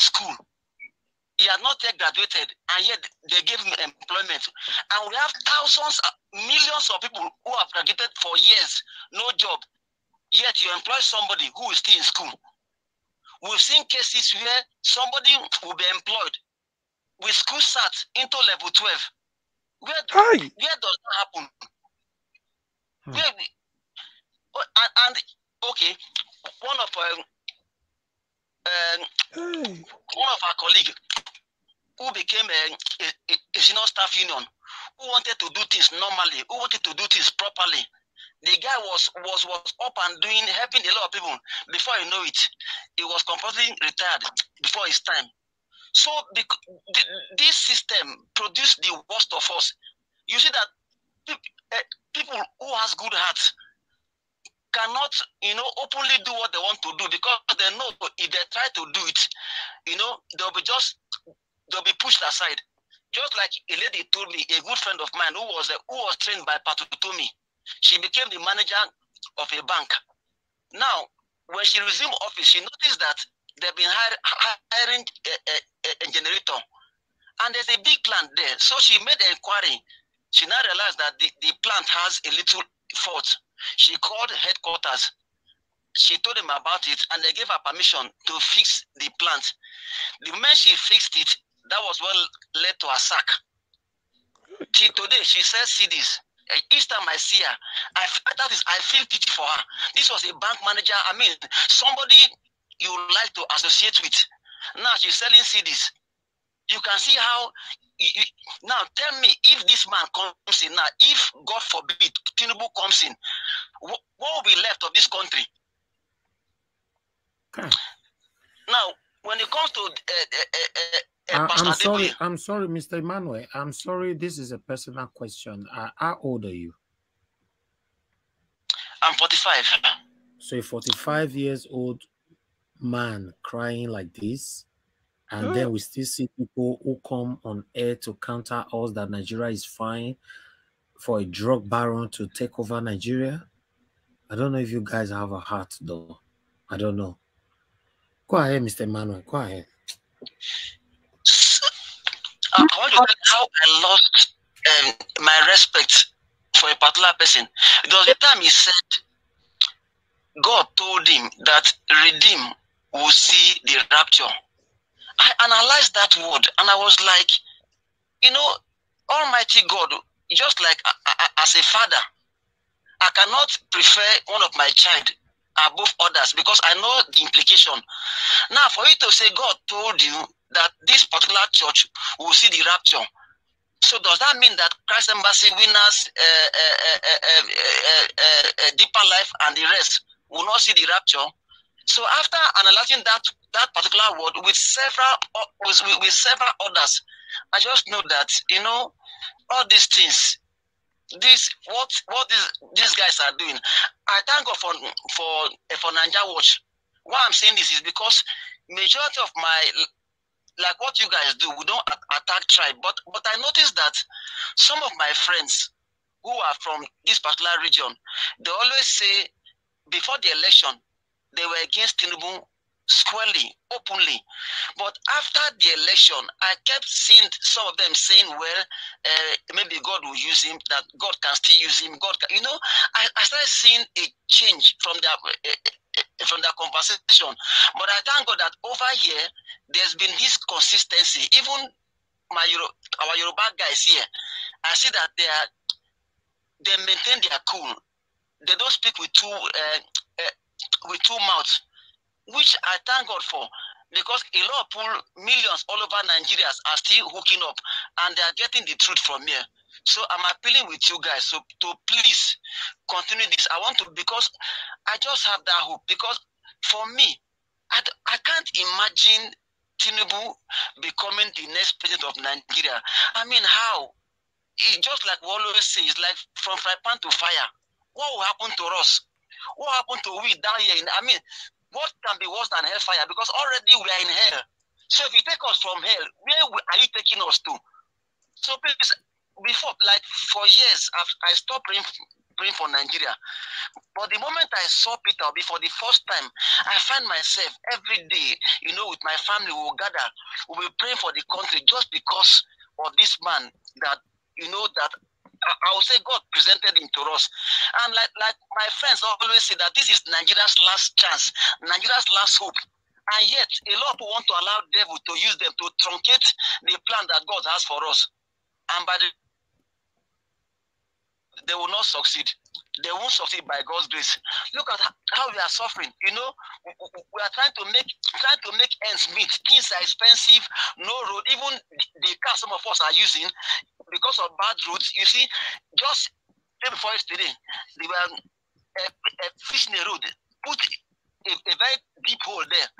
school. He had not yet graduated, and yet they gave him employment. And we have thousands, millions of people who have graduated for years, no job. Yet you employ somebody who is still in school. We've seen cases where somebody will be employed with school sat into level 12. Where does that happen? Okay, one of our colleagues who became a senior staff union, who wanted to do things normally, who wanted to do things properly. The guy was up and helping a lot of people. Before you know it, he was completely retired before his time. So this system produced the worst of us. You see that people who has good hearts cannot, openly do what they want to do, because they know if they try to do it, they'll be pushed aside. Just like a lady told me, a good friend of mine who was trained by Patutomi. She became the manager of a bank. Now, when she resumed office, she noticed that they've been hiring a generator. And there's a big plant there. So she made an inquiry. She now realized that the plant has a little fault. She called headquarters. She told them about it, and they gave her permission to fix the plant. The moment she fixed it, that was what led to her sack. Till today, she says CDs. Each time I see her, I feel pity for her. This was a bank manager. I mean, somebody you like to associate with. Now she's selling CDs. You can see how. Now tell me, if this man comes in now, if God forbid Tinubu comes in, what will be left of this country? Okay. Now, when it comes to I'm sorry, Mr. Emmanuel. I'm sorry, this is a personal question. How old are you? I'm 45. So a 45 years old man crying like this, and then we still see people who come on air to counter us that Nigeria is fine for a drug baron to take over Nigeria. I don't know if you guys have a heart, though. I don't know. Go ahead, Mr. Emmanuel. Go ahead. I want to tell you how I lost my respect for a particular person. It was the time he said God told him that redeem will see the rapture. I analyzed that word and I was like, Almighty God, just like as a father, I cannot prefer one of my child above others because I know the implication. Now, for you to say God told you that this particular church will see the rapture, so does that mean that Christ Embassy winners, deeper life and the rest will not see the rapture? So after analyzing that particular word with several others, I just know that all these things, what these guys are doing. I thank God for Nigeria Watch. Why I'm saying this is because majority of like what you guys do, we don't attack tribe, but I noticed that some of my friends who are from this particular region, they always say before the election they were against Tinubu squarely, openly. But after the election, I kept seeing some of them saying, well, maybe God will use him, that God can still use him. I started seeing a change from their conversation. But I thank God that over here, there's been this consistency. Even our Yoruba guys here, I see that they maintain their cool. They don't speak with two mouths, which I thank God for, because a lot of people, millions all over Nigeria are still hooking up and they are getting the truth from here. So I'm appealing with you guys to please continue this. I want to, because I just have that hope, because for me, I can't imagine Tinubu becoming the next president of Nigeria. I mean, how? It's just like we always say, it's like from fry pan to fire. What will happen to us? What happened to we down here? What can be worse than hellfire? Because already we are in hell. So if you take us from hell, where are you taking us to? So please, before, like for years, I stopped praying praying for Nigeria. But the moment I saw Peter Obi for the first time, I find myself every day, with my family, we will gather, we will pray for the country just because of this man that, that I would say God presented him to us. And like my friends always say that this is Nigeria's last chance, Nigeria's last hope. And yet, a lot of people want to allow the devil to use them to truncate the plan that God has for us. And they will not succeed. They won't succeed by God's grace. Look at how we are suffering. We are trying to make ends meet. Things are expensive. No road. Even the car some of us are using because of bad roads. You see, just before yesterday, they were fishing a road, put a very deep hole there.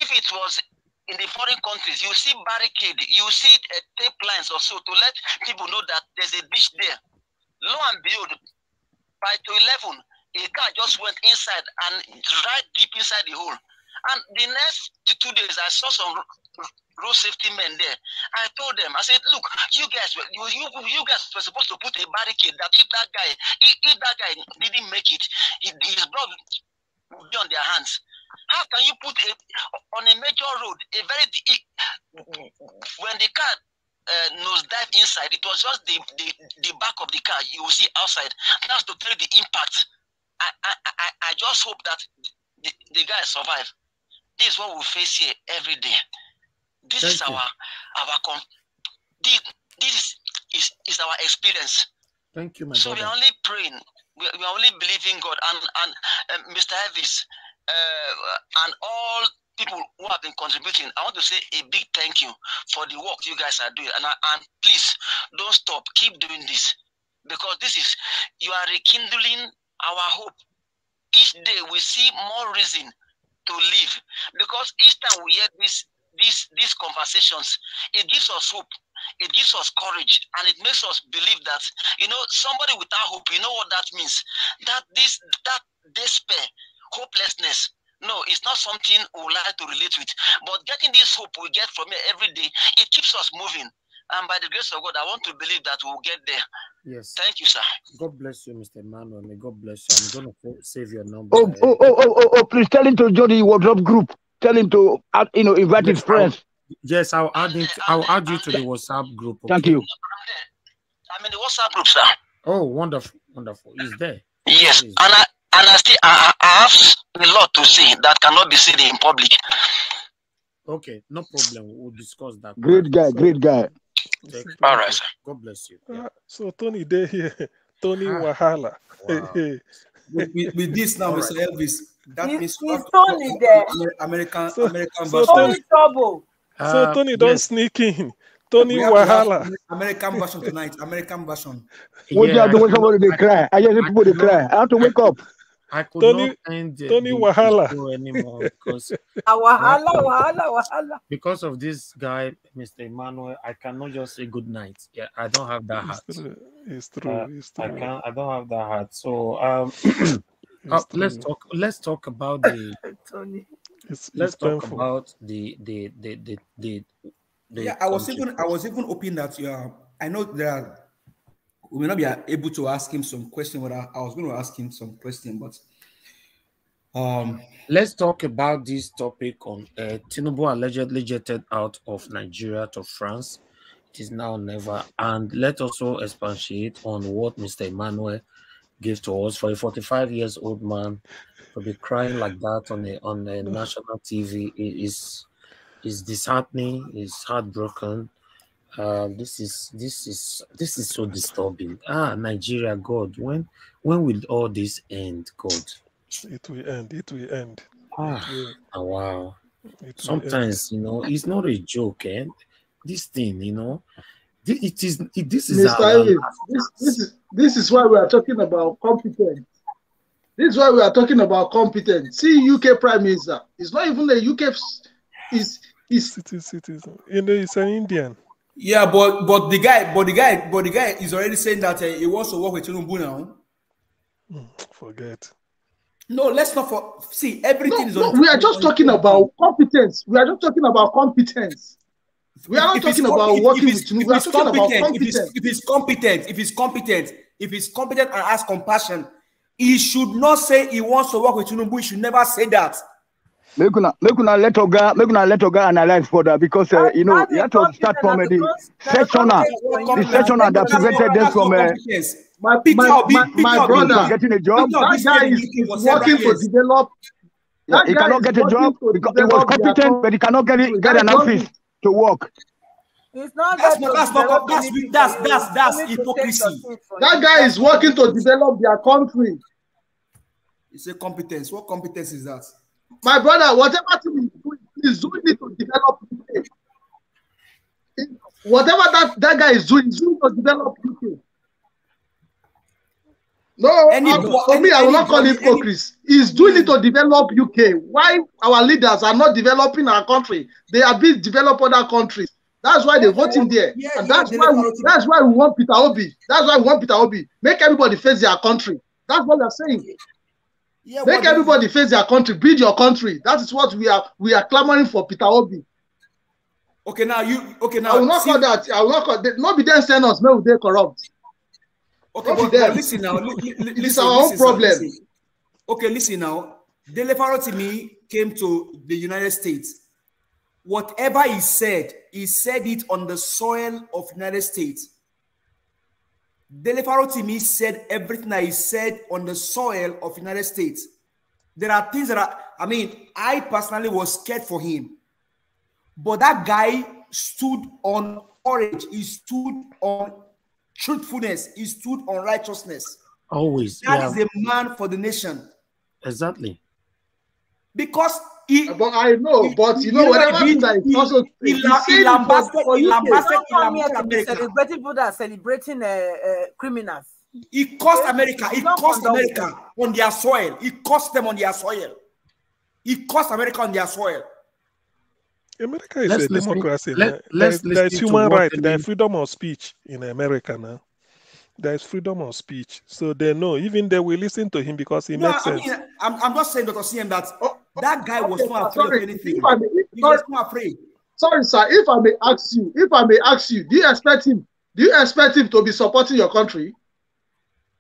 If it was in the foreign countries, you see barricade, you see tape lines or so to let people know that there's a ditch there. Lo and behold, by 11, a car just went inside and right deep inside the hole. And the next 2 days, I saw some road safety men there. I told them, I said, look, you guys were supposed to put a barricade that if that guy didn't make it, his blood would be on their hands. How can you put on a major road, when the car nosedive inside, it was just the back of the car you will see outside. That's to tell the impact. I just hope that the guys survive. This is what we face here every day. This is our our experience. Thank you, my so brother. we are only praying. We are only believing God. And Mr. Elvis and all people who have been contributing, I want to say a big thank you for the work you guys are doing. And please don't stop. Keep doing this, because you are rekindling our hope. Each day we see more reason to live, because each time we hear these conversations, it gives us hope, it gives us courage, and it makes us believe that somebody without hope, you know what that means? That despair, hopelessness. No, it's not something we would like to relate with. But getting this hope we get from here every day, it keeps us moving. And by the grace of God, I want to believe that we'll get there. Yes. Thank you, sir. God bless you, Mr. Emmanuel. May God bless you. I'm going to save your number. Please tell him to join the WhatsApp group. Tell him to, invite his friends. I'll add you to the WhatsApp group. Okay? Thank you. I'm in the WhatsApp group, sir. Oh, wonderful. He's there. Yes. I have a lot to say that cannot be said in public. Okay, no problem. We'll discuss that. Great guy. All right, sir. God bless you. Yeah. So Tony, there here. Tony Wahala. Wow. with this now, Mr. Elvis, that means Tony there. American Tony trouble. So Tony, don't sneak in. Tony Wahala. American version tonight. American version. What you have to when somebody they cry? I just people they cry. I have to wake up. I could Tony, not end Tony the Wahala show anymore because Wahala. because of this guy, Mr. Emmanuel, I cannot just say good night. Yeah, I don't have that heart. It's true. I don't have that heart. So let's talk about the Tony. Yeah, I was even hoping that I know we may not be able to ask him some question, but I was going to ask him some question. But let's talk about this topic on Tinubu allegedly jetted out of Nigeria to France. It is now never. And let also expatiate on what Mr. Emmanuel gave to us. For a 45 years old man to be crying like that on a national TV is disheartening. Is heartbroken. This is so disturbing. Nigeria, God, when will all this end, God? It will end. Wow. Sometimes it's not a joke, eh? This thing, this is Mr. This is why we are talking about competence. This is why we are talking about competence. See, UK Prime Minister. It's not even a UK. Is citizen. It's an Indian. Yeah, but the guy is already saying that he wants to work with Tinubu now. Forget. No, let's not see everything. We are just talking about competence. We are not talking about competence. We are not talking about working with Tinubu. We are talking about competence. If he's competent, if he's competent and has compassion, he should not say he wants to work with Tinubu. He should never say that. Make una let Oga analyze further because you know you have to start from the sectioner that prevented them from my brother getting a job. That guy is working to develop. Yeah, he cannot get a job because he was competent, but he cannot get an office to work. It's not That's hypocrisy. That guy is working to develop their country. It's a competence. What competence is that? My brother, whatever thing he's doing it to develop UK. Whatever that guy is doing to develop UK. No, for me, I will not call him hypocrisy. He's doing it to develop UK. Why our leaders are not developing our country? They are being develop other countries. That's why they vote him there. And that's why we want Peter Obi. That's why we want Peter Obi. Make everybody face their country. That's what they're saying. Yeah, make everybody face their country, build your country. That is what we are clamoring for, Peter Obi. Okay, now I will not call that. I will not call that. Not be them send us, maybe they corrupt. Okay, but listen now. It's our own problem. Okay, listen now. Dele Farotimi came to the United States. Whatever he said it on the soil of the United States. Dele Farotimi said everything that he said on the soil of the United States. There are things that I personally was scared for him. But that guy stood on courage. He stood on truthfulness. He stood on righteousness. Always. That is a man for the nation. Exactly. Because but I know, but you know, whatever that is also celebrating people that are celebrating criminals. It cost America. It cost America on their soil. It cost them on their soil. It cost America on their soil. America is a democracy. There's human rights. There's freedom of speech in America now. There's freedom of speech. So they know, even they will listen to him because he makes sense. I'm not saying, Dr. CM, that that guy was not afraid of anything. He was not afraid. Sorry, sir. If I may ask you, do you expect him to be supporting your country?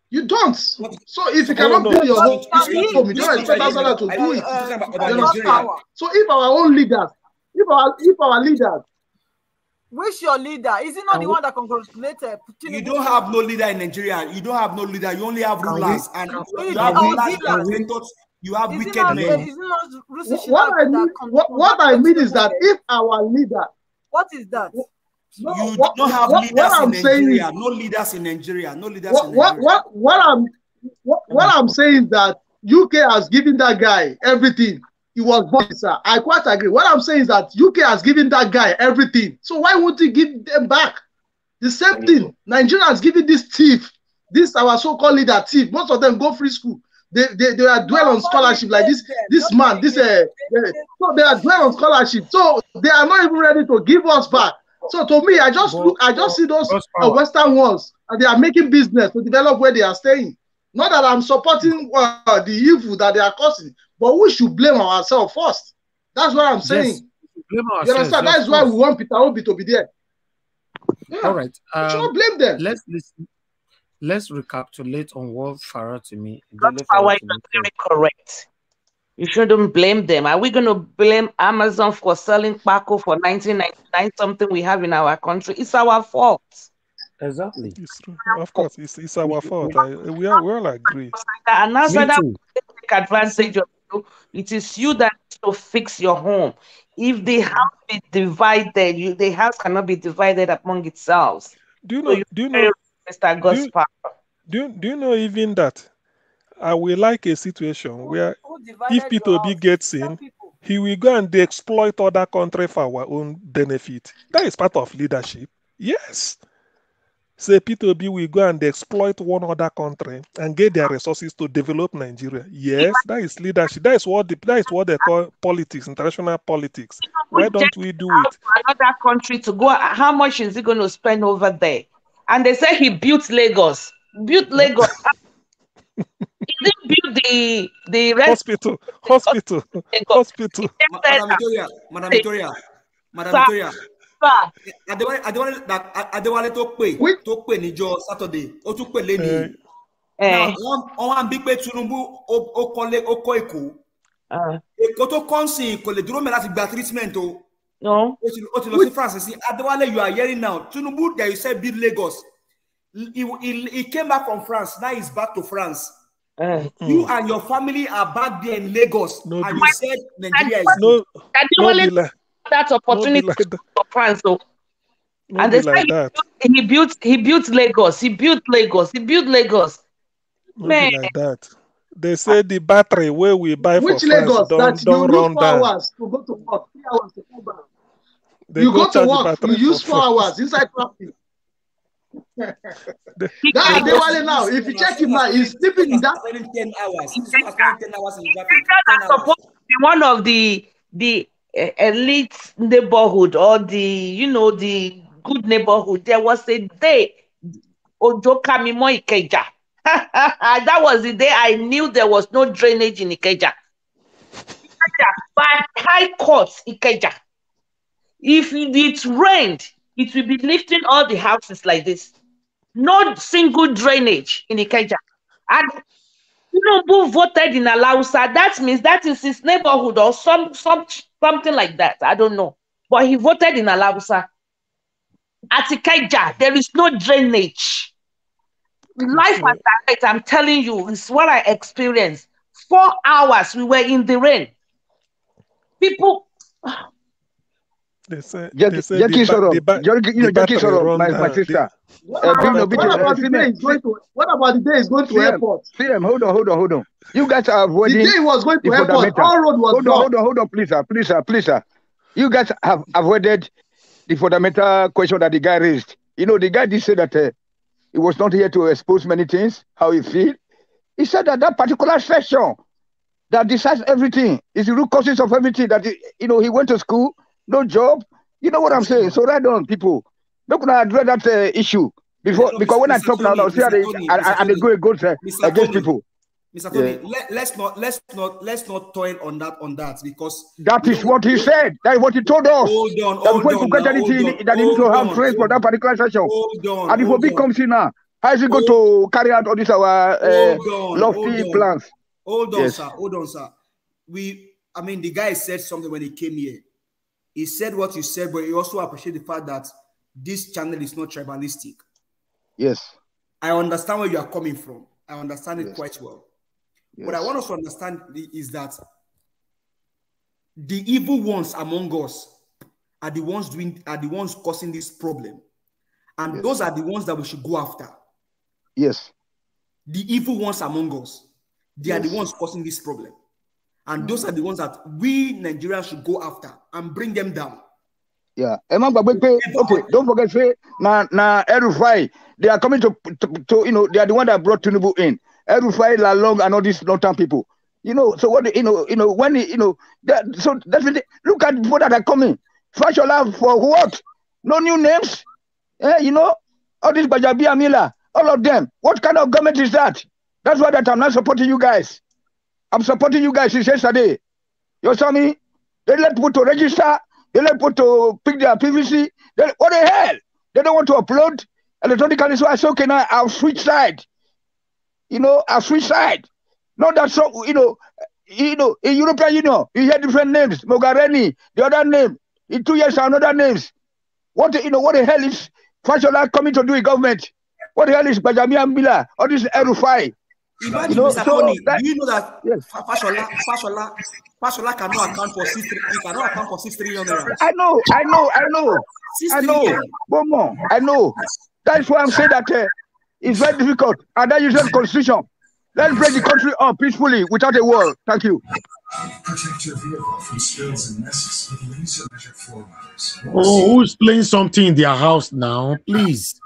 You don't. So if you cannot build your home, you don't expect us to do it. So if our own leaders, if our leaders, which your leader? Is he not the one that congratulated Tinubu? You don't have no leader in Nigeria. You don't have no leader. You only have rulers. And you have rulers. You have wicked men. What I mean is that if our leader... What is that? You don't have leaders in Nigeria. No leaders in Nigeria. No leaders in Nigeria. What I'm saying is that UK has given that guy everything. He was born, sir. I quite agree. What I'm saying is that UK has given that guy everything. So why would he give them back? The same thing. Nigeria has given this thief, this our so-called leader thief. Most of them go free school. They are dwell on scholarship like this man. So they are dwell on scholarship. So they are not even ready to give us back. So to me, I just see those Western ones, and they are making business to develop where they are staying. Not that I'm supporting the evil that they are causing, but we should blame ourselves first. That's what I'm saying. Blame ourselves. You understand? That is why we want Peter Obi to be there. Yeah. All right. We should not blame them. Let's recapitulate on what Farotimi. That's how I very correct. You shouldn't blame them. Are we going to blame Amazon for selling Paco for 1999, something we have in our country? It's our fault. Exactly. It's true. Of course, it's our fault. We all agree. And now that we take advantage of you, it is you that needs to fix your home. If the house is divided, the house cannot be divided among itself. Do you know, Mr. Gospel? Do you know even that I will like a situation where if P2B gets in, he will go and exploit other country for our own benefit. That is part of leadership. Yes. Say P2B will go and exploit one other country and get their resources to develop Nigeria. Yes, that is leadership. That is what they call politics, international politics. Why don't we do it? Another country to go. How much is he going to spend over there? And they say he built Lagos. Built Lagos. He didn't build the hospital. Madam Victoria. Adewale tó pè níjọ́ Saturday, ó tún pè lẹ́ni. Now, wọ́n bí pé Tinubu ó kọ́ Èkó. Èkó tó kọ́ sí kò lè dúró mẹ́ láti gba treatment o. No. Ó ti lọ sí France. See, Adewale, you are hearing now. Tinubu, that you said build Lagos. He came back from France. Now he's back to France. You and your family are back there in Lagos. And you said Nigeria is good. Adewale that opportunity for France. So. And they say he built Lagos. He built Lagos. Man. Like that. They say the battery where we buy which for Lagos France don't run down. 4 hours to go to work, 3 hours to come back. You go to work, you use 4 hours inside traffic. That Adewale now, if you check him now, he's sleeping in that 10 hours. He's spending 10 hours in traffic. That's supposed to be one of the elite neighborhood or the good neighborhood. There was a day Ojo Kamimo Ikeja. That was the day I knew there was no drainage in Ikeja. By High Court, Ikeja. If it rained, it will be lifting all the houses like this. No single drainage in Ikeja. And Tinubu voted in Alausa. That means that is his neighborhood or something like that. I don't know. But he voted in Alausa. At Ikeja, there is no drainage. Life and direct, I'm telling you, is what I experienced. 4 hours we were in the rain. People. Jackie Soro, my sister. What about the day he's going to airport? Hold on. You guys are avoiding. The day he was going to airport, all road was blocked. Hold on, please, sir. You guys have avoided the fundamental question that the guy raised. The guy did say that he was not here to expose many things, how he feels. He said that particular session that decides everything is the root causes of everything. That he went to school, no job. You know what I'm saying? So right on, people. Not gonna address that issue because when I talk now, I'll see how they go against people. Mr. Tony, let's not toil on that because that is what he said. That is what he told us. Hold on. To get anything that he needs to have friends for that particular session. And if Obi comes in now, how is he going to carry out all these lofty plans? Hold on, sir. The guy said something when he came here. He said what you said, but he also appreciated the fact that this channel is not tribalistic. Yes. I understand where you are coming from. I understand it quite well. Yes. What I want us to understand is that the evil ones among us are the ones causing this problem. And those are the ones that we should go after. Yes. The evil ones among us, they are the ones causing this problem. And those are the ones that we Nigerians should go after and bring them down. Yeah. Okay, don't forget, say, Erufai, they are coming to they are the one that brought Tinubu in. Erufai, Lalong, and all these northern people. So what, so definitely, look at people that are coming. Fashola for what? No new names? All these Bajabi Amila, all of them. What kind of government is that? That's why I'm not supporting you guys. I'm supporting you guys since yesterday. You saw me? They let people to register. They let people to pick their PVC. What the hell? They don't want to upload electronically. So I said, okay, now I'll switch side. I'll switch side. Not that so, in European Union, you hear different names. Mogherini, the other name. In 2 years, another names. What the hell is Fashola coming to do in government? What the hell is Bajami Ambila? All this Erufai? Imagine, Mr. Tony, do you know that Fashola cannot account for 6 trillion naira? I know. Bomo, I know. That's why I'm saying that it's very difficult. And that uses constitution. Let's break the country up peacefully without a war. Thank you. Protect your vehicle from spills and messes with laser-measured floor models. Oh, who's playing something in their house now? Please.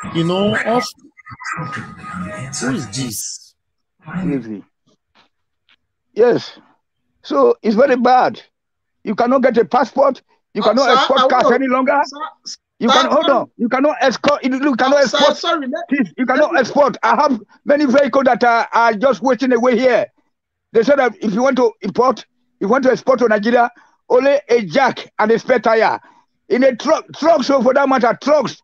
Off. Who is this? Yes. So it's very bad. You cannot get a passport. You cannot export cars any longer. You cannot export. You cannot export. You cannot export. I have many vehicles that are just waiting away here. They said that if you want to import, if you want to export to Nigeria, only a jack and a spare tire. in a trucks, so for that matter, trucks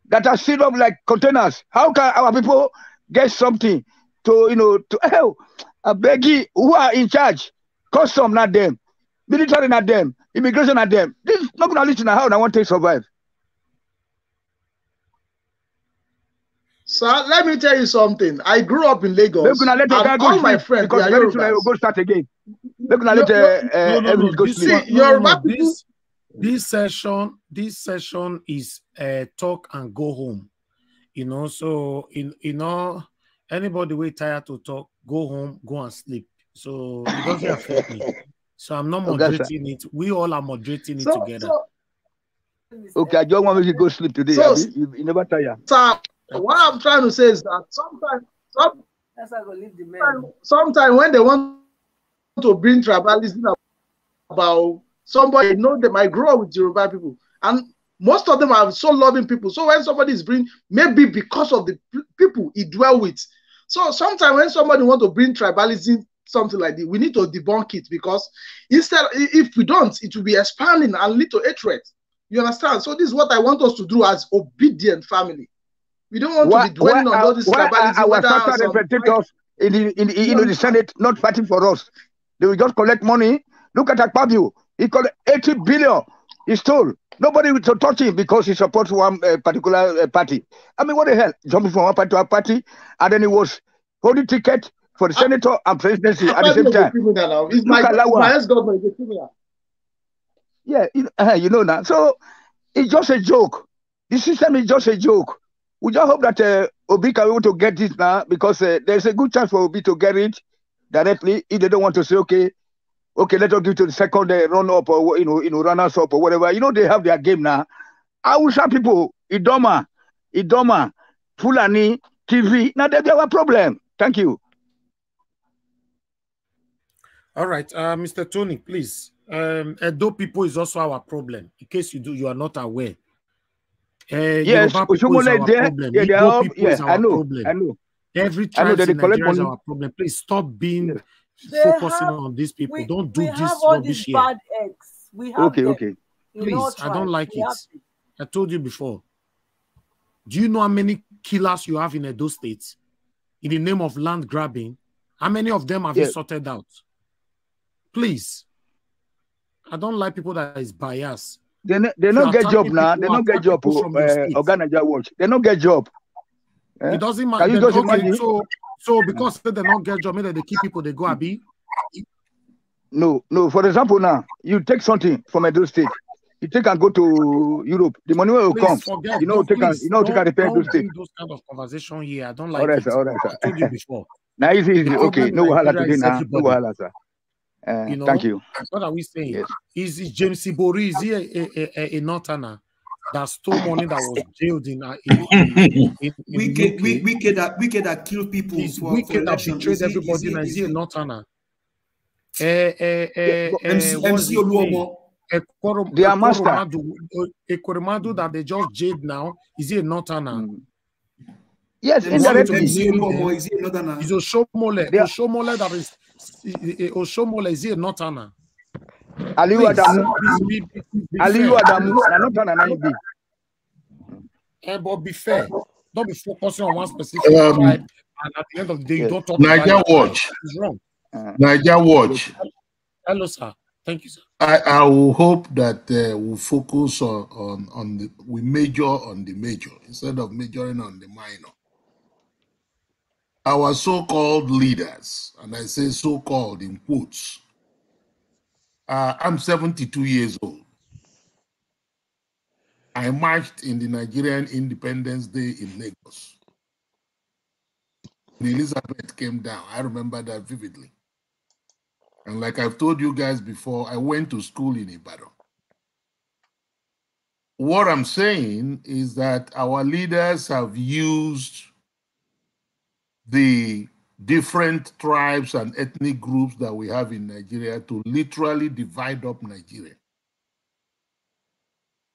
that are sealed up like containers. How can our people get something to, to help? I beg you, who are in charge? Custom, not them. Military, not them. Immigration, not them. This is not going to listen to how I want to survive. Sir, let me tell you something. I grew up in Lagos, and all my friends, they are very soon I will Yorubas. go start again. They're going to let go sleep. This session is talk and go home. So anybody who tired to talk, go home, go and sleep. So it doesn't affect me. So I'm not moderating it. We all are moderating it together. Okay, I just want me to go sleep today. So, you never tire. So what I'm trying to say is that sometimes when they want to bring tribalism about somebody, they might grow up with Yoruba people, and most of them are so loving people. So when somebody is bring, maybe because of the people he dwell with. So sometimes when somebody want to bring tribalism, something like this, we need to debunk it, because instead, if we don't, it will be expanding and lead to hatred. You understand? So this is what I want us to do as obedient family. We don't want to be dwelling on all this tribalism. Our social representatives in the Senate not fighting for us. They will just collect money. Look at Akpabio. He got 80 billion. He stole. Nobody will touch him because he supports one particular party. I mean, what the hell? Jumping from one party to a party, and then he was holding ticket for the senator and presidency at the same time. It's my ex-government is a criminal. Yeah, you know now. So it's just a joke. The system is just a joke. We just hope that Obi can be able to get this now, because there's a good chance for Obi to get it directly if they don't want to say, okay, let us give to the second run-up or runners up or whatever. They have their game now. Hausa people, Idoma, Fulani, TV. Now they have a problem. Thank you. All right, Mr. Tony, please. Edo people is also our problem. In case you are not aware. Yes, Oshomole there. Yeah, they are. Yes, I know. Every tribe in Nigeria is our problem. Please stop being focusing on these people. Don't do this rubbish here. Bad eggs. We have okay. Please, I don't like it. I told you before. Do you know how many killers you have in Edo State in the name of land grabbing? How many of them have you sorted out? Please. I don't like people that is biased. They don't get job now. They don't get job. Organizer watch. They don't get job. It doesn't matter. So because they don't get job, maybe they keep people. They go abi. No. For example, now you take something from Edo State, you take and go to Europe. The money will come. Forget. Take and repair Edo State. Those kind of conversation here. I don't like it. All right, I told you before. Now easy. Okay, no wahala today now. No wahala, sir. Thank you. What are we saying? Yes. Is James Ibori, is he a northerner that stole money that was jailed in wicked that kill people? He's wicked that betrayed everybody. Is he a northerner? MC Oluomo. Their master. Ekoromadu that they just jailed now. Is he a northerner? Yes, indirectly. Is he a northerner? Is Oshomole. Oshomole that is Oshomole, is he a northerner? Aliyu Adamu. But be fair. Don't be focusing on one specific tribe, and at the end of the day, you don't talk Niger about Watch. It's wrong. Niger Watch. Hello, sir. Thank you, sir. I will hope that we'll focus we major on the major instead of majoring on the minor. Our so-called leaders, and I say so-called in quotes, I'm 72 years old. I marched in the Nigerian Independence Day in Lagos. When Elizabeth came down, I remember that vividly. And like I've told you guys before, I went to school in Ibadan. What I'm saying is that our leaders have used the different tribes and ethnic groups that we have in Nigeria to literally divide up Nigeria.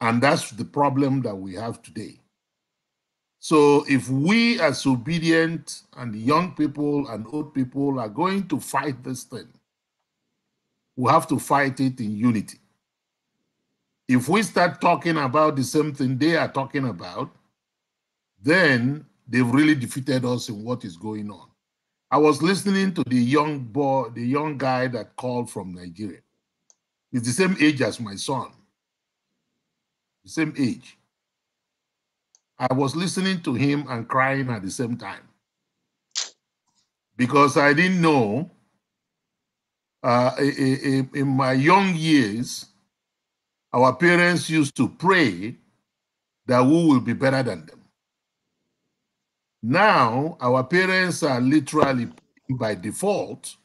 And that's the problem that we have today. So if we as obedient and young people and old people are going to fight this thing, we have to fight it in unity. if we start talking about the same thing they are talking about, then they've really defeated us in what is going on. I was listening to the young boy, the young guy that called from Nigeria. He's the same age as my son. The same age. I was listening to him and crying at the same time because I didn't know in my young years, our parents used to pray that we will be better than them. Now, our parents are literally praying by default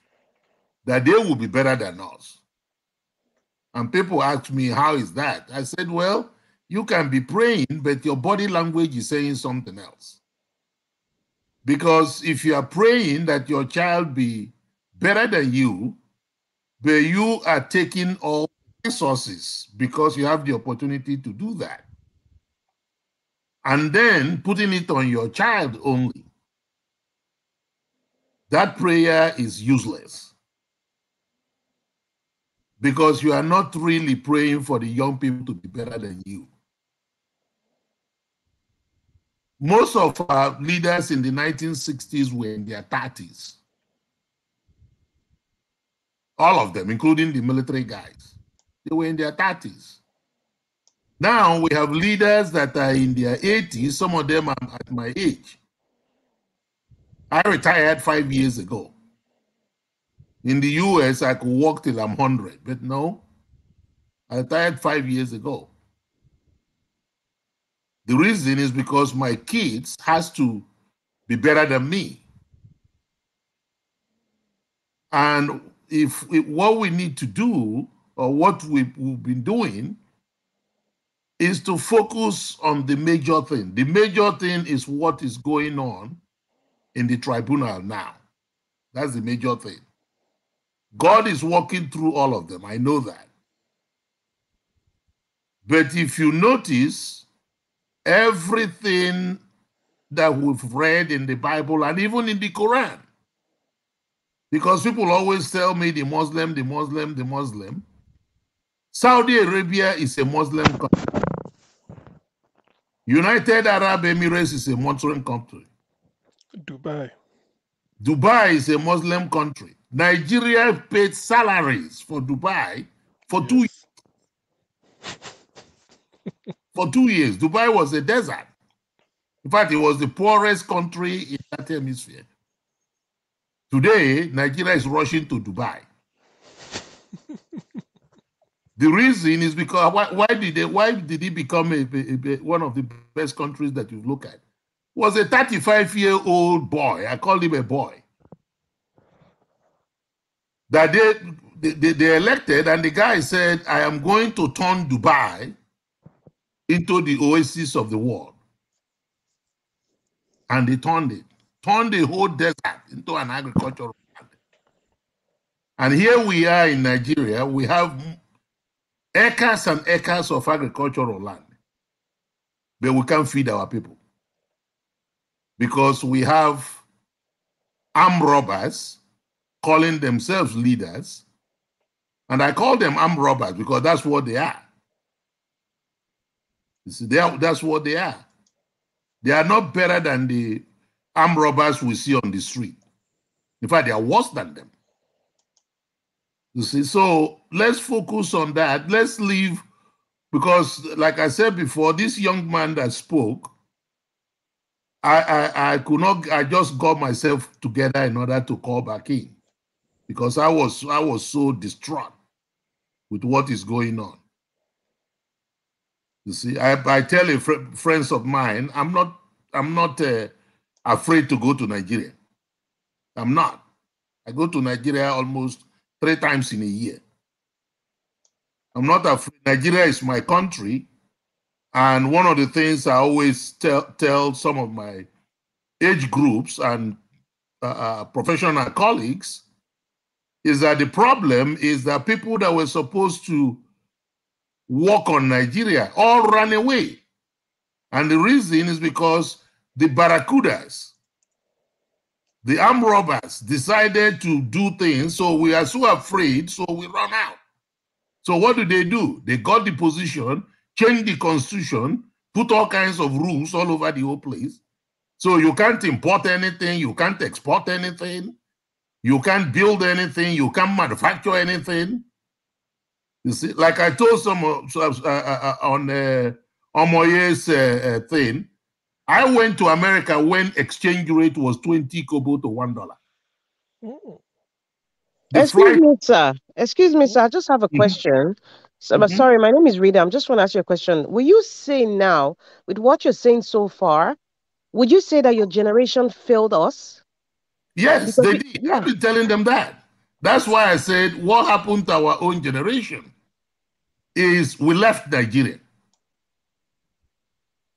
that they will be better than us. And people ask me, how is that? I said, well, you can be praying, but your body language is saying something else. Because if you are praying that your child be better than you, but you are taking all resources because you have the opportunity to do that, and then putting it on your child only, that prayer is useless. Because you are not really praying for the young people to be better than you. Most of our leaders in the 1960s were in their 30s. All of them, including the military guys. They were in their 30s. Now we have leaders that are in their 80s. Some of them are at my age. I retired 5 years ago. In the US, I could walk till I'm 100, but no, I retired 5 years ago. The reason is because my kids has to be better than me. And if what we need to do, or what we've been doing, is to focus on the major thing. The major thing is what is going on in the tribunal now. That's the major thing. God is working through all of them. I know that. But if you notice, everything that we've read in the Bible and even in the Quran, because people always tell me the Muslim, the Muslim, the Muslim. Saudi Arabia is a Muslim country. United Arab Emirates is a Muslim country. Dubai is a Muslim country. Nigeria paid salaries for Dubai for 2 years. For 2 years. Dubai was a desert. In fact, it was the poorest country in that hemisphere. Today, Nigeria is rushing to Dubai. The reason is because why did it become one of the best countries that you look at? It was a 35-year-old boy. I call him a boy. That they elected, and the guy said, I am going to turn Dubai into the oasis of the world. And they turned the whole desert into an agricultural land. And here we are in Nigeria, we have acres and acres of agricultural land, but we can't feed our people because we have armed robbers calling themselves leaders, and I call them armed robbers because that's what they are. You see, that's what they are. They are not better than the armed robbers we see on the street. In fact, they are worse than them. You see, so let's focus on that. Let's leave, because like I said before, this young man that spoke, I could not, I just got myself together in order to call back in because I was so distraught with what is going on. You see, I tell friends of mine, I'm not afraid to go to Nigeria. I'm not. I go to Nigeria almost 3 times in a year. I'm not afraid. Nigeria is my country. And one of the things I always tell some of my age groups and professional colleagues is that the problem is that people that were supposed to work on Nigeria all ran away. And the reason is because the barracudas, the armed robbers, decided to do things, so we are so afraid, so we run out. So what do? They got the position, changed the constitution, put all kinds of rules all over the whole place. So you can't import anything, you can't export anything, you can't build anything, you can't manufacture anything. You see, like I told some on Omoye's thing, I went to America when exchange rate was 20 kobo to $1. Excuse me, sir. Excuse me, sir. I just have a question. So, sorry, my name is Rita. I'm just want to ask you a question. Will you say now, with what you're saying so far, would you say that your generation failed us? Yes, they did. Yeah. I've been telling them that. That's why I said what happened to our own generation is we left Nigeria.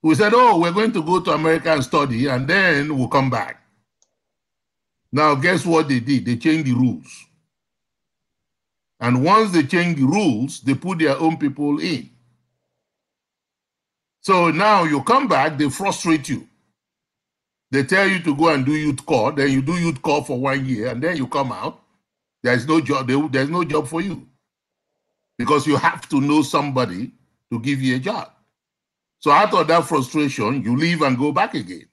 We said, oh, we're going to go to America and study, and then we'll come back. Now, guess what they did? They changed the rules. And once they changed the rules, they put their own people in. So now you come back, they frustrate you. They tell you to go and do youth corps, then you do youth corps for 1 year, and then you come out. There's no job. There's no job for you because you have to know somebody to give you a job. So out of that frustration, you leave and go back again.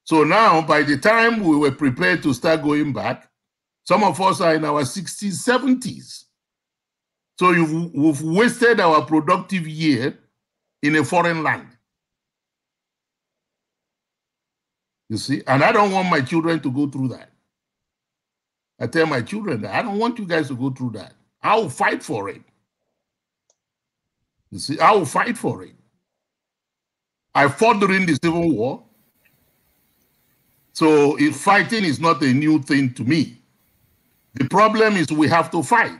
So now, by the time we were prepared to start going back, some of us are in our 60s, 70s. So we've wasted our productive year in a foreign land. You see, and I don't want my children to go through that. I tell my children that I don't want you guys to go through that. I will fight for it. You see, I will fight for it. I fought during the Civil War. So fighting is not a new thing to me. The problem is we have to fight.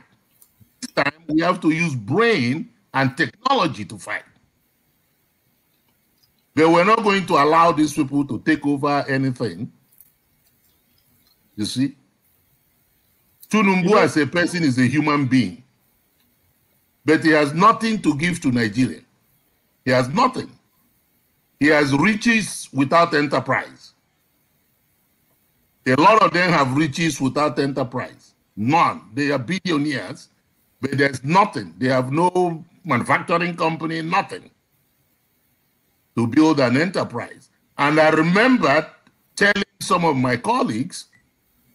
This time we have to use brain and technology to fight. But we're not going to allow these people to take over anything. You see? Tinubu as a person is a human being. But he has nothing to give to Nigeria. He has nothing. He has riches without enterprise. A lot of them have riches without enterprise. None. They are billionaires, but there's nothing. They have no manufacturing company, nothing to build an enterprise. And I remember telling some of my colleagues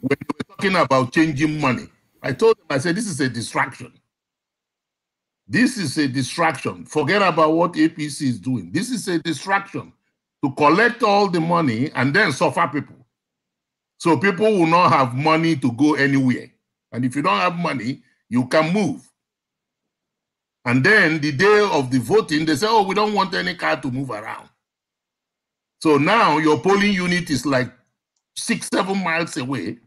when they were talking about changing money, I told them, I said, this is a distraction. This is a distraction. Forget about what APC is doing. This is a distraction to collect all the money and then suffer people. So people will not have money to go anywhere. And if you don't have money, you can move. And then the day of the voting, they say, oh, we don't want any car to move around. So now your polling unit is like 6-7 miles away.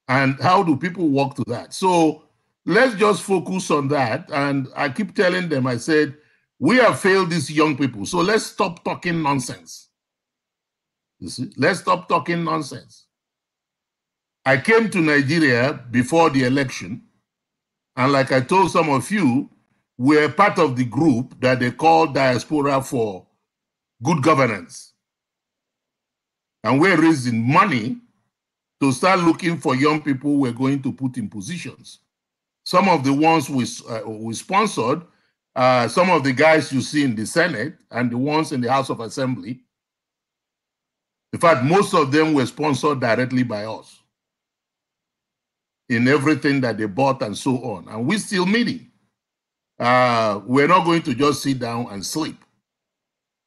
And how do people walk to that? So let's just focus on that. And I keep telling them, I said, we have failed these young people. So let's stop talking nonsense. You see, let's stop talking nonsense. I came to Nigeria before the election. And like I told some of you, we're part of the group that they call Diaspora for Good Governance. And we're raising money to start looking for young people we're going to put in positions. Some of the ones we sponsored, some of the guys you see in the Senate and the ones in the House of Assembly. In fact, most of them were sponsored directly by us in everything that they bought and so on. And we're still meeting. We're not going to just sit down and sleep.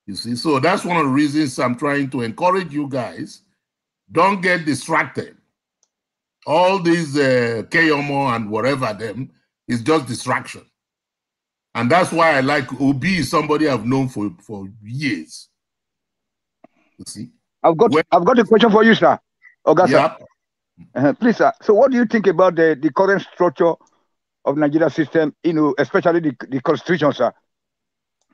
You see, so that's one of the reasons I'm trying to encourage you guys. Don't get distracted. All these Keyomo and whatever them is just distraction. And that's why I like Obi is somebody I've known for years. You see? I've got a question for you, sir. Yeah. Please, sir. So what do you think about the current structure of Nigeria system, especially the constitution, sir?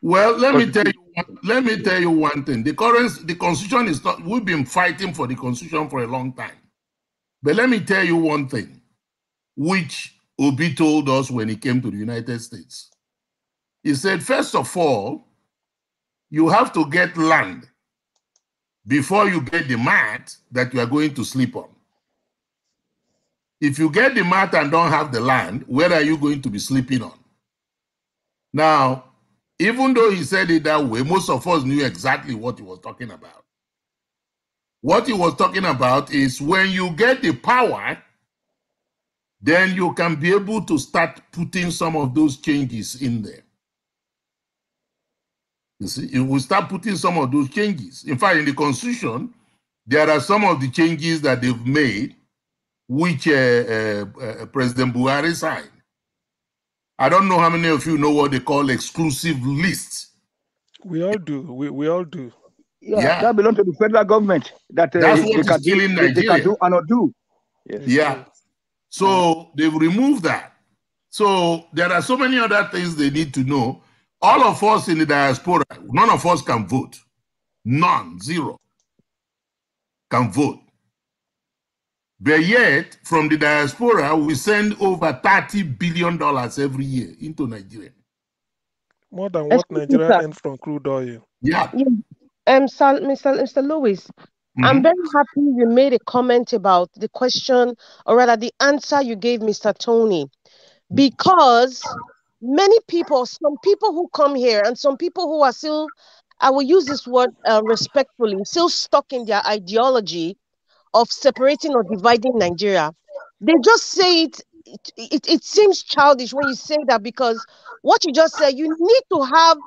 Well, let me tell you one thing. The constitution is not, we've been fighting for the constitution for a long time. But let me tell you one thing, which Obi told us when he came to the United States. He said, first of all, you have to get land before you get the mat that you are going to sleep on. If you get the mat and don't have the land, where are you going to be sleeping on? Now, even though he said it that way, most of us knew exactly what he was talking about. What he was talking about is when you get the power, then you can be able to start putting some of those changes in there. You see, you will start putting some of those changes. In fact, in the Constitution, there are some of the changes that they've made, which President Buhari signed. I don't know how many of you know what they call exclusive lists. We all do. We all do. Yeah, that belongs to the federal government. That's what is killing Nigeria. They can do and not do. Yes. Yeah. So they've removed that. So there are so many other things they need to know. All of us in the diaspora, none of us can vote. None, zero, can vote. But yet, from the diaspora, we send over $30 billion every year into Nigeria. More than what Nigeria earns from crude oil. Yeah. Mr. Lewis, I'm very happy you made a comment about the question, or rather the answer you gave Mr. Tony, because many people, some people who come here and some people who are still, I will use this word respectfully, still stuck in their ideology of separating or dividing Nigeria. They just say it seems childish when you say that, because what you just said, you need to have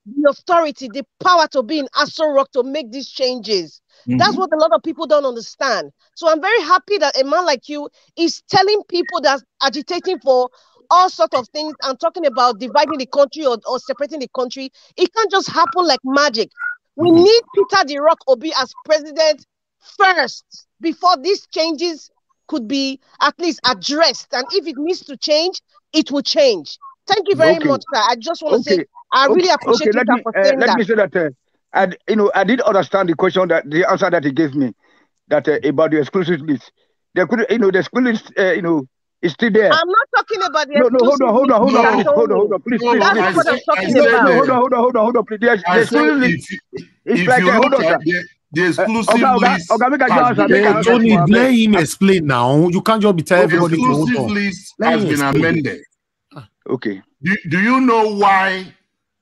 the authority, the power to be in Aso Rock to make these changes. That's what a lot of people don't understand. So I'm very happy that a man like you is telling people that's agitating for all sorts of things and talking about dividing the country or separating the country. It can't just happen like magic. We need Peter the Rock Obi as president first before these changes could be at least addressed. And if it needs to change, it will change. Thank you very much, sir. I just want to say I really appreciate you for saying that. Let me say that I did understand the question, that the answer that he gave me, that about the exclusive list. There could, the exclusive list, is still there. I'm not talking about the hold on, please. That's not what I'm talking about. Hold on, please. The exclusive list is like hold on, sir. The exclusive list. Tony, let him explain now. You can't just be telling everybody to hold on. The exclusive list has been amended. Okay. Do you know why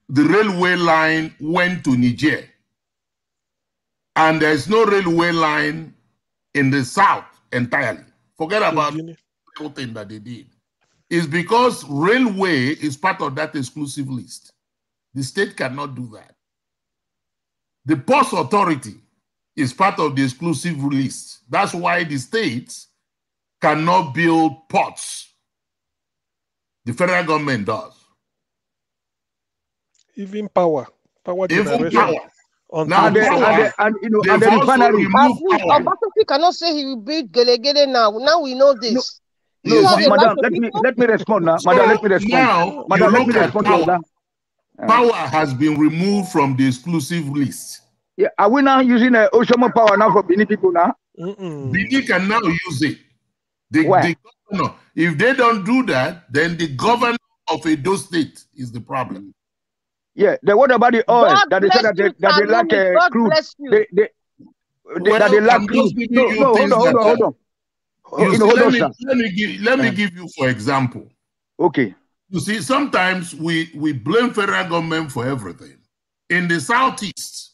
the railway line went to Niger? And there's no railway line in the south entirely. Forget about the whole thing that they did. It's because railway is part of that exclusive list. The state cannot do that. The Ports Authority is part of the exclusive list. That's why the states cannot build ports. The federal government does. Even power generation. Even power. Now and the refinery. Obaseki cannot say he will build Gelegele now. Now we know this. No, madam, let me respond now. Madam, let me respond. Now, madam, let me respond to that. Power has been removed from the exclusive list. Yeah, are we now using Oshomo power now for Benin people now? Benin can now use it. The governor, if they don't do that, then the governor of Edo State is the problem. Yeah, then what about the oil that they said that they lack crude? That they lack crude. No, hold on. Let me give you for example. Okay. You see, sometimes we blame federal government for everything. In the Southeast,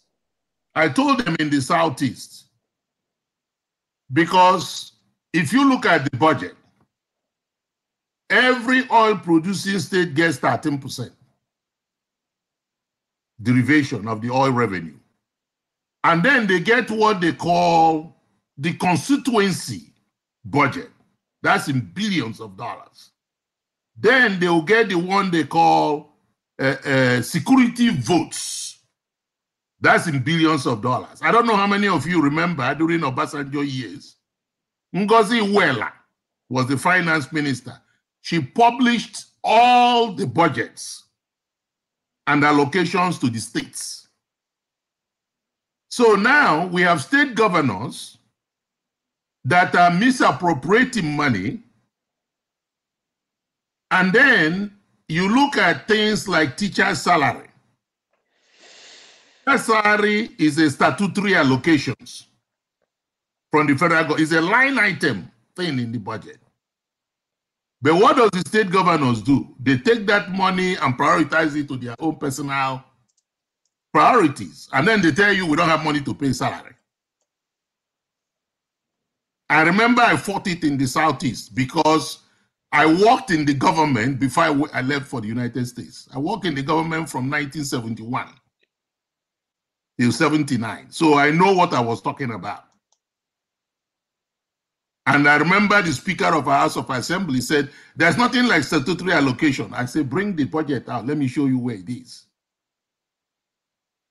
I told them in the Southeast, because if you look at the budget, every oil producing state gets 13% derivation of the oil revenue. And then they get what they call the constituency budget. That's in billions of dollars. Then they'll get the one they call security votes. That's in billions of dollars. I don't know how many of you remember during Obasanjo years, Ngozi Iweala was the finance minister. She published all the budgets and allocations to the states. So now we have state governors that are misappropriating money. And then you look at things like teacher's salary. That salary is a statutory allocations from the federal government. It's a line item thing in the budget. But what does the state governors do? They take that money and prioritize it to their own personal priorities. And then they tell you we don't have money to pay salary. I remember I fought it in the Southeast because I worked in the government before I left for the United States. I worked in the government from 1971 till 79. So I know what I was talking about. And I remember the Speaker of our House of Assembly said, there's nothing like statutory allocation. I said, bring the budget out. Let me show you where it is.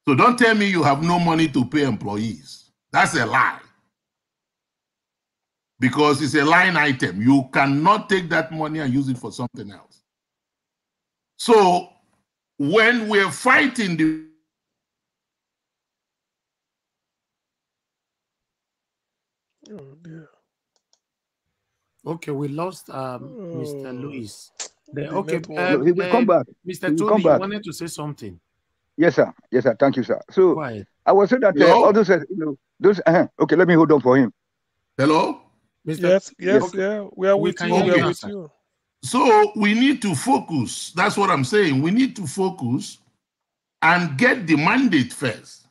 So don't tell me you have no money to pay employees. That's a lie. Because it's a line item. You cannot take that money and use it for something else. So when we're fighting the Okay, we lost Mr. Louis. Okay, he will come back. Mr. Tony, you wanted to say something. Yes, sir. Yes, sir. Thank you, sir. So Quiet. I was saying that all those, those. Okay, let me hold on for him. Hello. Yes, yeah, we are with you. We are with you. So we need to focus. That's what I'm saying. We need to focus and get the mandate first.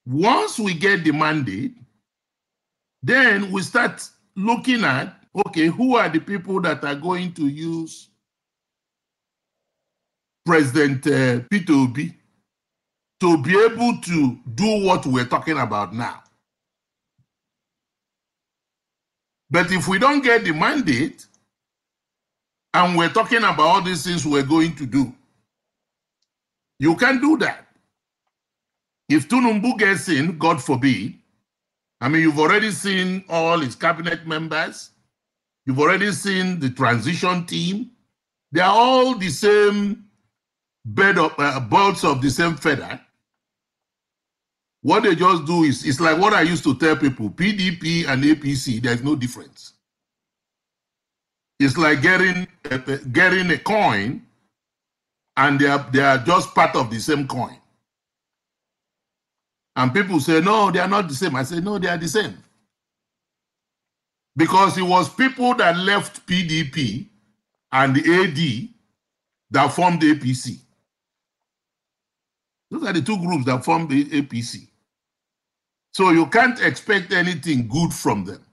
Once we get the mandate, then we start looking at, okay, who are the people that are going to use President Peter Obi to be able to do what we're talking about now. But if we don't get the mandate, and we're talking about all these things we're going to do, you can't do that. If Tinubu gets in, God forbid, I mean, you've already seen all his cabinet members. You've already seen the transition team. They are all the same birds of the same feather. What they just do is, it's like what I used to tell people, PDP and APC, there's no difference. It's like getting a coin, and they are just part of the same coin. And people say, no, they are not the same. I say, no, they are the same. Because it was people that left PDP and the AD that formed the APC. Those are the two groups that formed the APC. So you can't expect anything good from them.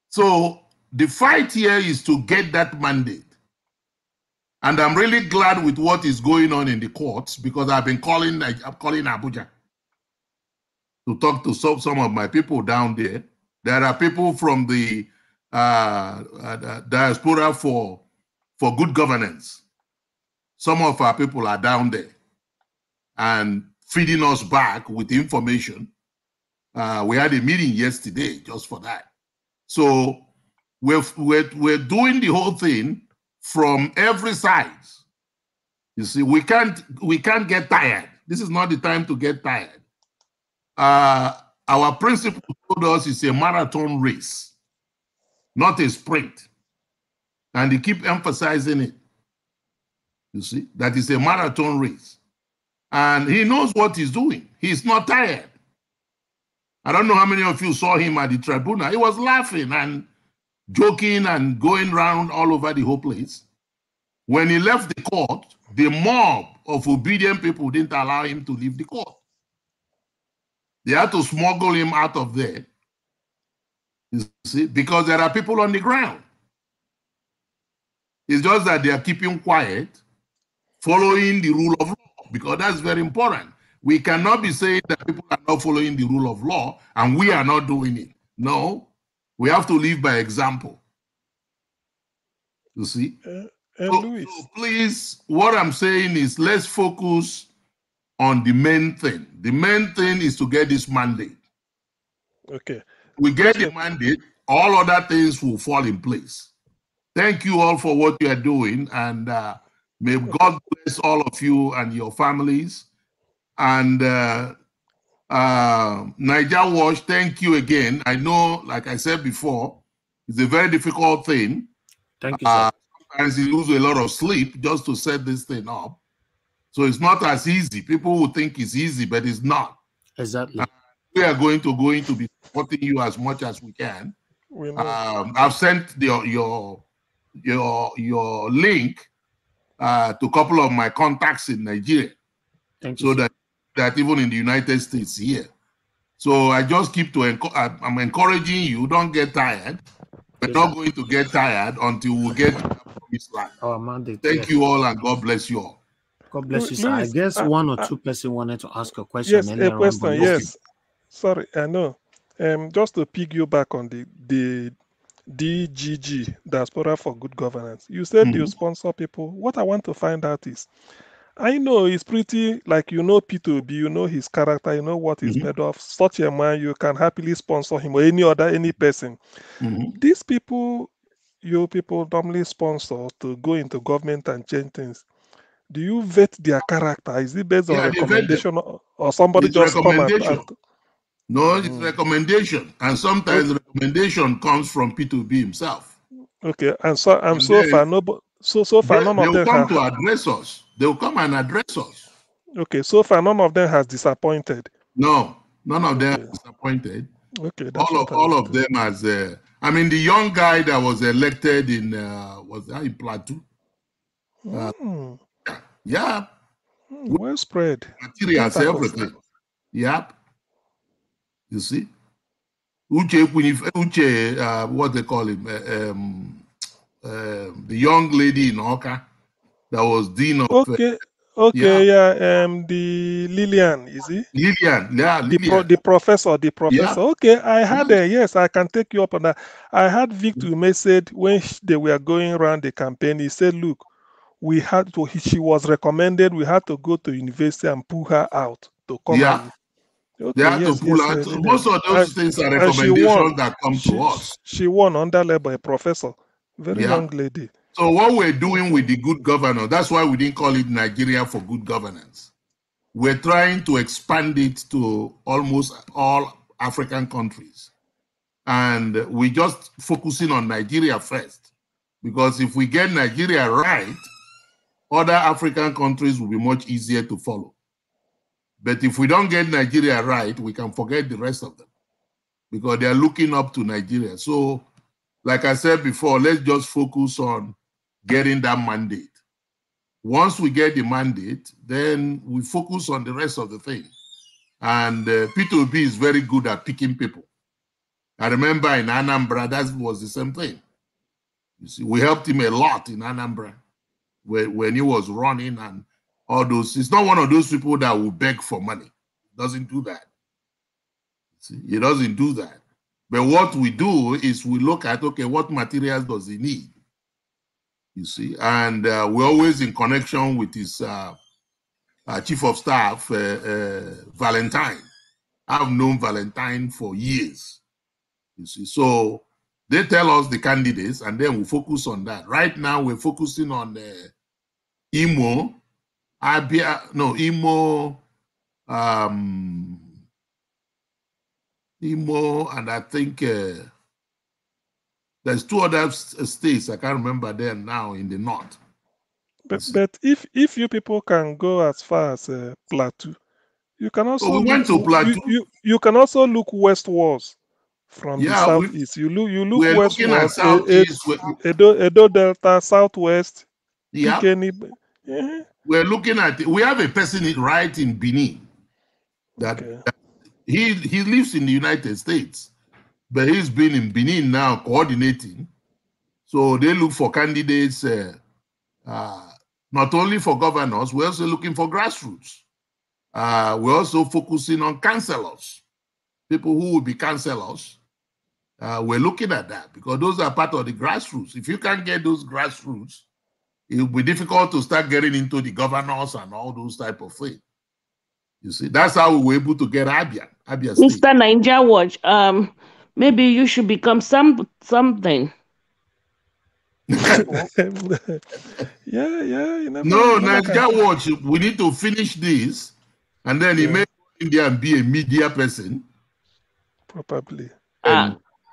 So the fight here is to get that mandate. And I'm really glad with what is going on in the courts, because I'm calling Abuja to talk to some of my people down there. There are people from the diaspora for good governance. Some of our people are down there and feeding us back with information. We had a meeting yesterday just for that. So we're doing the whole thing from every side. You see, we can't get tired. This is not the time to get tired. Our principal told us it's a marathon race, not a sprint. And they keep emphasizing it. You see, that is a marathon race. And he knows what he's doing. He's not tired. I don't know how many of you saw him at the tribunal. He was laughing and joking and going around all over the whole place. When he left the court, the mob of obedient people didn't allow him to leave the court. They had to smuggle him out of there, you see, because there are people on the ground. It's just that they are keeping quiet, following the rule of law, because that's very important. We cannot be saying that people are not following the rule of law and we are not doing it. No, we have to live by example. You see? So please, what I'm saying is let's focus on the main thing. The main thing is to get this mandate. Okay. We get the mandate, all other things will fall in place. Thank you all for what you are doing, and may God bless all of you and your families. And Niger Watch, thank you again. I know, like I said before, it's a very difficult thing. Thank you, sir. Sometimes you lose a lot of sleep just to set this thing up. So it's not as easy. People will think it's easy, but it's not. Exactly. We are going to be supporting you as much as we can. We know. I've sent your your link to a couple of my contacts in Nigeria. Thank you, so that even in the United States here. So I just keep to I'm encouraging you, don't get tired. We're not going to get tired until we get to that promised land. Our mandate. Thank you all, and God bless you all. God bless you, sir. I guess one or two persons wanted to ask a question. Yes, a question. Yes. Sorry, I know. Just to pick you back on the DGG, Diaspora for Good Governance. You said you sponsor people. What I want to find out is, I know it's pretty, like, you know P2B, you know his character, you know what he's made of. Such a man, you can happily sponsor him or any person. These people, you people normally sponsor to go into government and change things. Do you vet their character? Is it based on recommendation or somebody it's just come and No, it's recommendation. And sometimes the recommendation comes from P2B himself. Okay, and so far none of them come to address us. They'll come and address us. Okay, so far none of them has disappointed. No, none of them has disappointed. Okay, all of them has. I mean, the young guy that was elected in was that in Plateau? Yeah. Well spread. Materials, everything. Yep. You see? Uche, what they call him? The young lady in Oka that was dean of. The Lillian, is he? Lillian, yeah, the professor. Yeah. Okay, I had yes, I can take you up on that. I had Victor message when they were going around the campaign. He said, "Look, we had to. She was recommended. We had to go to university and pull her out to come." Yeah. Okay, they have to pull out. Most of those things are recommendations that come to us. She won under level, a professor, very young lady. So what we're doing with the good governor, that's why we didn't call it Nigeria for Good Governance. We're trying to expand it to almost all African countries. And we're just focusing on Nigeria first. Because if we get Nigeria right, other African countries will be much easier to follow. But if we don't get Nigeria right, we can forget the rest of them. Because they're looking up to Nigeria. So, like I said before, let's just focus on getting that mandate. Once we get the mandate, then we focus on the rest of the thing. And P2B is very good at picking people. I remember in Anambra, that was the same thing. You see, we helped him a lot in Anambra when he was running and all those. It's not one of those people that will beg for money. He doesn't do that. See, he doesn't do that. But what we do is we look at, okay, what materials does he need? You see, and we're always in connection with his chief of staff, Valentine. I've known Valentine for years. You see, so they tell us the candidates, and then we focus on that. Right now, we're focusing on Imo, Imo, and I think there's two other states I can't remember them now in the north. But if you people can go as far as Plateau, you can also went to Plateau. You can also look westwards from the southeast. You look westwards. Edo Delta, southwest. Yeah. We're looking at. We have a person right in Benin that he lives in the United States. But he's been in Benin now coordinating. So they look for candidates, not only for governors, we're also looking for grassroots. We're also focusing on councillors, people who will be councillors. We're looking at that because those are part of the grassroots. If you can't get those grassroots, it will be difficult to start getting into the governors and all those type of things. You see, that's how we were able to get Abia State. Mr. Niger Watch, maybe you should become something. No, Niger Watch, we need to finish this, and then he may go in there and be a media person. Probably.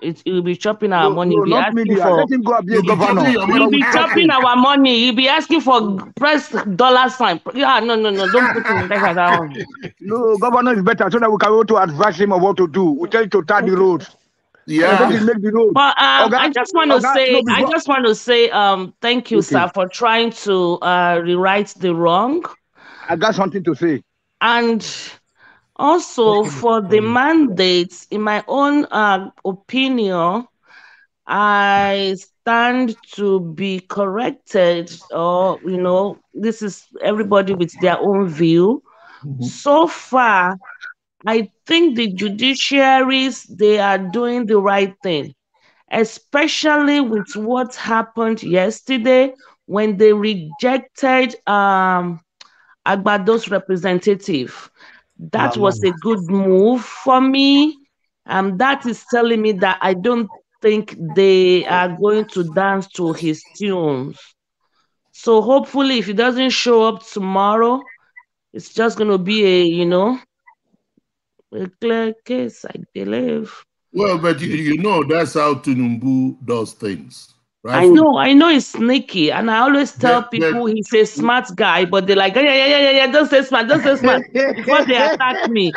It will be chopping our money. No, not media. Let him go and be a governor. He'll be chopping our money. He'll be asking for press dollar sign. Yeah, no, don't put him like that one. No, governor is better so that we can go to advise him on what to do. We tell you to tag the roads. Yeah. Make the road. But I just want to say, thank you, Okay. sir, for trying to rewrite the wrong. I got something to say. And also for the mandates, in my own opinion, I stand to be corrected, or this is everybody with their own view. So far, I think the judiciaries, they are doing the right thing, especially with what happened yesterday when they rejected Agbado's representative. That was a good move for me. That is telling me that I don't think they are going to dance to his tunes. So hopefully, if he doesn't show up tomorrow, it's just going to be a clear case, I believe. Well, but you know that's how Tinubu does things, right? I know it's sneaky, and I always tell people he's a smart guy, but they're like, yeah, don't say smart before they attack me.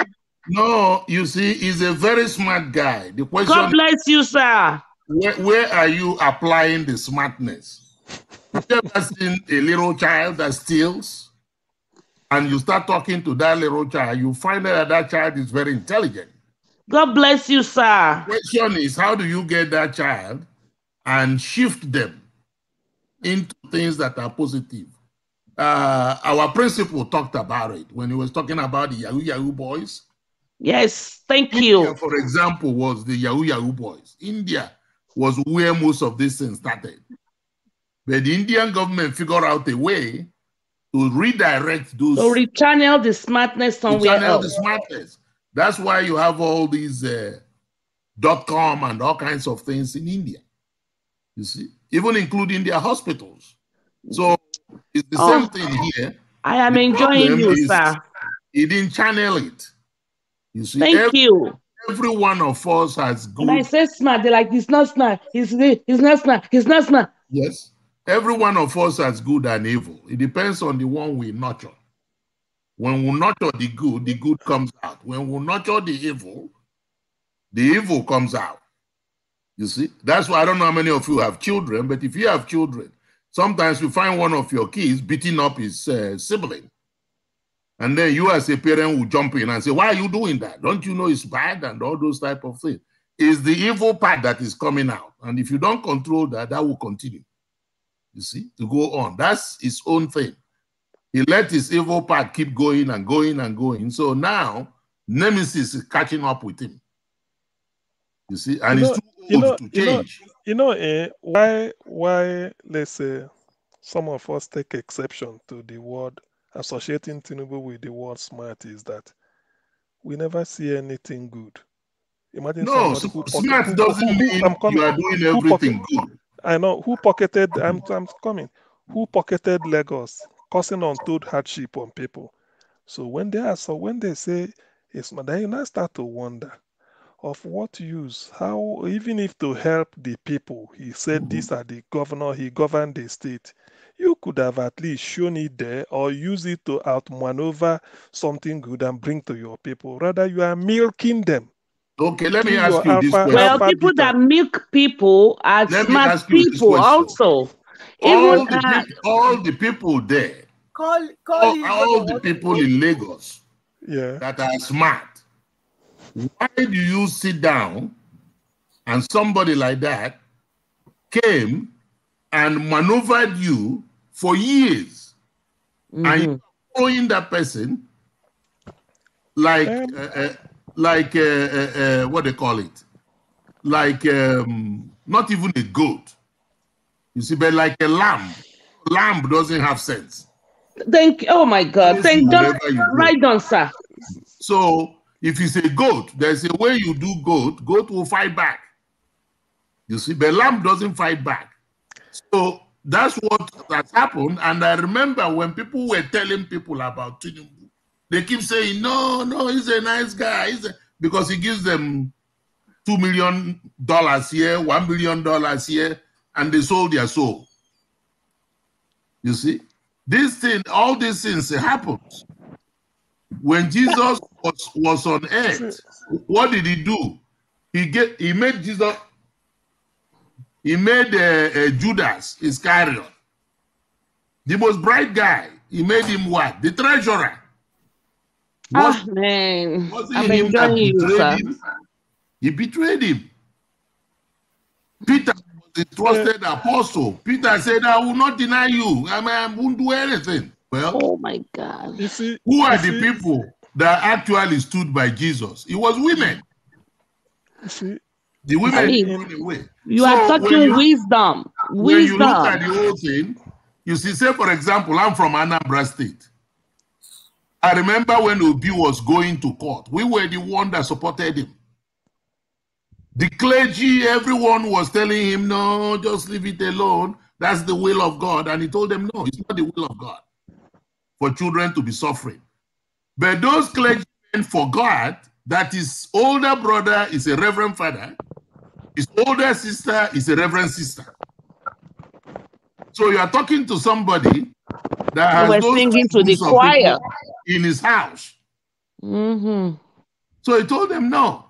No, you see, he's a very smart guy. The question, God bless you, sir. Where are you applying the smartness? Have you ever seen a little child that steals, and you start talking to that little child, you find out that child is very intelligent. God bless you, sir. The question is, how do you get that child and shift them into things that are positive? Our principal talked about it when he was talking about the Yahoo boys. Yes, thank India, you. for example, was the Yahoo boys. India was where most of these things started. But the Indian government figured out a way to redirect those. So rechannel the smartness somewhere else. The smartness. That's why you have all these .com and all kinds of things in India. You see, even including their hospitals. So it's the same thing here. I am enjoying you, sir. He didn't channel it. You see, thank you. Every one of us has good. When I say smart, they're like, he's not smart. He's not smart. He's not smart. Yes. Every one of us has good and evil. It depends on the one we nurture. When we nurture the good comes out. When we nurture the evil comes out. You see? That's why I don't know how many of you have children, but if you have children, sometimes you find one of your kids beating up his sibling. And then you as a parent will jump in and say, why are you doing that? Don't you know it's bad? And all those type of things. It's the evil part that is coming out. And if you don't control that, that will continue. You see, to go on. That's his own thing. He let his evil part keep going and going and going. So now, Nemesis is catching up with him. You see, and he's too old to change. Why, let's say, some of us take exception to the word, associating Tinubu with the word smart, is that we never see anything good. Imagine no, smart doesn't mean you are doing everything good. I know who pocketed. I'm coming. Who pocketed Lagos, causing untold hardship on people. So when they say it's not, then you now start to wonder of what use, how, even if to help the people. He said these are the governor. He governed the state. You could have at least shown it there or use it to outmaneuver something good and bring to your people. Rather, you are milking them. Okay, let me ask you this question. Well, people that milk people are smart people also. All the people there, all the people in Lagos that are smart, why do you sit down and somebody like that came and maneuvered you for years and you're following that person like what they call it, like not even a goat, you see, but like a lamb. Lamb doesn't have sense. Oh my God! Right on, sir. So if it's a goat, there's a way you do goat. Goat will fight back. You see, but lamb doesn't fight back. So that's what has happened. And I remember when people were telling people about Tinubu, they keep saying, no, he's a nice guy. Because he gives them $2 million here, $1 billion here, and they sold their soul. You see? All these things happens. When Jesus was on earth, what did he do? He made Jesus. He made Judas Iscariot, the most bright guy. He made him what? The treasurer. Man, Wasn't I'm him that enjoying you, betrayed sir. him? He betrayed him. Peter was the trusted apostle. Peter said, I will not deny you. I won't do anything. Well, oh my God. Who are the people that actually stood by Jesus? It was women. The women run away. You are talking wisdom. When you look at the whole thing, you see, say, for example, I'm from Anambra State. I remember when Obi was going to court, we were the one that supported him. The clergy, everyone was telling him, no, just leave it alone. That's the will of God. And he told them, no, it's not the will of God for children to be suffering. But those clergymen forgot that his older brother is a reverend father, his older sister is a reverend sister. So you are talking to somebody that has those singing to the choir in his house. So he told them no.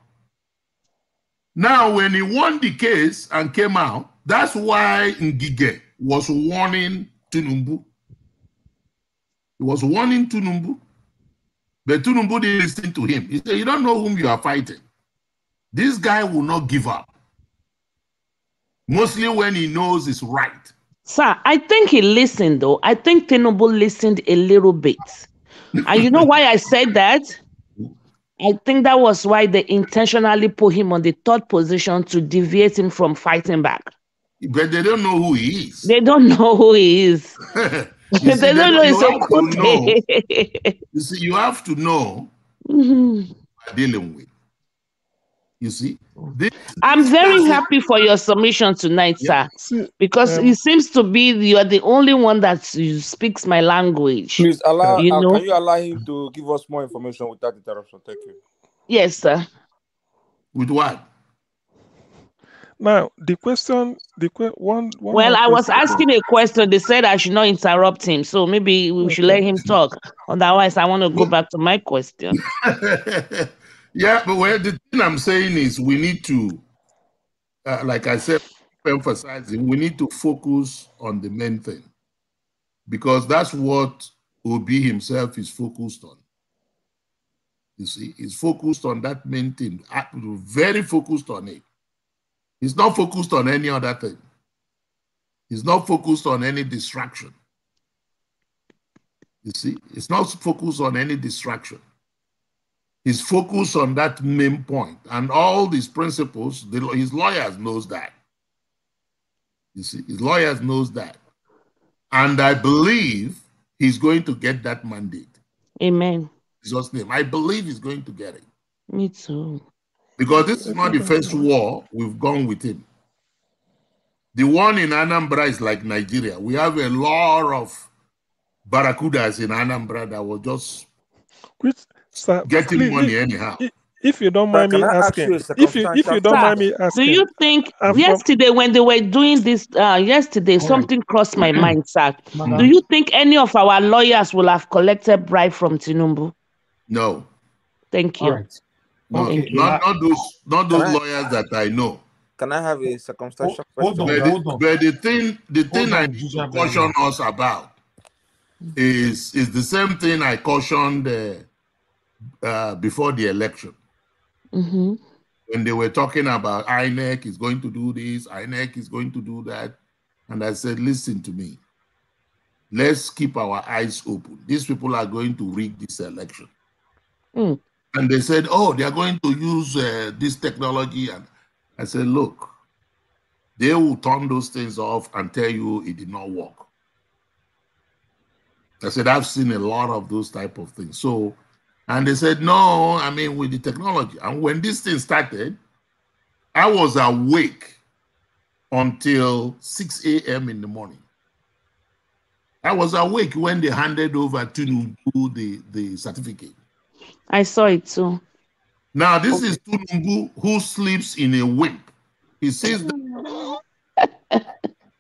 Now, when he won the case and came out, that's why Ngige was warning Tinubu. He was warning Tinubu, but Tinubu didn't listen to him. He said, you don't know whom you are fighting. This guy will not give up. Mostly when he knows it's right. Sir, I think he listened, though. I think Tinubu listened a little bit. And you know why I said that? I think that was why they intentionally put him on the third position to deviate him from fighting back. But they don't know who he is. They don't know who he is. They don't know he's a Kote. You see, you have to know what you're dealing with. You see? I'm very happy for your submission tonight, sir, because it seems to be you are the only one that speaks my language. Please allow. Can you allow him to give us more information without interruption? Thank you. Yes, sir. With what? Now the question, one. Well, I was asking a question. They said I should not interrupt him, so maybe we should let him talk. Otherwise, I want to go back to my question. Yeah, but the thing I'm saying is we need to, like I said, emphasizing, we need to focus on the main thing, because that's what Obi himself is focused on. You see, he's focused on that main thing, very focused on it. He's not focused on any other thing. He's not focused on any distraction. You see, he's not focused on any distraction. He's focused on that main point, and all these principles, his lawyers knows that. You see, his lawyers knows that. And I believe he's going to get that mandate. Amen. In Jesus' name. I believe he's going to get it. Me too. Because this is not the first war we've gone with him. The one in Anambra is like Nigeria. We have a lot of barracudas in Anambra that were just getting money anyhow. If you don't mind me asking, if you don't mind me asking, do you think yesterday when they were doing this, something crossed my mind, sir. Do you think any of our lawyers will have collected bribe from Tinubu? No. Thank you. Right. No, okay. not those lawyers that I know. Can I have a circumstantial question? But the thing I need to caution us about is the same thing I cautioned before the election. When they were talking about INEC is going to do this, INEC is going to do that. And I said, listen to me. Let's keep our eyes open. These people are going to rig this election. And they said, oh, they are going to use this technology. And I said, look, they will turn those things off and tell you it did not work. I said, I've seen a lot of those type of things. So, and they said, no, I mean, with the technology. And when this thing started, I was awake until 6 a.m. in the morning. I was awake when they handed over Tinubu the certificate. I saw it too. Now, this is Tinubu who sleeps in a wimp. He says that.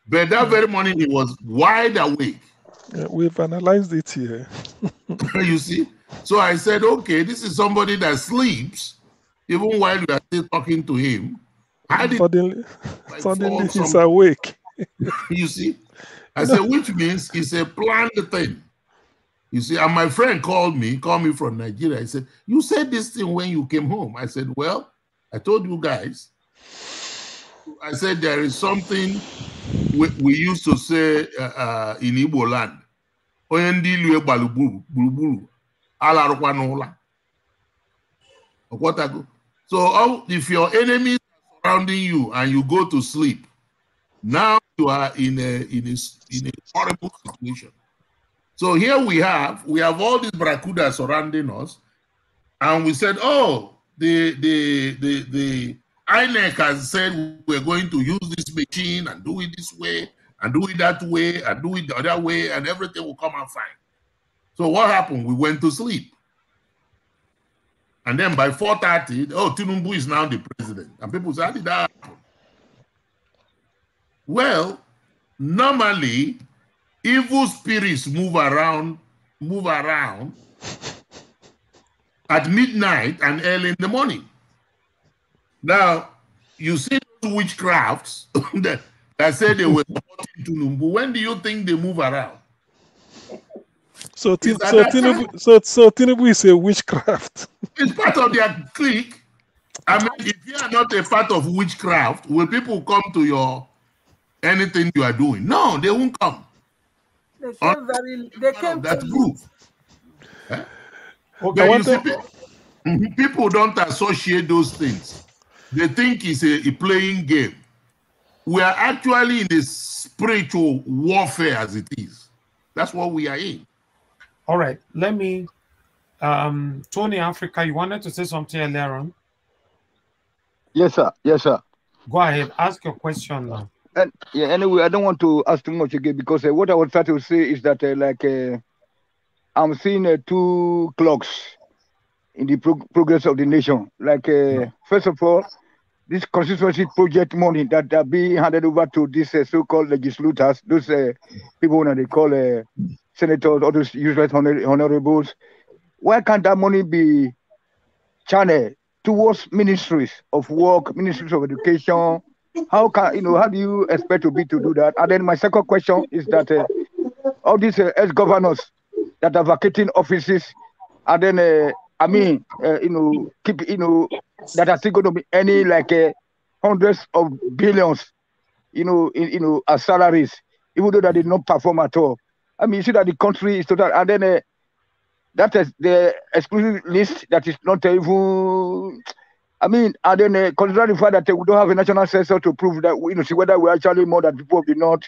But that very morning, he was wide awake. Yeah, we've analyzed it here. You see? So I said, okay, this is somebody that sleeps Even while we are still talking to him, suddenly he's awake. You see? I said, which means it's a planned thing. You see, and my friend called me from Nigeria. He said, you said this thing when you came home. I said, well, I told you guys. I said, there is something we used to say in Igbo land. So if your enemies are surrounding you and you go to sleep, now you are in a horrible situation. So here we have all these barracuda surrounding us, and we said, oh, the INEC has said we're going to use this machine and do it this way and do it that way and do it the other way, and everything will come out fine. So what happened? We went to sleep. And then by 4:30, oh, Tinubu is now the president. And people say, how did that happen? Well, normally, evil spirits move around at midnight and early in the morning. Now, you see those witchcrafts that say they were supporting Tinubu. When do you think they move around? So Tinubu is a witchcraft. It's part of their clique. I mean, if you are not a part of witchcraft, will people come to your anything you are doing? No, they won't come. They came that group. Eh? Okay, you see, people don't associate those things. They think it's a playing game. We are actually in a spiritual warfare as it is. That's what we are in. All right, let me, Tony Africa, you wanted to say something earlier on? Yes, sir. Yes, sir. Go ahead, ask your question now. And yeah, anyway, I don't want to ask too much again because what I was trying to say is that I'm seeing 2 clocks in the progress of the nation. First of all, this constituency project money that are being handed over to these so-called legislators, those people that they call senators, all those useless honorables. Why can't that money be channeled towards ministries of work, ministries of education? How do you expect to do that? And then my second question is that all these ex-governors that are vacating offices, and then that are still going to be any hundreds of billions, as salaries, even though that did not perform at all. I mean, you see that the country is total, and then that is the exclusive list that is not even. I mean, and then considering the fact that we don't have a national census to prove that see whether we're actually more than people of the North,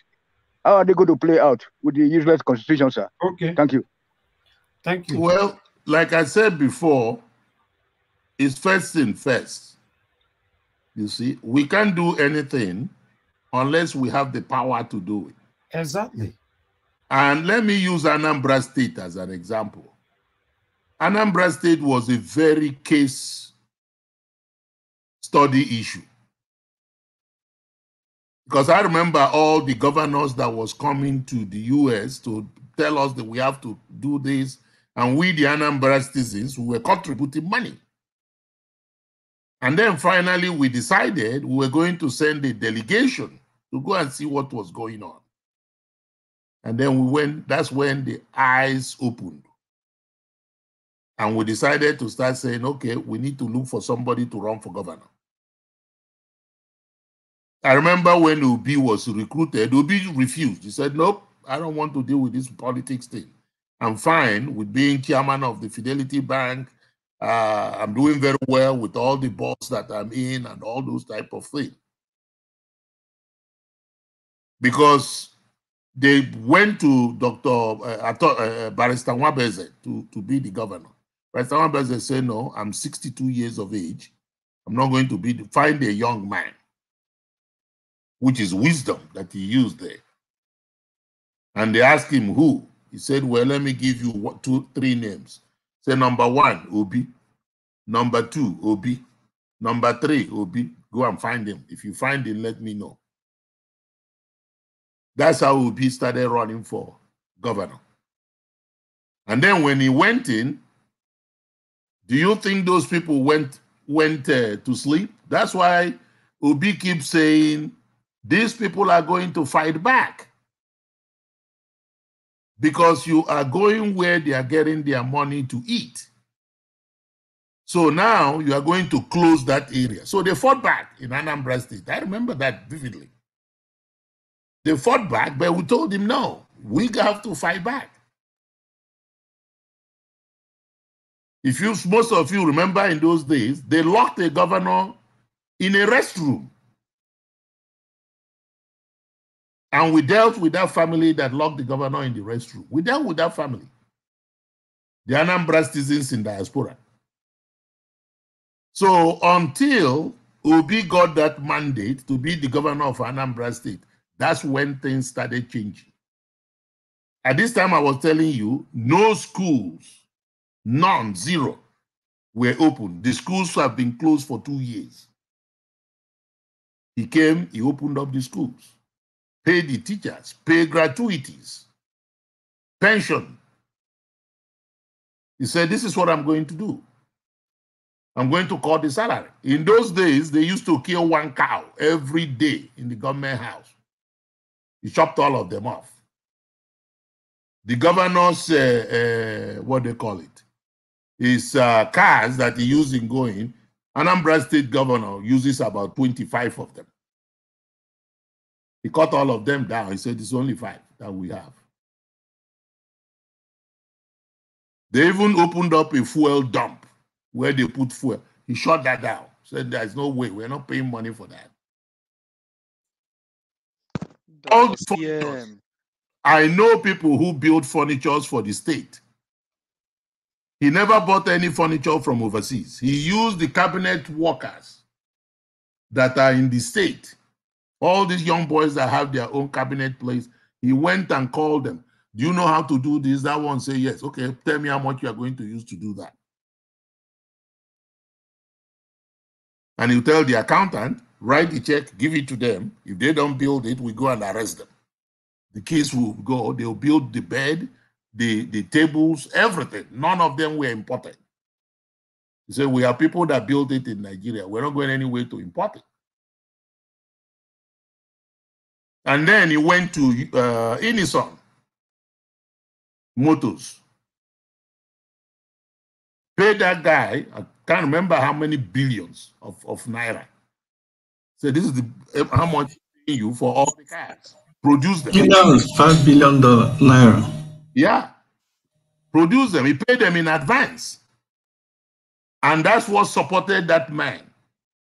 how are they going to play out with the useless constitution, sir? Okay. Thank you. Thank you. Well, like I said before, it's first thing first. You see, we can't do anything unless we have the power to do it. Exactly. And let me use Anambra State as an example. Anambra State was a very case study issue. Because I remember all the governors that was coming to the US to tell us that we have to do this. And we, the Anambra citizens, we were contributing money. And then finally we decided we were going to send a delegation to go and see what was going on. And then we went, that's when the eyes opened. And we decided to start saying, okay, we need to look for somebody to run for governor. I remember when Obi was recruited, Obi refused. He said, nope, I don't want to deal with this politics thing. I'm fine with being chairman of the Fidelity Bank. I'm doing very well with all the boards that I'm in and all those type of things. Because they went to Barrister Nwabeze to be the governor. Barrister Nwabeze said, no, I'm 62 years of age. I'm not going to find a young man, which is wisdom that he used there. And they asked him who. He said, well, let me give you 2, 3 names. Say number 1, Obi. Number 2, Obi. Number 3, Obi. Go and find him. If you find him, let me know. That's how Obi started running for governor. And then when he went in, do you think those people went went to sleep. That's why Obi keeps saying these people are going to fight back because you are going where they are getting their money to eat. So now you are going to close that area. So they fought back in Anambra State. I remember that vividly. They fought back, but we told him, no, we have to fight back. If you, most of you remember in those days, they locked a governor in a restroom. And we dealt with that family that locked the governor in the restroom. We dealt with that family. The Anambra citizens in diaspora. So until Obi got that mandate to be the governor of Anambra State, that's when things started changing. At this time, I was telling you, no schools, none, zero, were open. The schools have been closed for 2 years. He came, he opened up the schools, paid the teachers, paid gratuities, pension. He said, this is what I'm going to do. I'm going to cut the salary. In those days, they used to kill one cow every day in the government house. He chopped all of them off. The governor's, what they call it, his cars that he used in going, Anambra State governor uses about 25 of them. He cut all of them down. He said, it's only 5 that we have. They even opened up a fuel dump where they put fuel. He shut that down. Said there's no way. We're not paying money for that. All the furnitures. I know people who build furnitures for the state. He never bought any furniture from overseas. He used the cabinet workers that are in the state. All these young boys that have their own cabinet place, he went and called them. Do you know how to do this? That one say yes. Okay, tell me how much you are going to use to do that. And you tell the accountant, write the check, give it to them. If they don't build it, we go and arrest them. The kids will go, they'll build the bed, the tables, everything. None of them were imported. He said, we have people that built it in Nigeria. We're not going anywhere to import it. And then he went to Inison Motors. Paid that guy, I can't remember how many billions of naira. So this is how much you for all the cars. Produce them. That was $5 billion naira. Yeah. Produce them. He paid them in advance. And that's what supported that man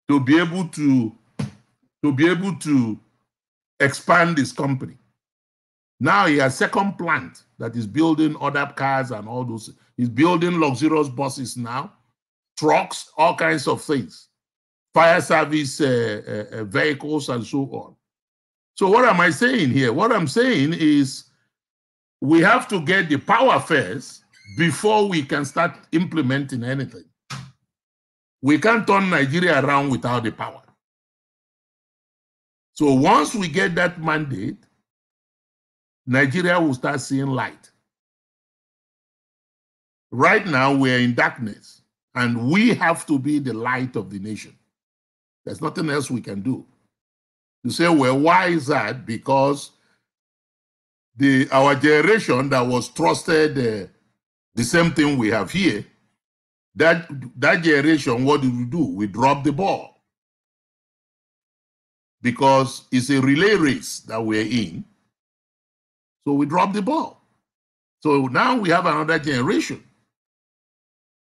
to be able to expand his company. Now he has second plant that is building other cars and all those. He's building luxurious buses now, trucks, all kinds of things, fire service vehicles and so on. So what am I saying here? What I'm saying is we have to get the power first before we can start implementing anything. We can't turn Nigeria around without the power. So once we get that mandate, Nigeria will start seeing light. Right now, we're in darkness, and we have to be the light of the nation. There's nothing else we can do. You say, well, why is that? Because our generation that was trusted the same thing we have here, that generation, what did we do? We dropped the ball. Because it's a relay race that we're in. So we dropped the ball. So now we have another generation.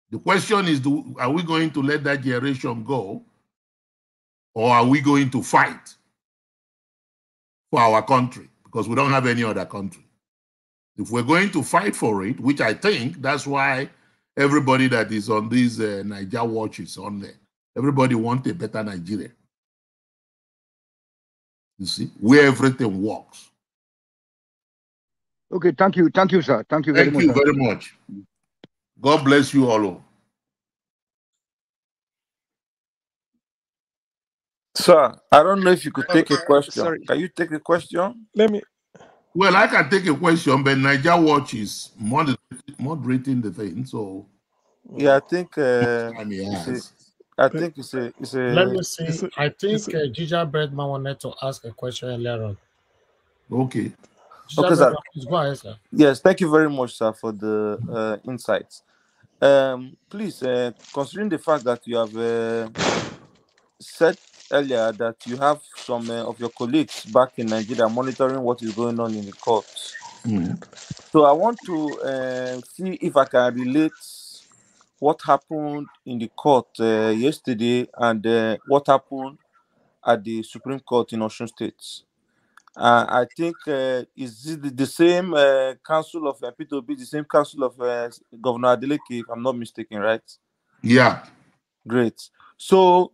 The question is, are we going to let that generation go? Or are we going to fight for our country? Because we don't have any other country. If we're going to fight for it, which I think that's why everybody that is on these Niger watch is on there. Everybody wants a better Nigeria. You see, where everything works. Okay, thank you, sir. Thank you very much. Thank you very much. God bless you all. Sir, I don't know if you could take a question. Sorry. Can you take a question? Let me. Well, I can take a question, but Niger Watch is moderating the thing, so. Yeah, I think I think it's a Let me see. I think Gija Breadman wanted to ask a question earlier on. Okay. Gija okay, sir. Breadman, please go ahead, sir. Yes, thank you very much, sir, for the insights. Please, considering the fact that you have said earlier that you have some of your colleagues back in Nigeria monitoring what is going on in the courts. So I want to see if I can relate what happened in the court yesterday and what happened at the Supreme Court in Osun State. I think is it the same council of P2B, the same council of Governor Adeleke, if I'm not mistaken, right? Yeah. Great. So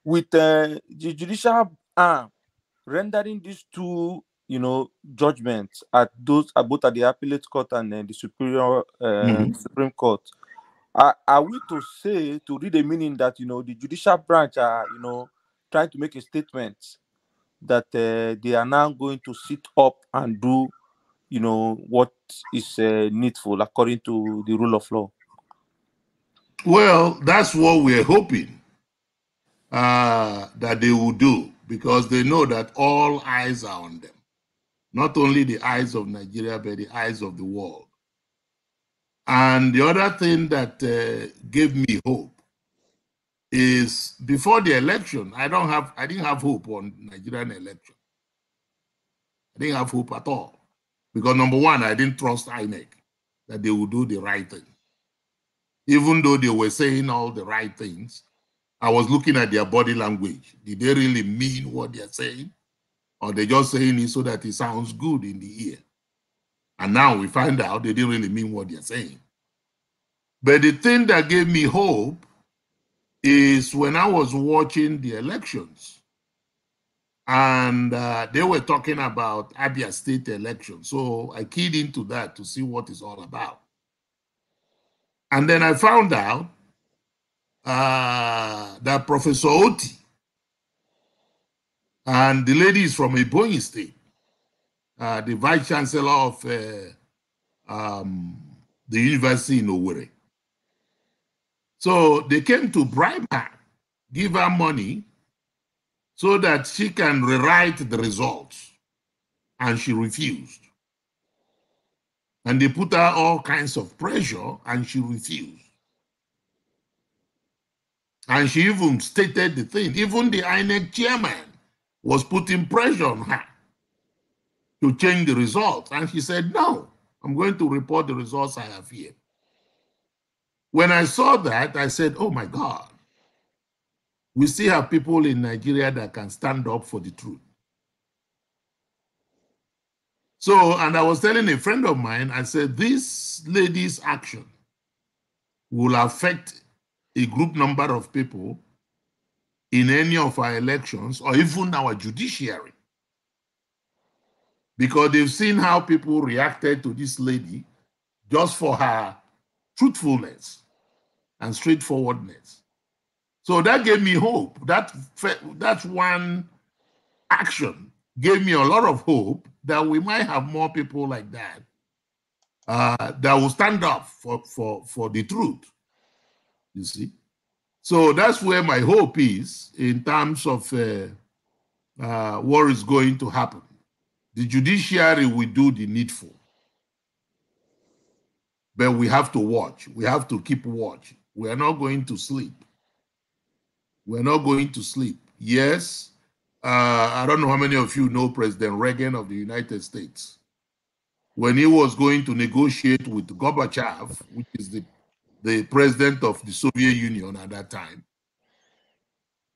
with the judicial arm rendering these two, judgments at both at the appellate court and the superior Supreme Court, are we to say, to read the meaning that the judicial branch are trying to make a statement that they are now going to sit up and do what is needful according to the rule of law? Well, that's what we're hoping that they will do, because they know that all eyes are on them. Not only the eyes of Nigeria, but the eyes of the world. And the other thing that gave me hope is before the election, I didn't have hope on Nigerian election. I didn't have hope at all. Because number one, I didn't trust INEC that they would do the right thing. Even though they were saying all the right things, I was looking at their body language. Did they really mean what they're saying? Or they just saying it so that it sounds good in the ear? And now we find out they didn't really mean what they're saying. But the thing that gave me hope is when I was watching the elections and they were talking about Abia State election. So I keyed into that to see what it's all about. And then I found out that Professor Oti and the lady is from Ebonyi State, the vice chancellor of the university in Owerri. So they came to bribe her, give her money so that she can rewrite the results. And she refused. And they put her all kinds of pressure and she refused. And she even stated the thing. Even the INEC chairman was putting pressure on her to change the results. And she said, no, I'm going to report the results I have here. When I saw that, I said, oh my God, we still have people in Nigeria that can stand up for the truth. So, and I was telling a friend of mine, I said, this lady's action will affect a group number of people in any of our elections or even our judiciary. Because they've seen how people reacted to this lady just for her truthfulness and straightforwardness. So that gave me hope. That one action gave me a lot of hope that we might have more people like that that will stand up for the truth, you see. So that's where my hope is in terms of what is going to happen. The judiciary will do the needful. But we have to watch. We have to keep watch. We are not going to sleep. We're not going to sleep. Yes, I don't know how many of you know President Reagan of the United States. When he was going to negotiate with Gorbachev, which is the president of the Soviet Union at that time,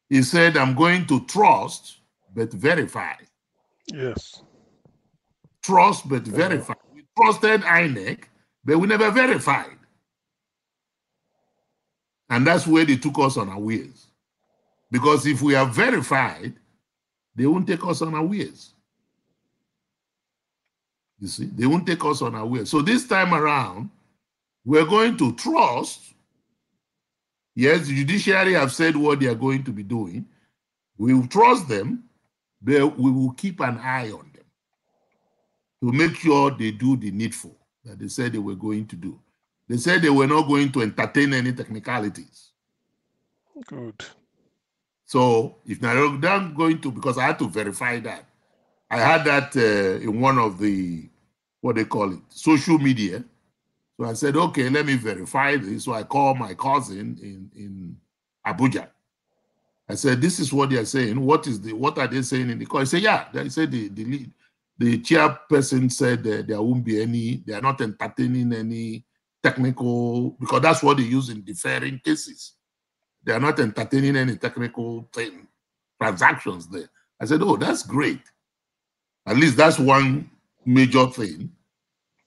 he said, I'm going to trust but verify. Yes. Trust but verify. We trusted INEC, but we never verified. And that's where they took us on our ways. Because if we are verified, they won't take us on our ways. You see, they won't take us on our ways. So this time around, we're going to trust. Yes, the judiciary have said what they are going to be doing. We will trust them, but we will keep an eye on them to make sure they do the needful that they said they were going to do. They said they were not going to entertain any technicalities. Good. So if Nairobi, I'm going to, because I had to verify that. I had that in one of the, what they call it, social media. So I said, okay, let me verify this. So I called my cousin in Abuja. I said, this is what they are saying. What are they saying in the call? He said, yeah. They said the chairperson said that there won't be any, they are not entertaining any technical, because that's what they use in deferring cases. They are not entertaining any technical transactions there. I said, oh, that's great. At least that's one major thing.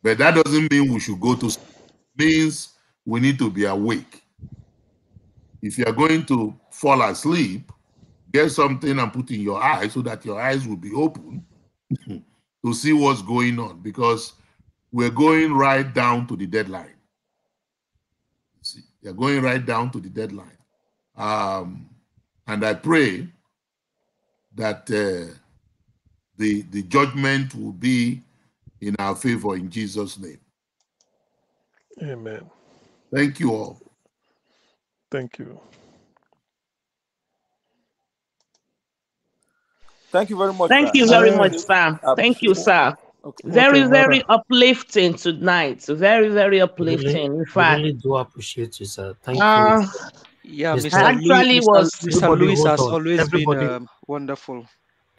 But that doesn't mean we should go to sleep. It means we need to be awake. If you are going to fall asleep, get something and put in your eyes so that your eyes will be open to see what's going on, because we're going right down to the deadline. See, they're going right down to the deadline. And I pray that the judgment will be in our favor in Jesus' name. Amen. Thank you all. Thank you. Thank you very much. Thank Sir. you very much, sir. Thank you, sir. Okay. Very, Okay, very brother. uplifting tonight. Very, very uplifting. In We fact, really do appreciate you, sir. Thank you. Yeah, Mr. I actually was. Mr. Everybody Louis hold has on. always been Everybody, wonderful.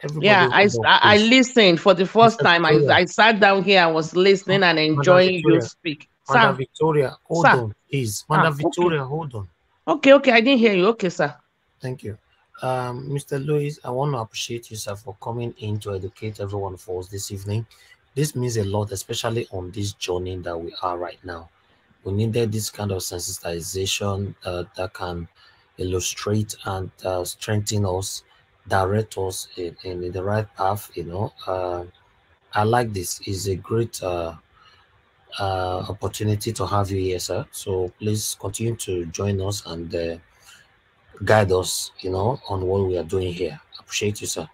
everybody Yeah, hold on, I please. listened for the first Mr. time. Victoria, I sat down here. I was listening and Madam enjoying you Victoria, speak. Madam Sir, Victoria, hold sir. on, please. Madam Okay. Victoria, hold on. Okay. I didn't hear you. Okay, sir. Thank you. Mr. Louis, I want to appreciate you, sir, for coming in to educate everyone for us this evening. This means a lot, especially on this journey that we are right now. We needed this kind of sensitization that can illustrate and strengthen us, direct us in the right path. I like this. It's a great opportunity to have you here, sir. So please continue to join us and guide us, on what we are doing here. Appreciate you, sir.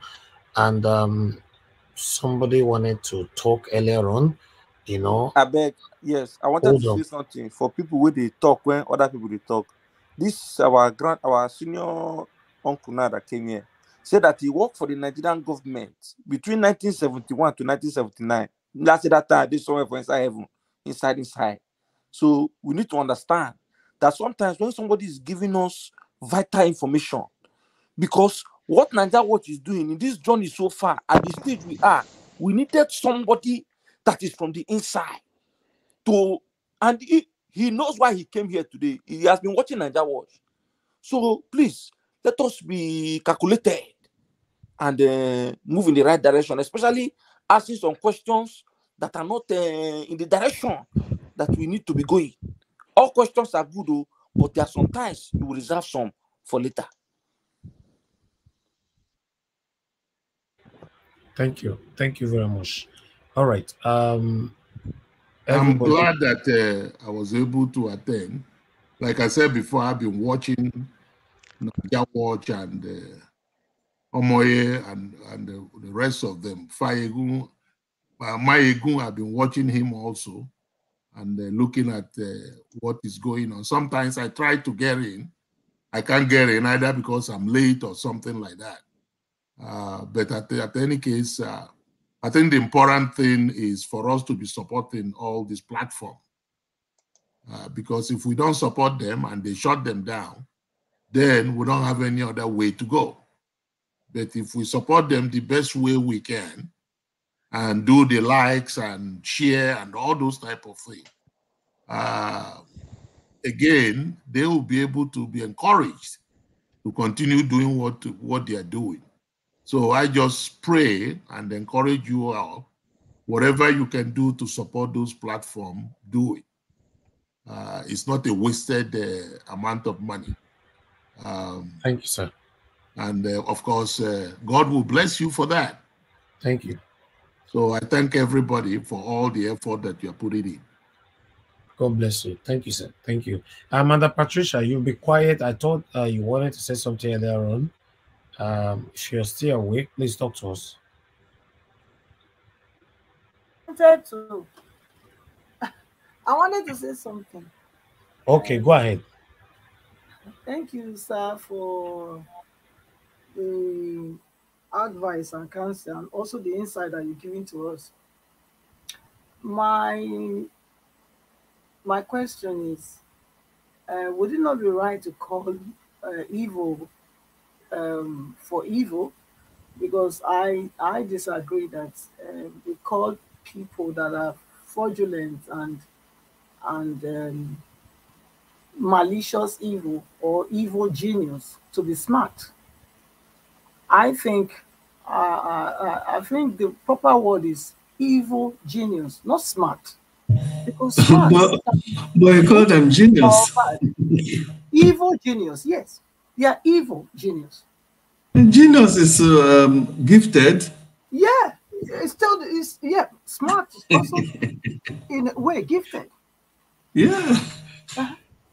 And somebody wanted to talk earlier on, I beg. Yes, I wanted to hold on. say something for people where they talk when other people they talk. This our senior uncle now that came here said that he worked for the Nigerian government between 1971 to 1979. Last that time, this somewhere for inside heaven, inside. So we need to understand that sometimes when somebody is giving us vital information, because what Nigeria Watch is doing in this journey so far at the stage we are, we needed somebody that is from the inside and he knows why he came here today. He has been watching Nigeria Watch. So please let us be calculated and move in the right direction, especially asking some questions that are not in the direction that we need to be going. All questions are good, though, but there are sometimes you will reserve some for later. Thank you very much. All right. I'm Everybody. glad that I was able to attend. Like I said before, I've been watching Nigeria Watch and Omoye and the rest of them. Fayegun, Mayegun, I've been watching him also and looking at what is going on. Sometimes I try to get in. I can't get in either because I'm late or something like that. But at any case, I think the important thing is for us to be supporting all these platforms. Because if we don't support them and they shut them down, then we don't have any other way to go. But if we support them the best way we can and do the likes and share and all those type of things, again, they will be able to be encouraged to continue doing what they are doing. So I just pray and encourage you all, whatever you can do to support those platforms, do it. It's not a wasted amount of money. Thank you, sir. And of course, God will bless you for that. Thank you. So I thank everybody for all the effort that you're putting in. God bless you. Thank you, sir. Thank you. Amanda Patricia, you'll be quiet. I thought you wanted to say something earlier on. If you're still awake, please talk to us. I wanted to say something. Okay, go ahead. Thank you, sir, for the advice and counsel, and also the insight that you're giving to us. My question is, would it not be right to call evil for evil? Because I disagree that we call people that are fraudulent and malicious evil or evil genius to be smart. I think the proper word is evil genius, not smart, because smart but you call them genius. Evil genius, yes, they are evil genius. Genius is gifted. Yeah, it's still smart is also in a way gifted. Yeah.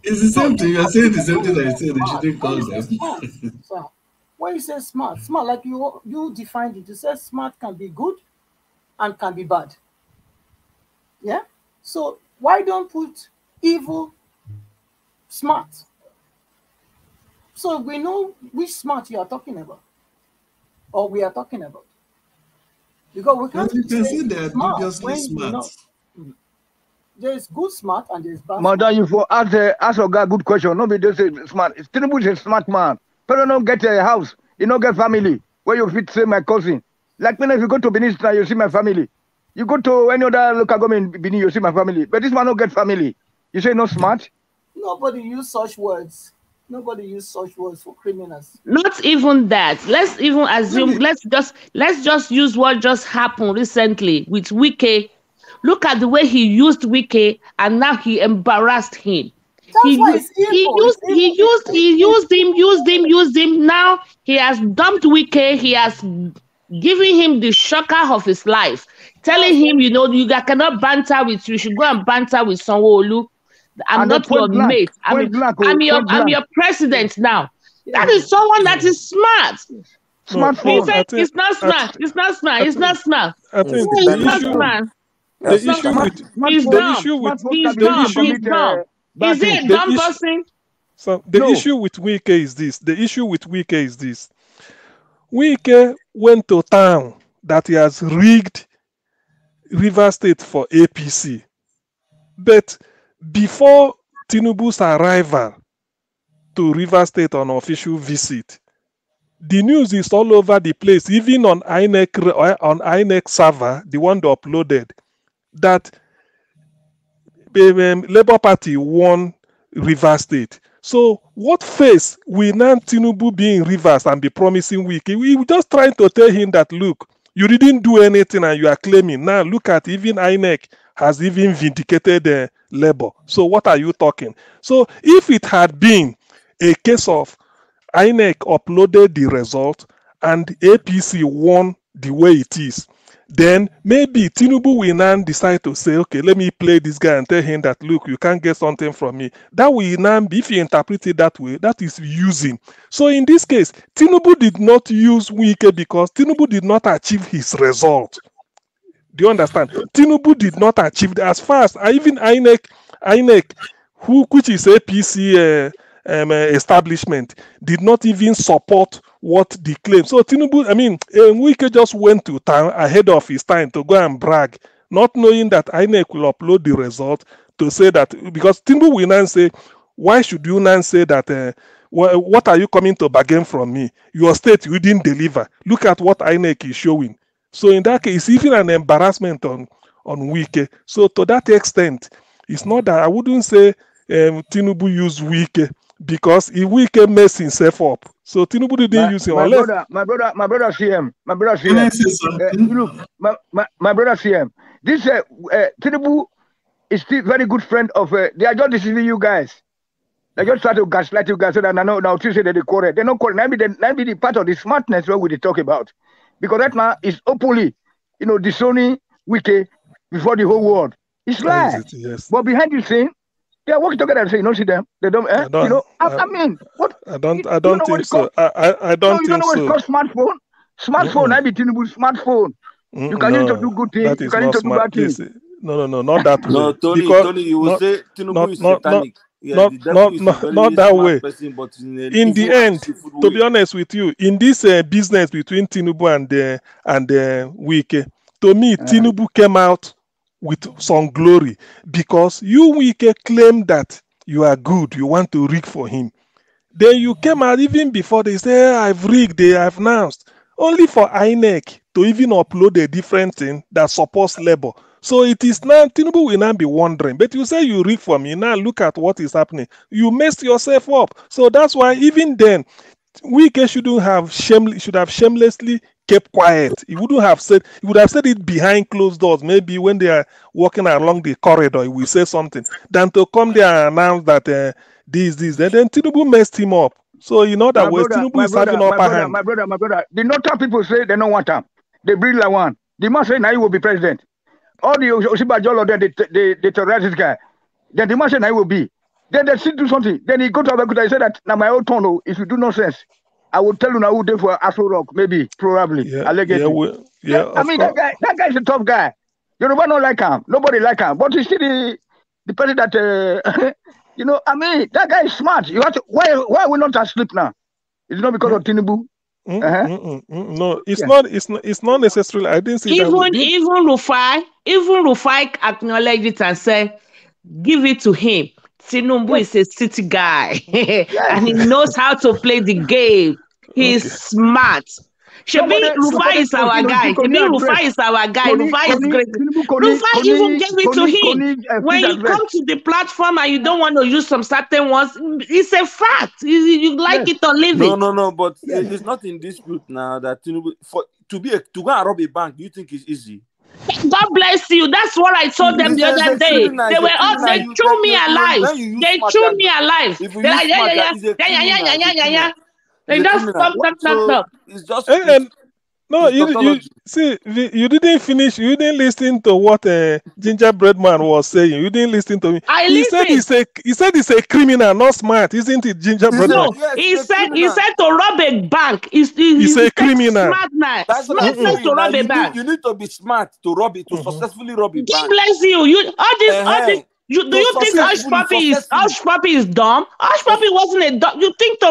It's the same thing. You are saying the same thing that you said. They shouldn't call them. So, when you say smart, like you defined it. You said smart can be good and can be bad. Yeah. So why don't put evil smart? So we know which smart you are talking about, or we are talking about. Because we can't say they are dubiously smart. There's good smart and there's bad. Mother, you for ask a guy good question. Nobody does say smart. Tinubu is a smart man. Pero don't get a house. You don't get family. Where you fit say my cousin. Like when if you go to Benin, you see my family. You go to any other local government in Benin, you see my family. But this man don't get family. You say no smart? Nobody use such words. Nobody use such words for criminals. Not even that. Let's even assume. Let's just use what just happened recently with Wike. Look at the way he used Wike, and now he embarrassed him. He used him. Now he has dumped Wike. He has given him the shocker of his life, telling him, you cannot banter with. You should go and banter with Sanwo-Olu. I'm not your mate. I'm your president now. That is someone that is smart. It's not smart. It's not smart. It's not smart. I think the issue with Wike is this. The issue with Wike is this. Wike went to town that he has rigged River State for APC. But before Tinubu's arrival to River State on official visit, the news is all over the place, even on INEC server, the one they uploaded, that Labour Party won River State. So what face will now Tinubu be in Rivers and be promising Wike? We just trying to tell him that, look, you didn't do anything and you are claiming. Now look at even INEC has even vindicated Labour. So what are you talking? So if it had been a case of INEC uploaded the result and APC won the way it is, then maybe Tinubu will now decide to say, okay, let me play this guy and tell him that, look, you can't get something from me. That will now be, if you interpret it that way, that is using. So in this case, Tinubu did not use Wike because Tinubu did not achieve his result. Do you understand? Tinubu did not achieve as far as even INEC, which is APC establishment, did not even support what the claim. So Tinubu, Wike just went to town ahead of his time to go and brag, not knowing that INEC will upload the result to say that, because Tinubu will now say, why should you now say that, what are you coming to bargain from me? Your state, you didn't deliver. Look at what INEC is showing. So in that case, even an embarrassment on Wike. So to that extent, it's not that I wouldn't say Tinubu used Wike, because if Wike messed himself up, so Tinubu didn't use him. My brother CM, look, my brother CM, this Tinubu is still very good friend of. They are just deceiving you guys. They just try to gaslight you guys so that now to say that they correct. They not correct. Maybe the part of the smartness what we talk about, because right now is openly, disowning Wike before the whole world. It's lie. Yes. But behind the scene, they are working together and say, you don't see them. They don't, what? I don't think so. I don't think so. You don't know what it's called smartphone? Smartphone, I be Tinubu smartphone. You can use it to do good things. You can use it to do bad things. No, not that way. No, Tony, you will say Tinubu is satanic. Yeah, the devil is a very not that smart way. person, but in In the end, to be honest with you, in this business between Tinubu and Wike, to me, Tinubu came out with some glory because you, Wike, claim that you are good, you want to rig for him. Then you came out even before they say, I've rigged, they have announced. Only for INEC to even upload a different thing that supports labor. So it is now, Tinubu will now be wondering. But you say you rig for me, now look at what is happening. You messed yourself up. So that's why even then, Wike should have shamelessly kept quiet. He would have said it behind closed doors. Maybe when they are walking along the corridor, he will say something. Than to come there and announce that this. Then Tinubu messed him up. So in other words, Tinubu is having upper hand. My brother. The Northern people say they don't want him. They bring like one. The man say now he will be president. All the Osibajolo of them, they terrorize this guy. Then the man say now he will be. Then they still do something. Then he go to Abeokuta. He said that now my old turn. If you do nonsense, I will tell you now who they for Afro Rock. Maybe, probably, allegedly. I mean that guy is a tough guy. Yoruba don't like him. Nobody like him. But he's still the person that I mean, that guy is smart. You have to. Why are we not asleep now? It's not because of Tinubu. No, it's not necessarily. I didn't see even that. Even Rufai acknowledged it and said, give it to him. Tinubu is a city guy and he knows how to play the game. He's smart. Shabi Rufai is our guy. Shabi Rufai is our guy. Rufai is great. Rufai even gave it to him. When you come to the platform and you don't want to use some certain ones, it's a fact. You like it or leave it. No, but it's not in dispute now that Tinubu to go and rob a bank. Do you think it's easy? God bless you. That's what I told them the other day. They were all they threw me alive. They threw me alive. They're like, yeah. They just stop. It's just no, you see, you didn't finish. You didn't listen to what Gingerbread Man was saying. You didn't listen to me. He said he's a criminal, not smart, isn't it, Gingerbread Man? He said to rob a bank. He's a criminal. Smart man. That's Smartness to rob a bank. You need to be smart to rob it, to successfully rob a bank. God bless you. All this. Do you think Hush Puppy is dumb? Hush Puppy wasn't a dumb. You think to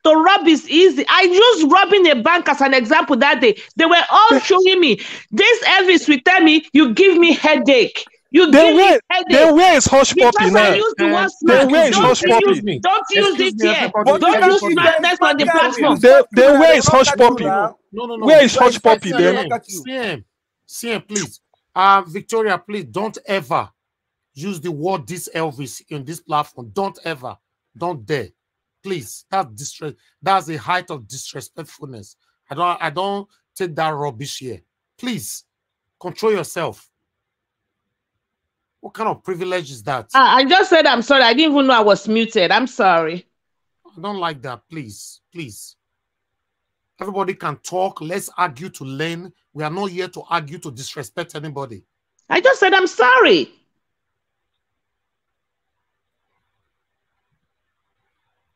rob is easy? I used robbing a bank as an example that day. They were all showing me. This Elvis will tell me, you give me headache. Then where is Hush Puppy now? I used the word smart. Then where is Hush Puppy? Don't use it here. Don't use smartness on the platform. Then where is Hush Puppy? No. Where is Hush Puppy then? CM, please. Victoria, please don't ever use the word this Elvis in this platform. Don't dare. Please. That's a height of disrespectfulness. I don't take that rubbish here. Please control yourself. What kind of privilege is that? I just said I'm sorry. I didn't even know I was muted. I'm sorry. I don't like that. Please. Everybody can talk. Let's argue to learn. We are not here to argue to disrespect anybody. I just said I'm sorry.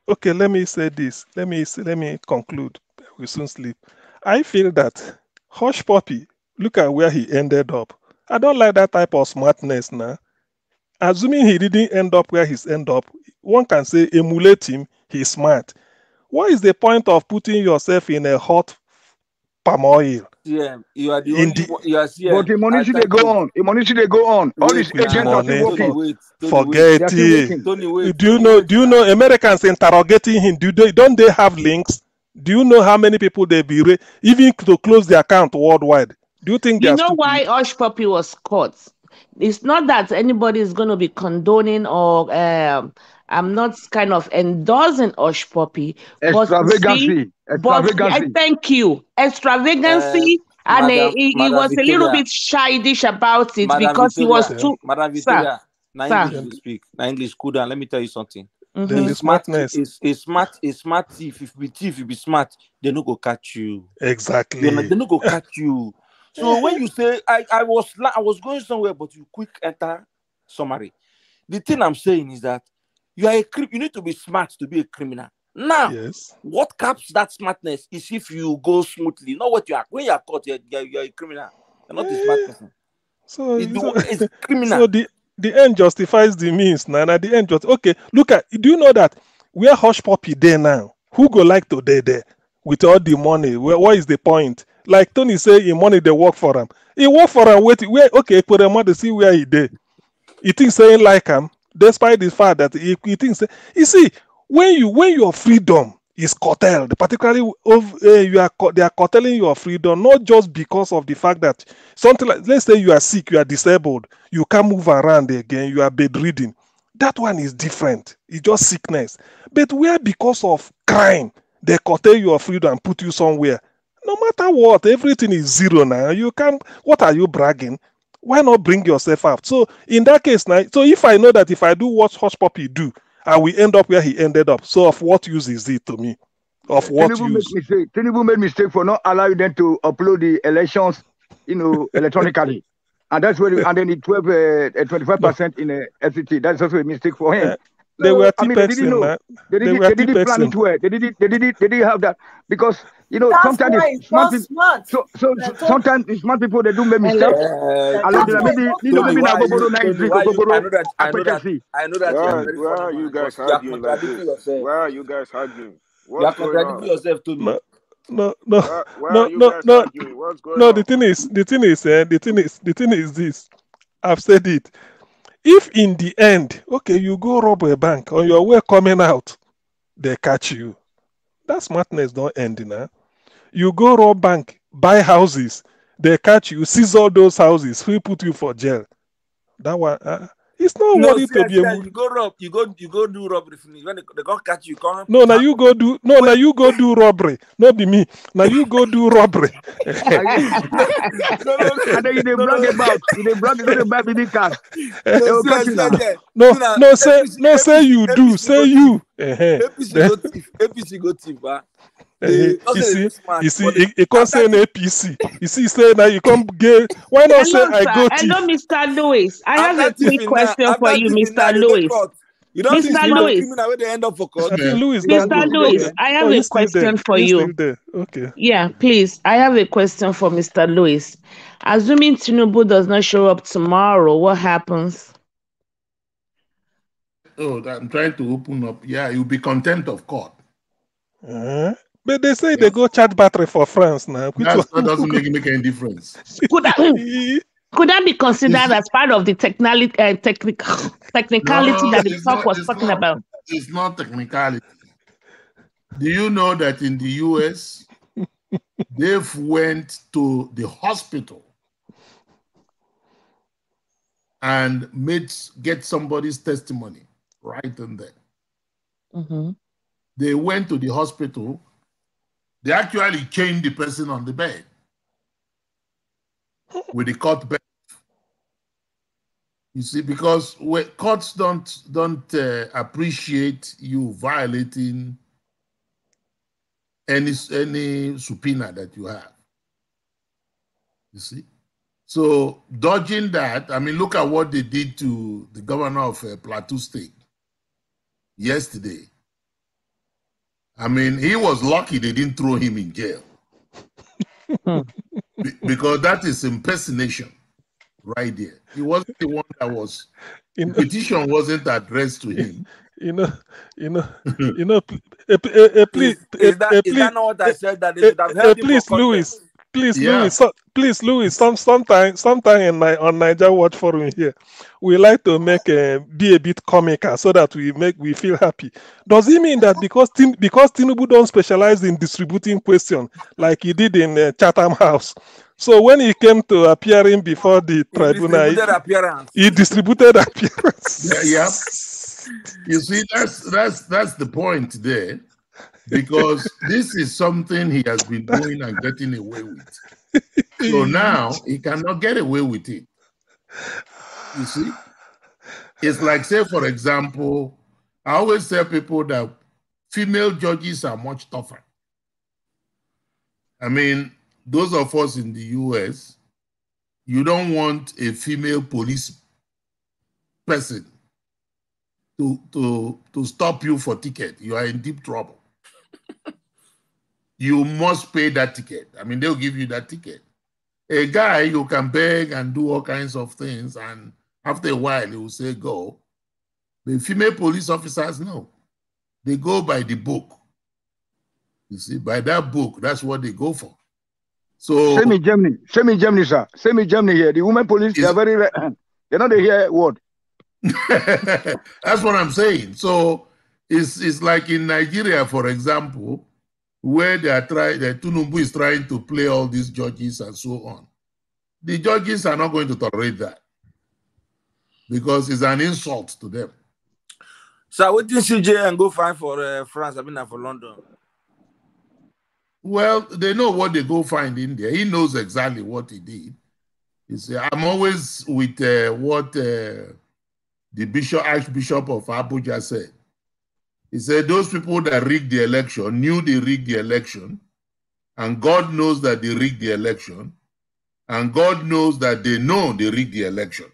Okay, let me say this. Let me conclude. We'll soon sleep. I feel that Hush Puppy, look at where he ended up. I don't like that type of smartness now. Assuming he didn't end up where he's ended up, one can say emulate him, he's smart. What is the point of putting yourself in a hot palm oil? Yeah, you are the only one. But the money should go on. The money should go on. All these agents are still working. Forget it. Do you know Americans interrogating him? Don't they have links? Do you know how many people they be even to close the account worldwide? Do you think you know why Hush Puppy was caught? It's not that anybody is going to be condoning or I'm not kind of endorsing Hush Puppy. Extravagancy. Thank you. Extravagancy. And he was a little bit childish about it because he was too. Madam Victoria, English to speak. English, cool down. Let me tell you something. The smartness. A smart thief. If you be smart, they no go catch you. Exactly. They no go catch you. So when you say I was going somewhere, but you quick enter summary. The thing I'm saying is that you need to be smart to be a criminal. Now, what caps that smartness is if you go smoothly. Not what you are. When you are caught, you're a criminal. You're not a smart person. So it's criminal. the end justifies the means. Now, at the end, just okay. Look at. Do you know that where Hush Puppy there now? Who go like to there with all the money? What is the point? Like Tony say, in money they work for him. He work for him. Wait, where? Okay, put him on to see where he there. He thinks saying like him, despite the fact that he thinks. You see, when your freedom is curtailed, particularly of they are curtailing your freedom, not just because of the fact that something like, let's say you are sick, you are disabled, you can't move around again, you are bedridden. That one is different. It's just sickness. But where because of crime, they curtail your freedom and put you somewhere. No matter what, everything is zero now. You can't. What are you bragging? Why not bring yourself out? So in that case now, so if I know that if I do what Hush Puppy do, I will end up where he ended up. So of what use is it to me? Of what use? Tinubu made mistake for not allowing them to upload the elections, electronically. And that's where, and then the 25% in FCT. That's also a mistake for him. They were they didn't know. They didn't plan it well. They didn't have that because That's sometimes why smart people. Sometimes the smart people they do make mistakes. Maybe now go borrow 93 go borrow I know that you are very Where are you guys arguing like this? Where are you guys arguing? You are contradicting yourself, Tony. No. Where are you guys arguing? What's going on? The thing is this. I've said it. If in the end, okay, you go rob a bank on your way coming out, they catch you. That smartness don't end now. You go rob bank, buy houses, they catch you, seize all those houses, who put you for jail. That one, it's not worthy to be able. You go rob, you go do robbery. When they can't catch you, can't. No, now you go do robbery. Not be me. Now you go do robbery. And then they brag about BB cars. No, say you do. Say you. APC go thief, you see, it can't say an APC. You see, say now you come get. Why not say I go thief? Hello, Mr. Lewis. I have a quick question for you, Mr. Lewis. Mr. Lewis. Mr. Lewis, I have a question for you. Okay. Yeah, please. I have a question for Mr. Lewis. Assuming Tinubu does not show up tomorrow, what happens? Oh, I'm trying to open up. Yeah, you'll be contempt of court. But they say they go charge battery for France now. That doesn't make any difference. Could that be considered as part of the technicality that the talk was talking about? It's not technicality. Do you know that in the US, they've went to the hospital and get somebody's testimony right in there. Mm-hmm. They went to the hospital. They actually chained the person on the bed with the court bed. You see, because courts don't appreciate you violating any subpoena that you have. You see, so dodging that. I mean, look at what they did to the governor of Plateau State yesterday. I mean, he was lucky they didn't throw him in jail. Because that is impersonation right there. He wasn't the one that was, the petition wasn't addressed to him. Please, is that not what I said? That they should have held him for Lewis. Please, Louis. Sometime on Niger Watch Forum here, we like to be a bit comical so that we feel happy. Does it mean that because Tinubu don't specialize in distributing questions like he did in Chatham House, so when he came to appearing before the tribunal, he distributed appearance? Yeah. You see, that's the point there. Because this is something he has been doing and getting away with. So now he cannot get away with it. You see? It's like, say, for example, I always tell people that female judges are much tougher. I mean, those of us in the US, you don't want a female police person to stop you for ticket. You are in deep trouble. You must pay that ticket. I mean, they'll give you that ticket. A guy, you can beg and do all kinds of things, and After a while, they will say go. The female police officers, no. They go by the book. You see, by that book, that's what they go for. So same in Germany, sir. Same in Germany here. The women police, they are very they're not hear word. That's what I'm saying. So it's like in Nigeria, for example, where they are trying, the Tinubu is trying to play all these judges and so on. The judges are not going to tolerate that because it's an insult to them. So what did CJ and go find for France? I mean, for London. Well, they know what they go find in there. He knows exactly what he did. You see, I'm always with what the Archbishop of Abuja said. He said those people that rigged the election knew they rigged the election, and God knows that they rigged the election, and God knows that they know they rigged the election.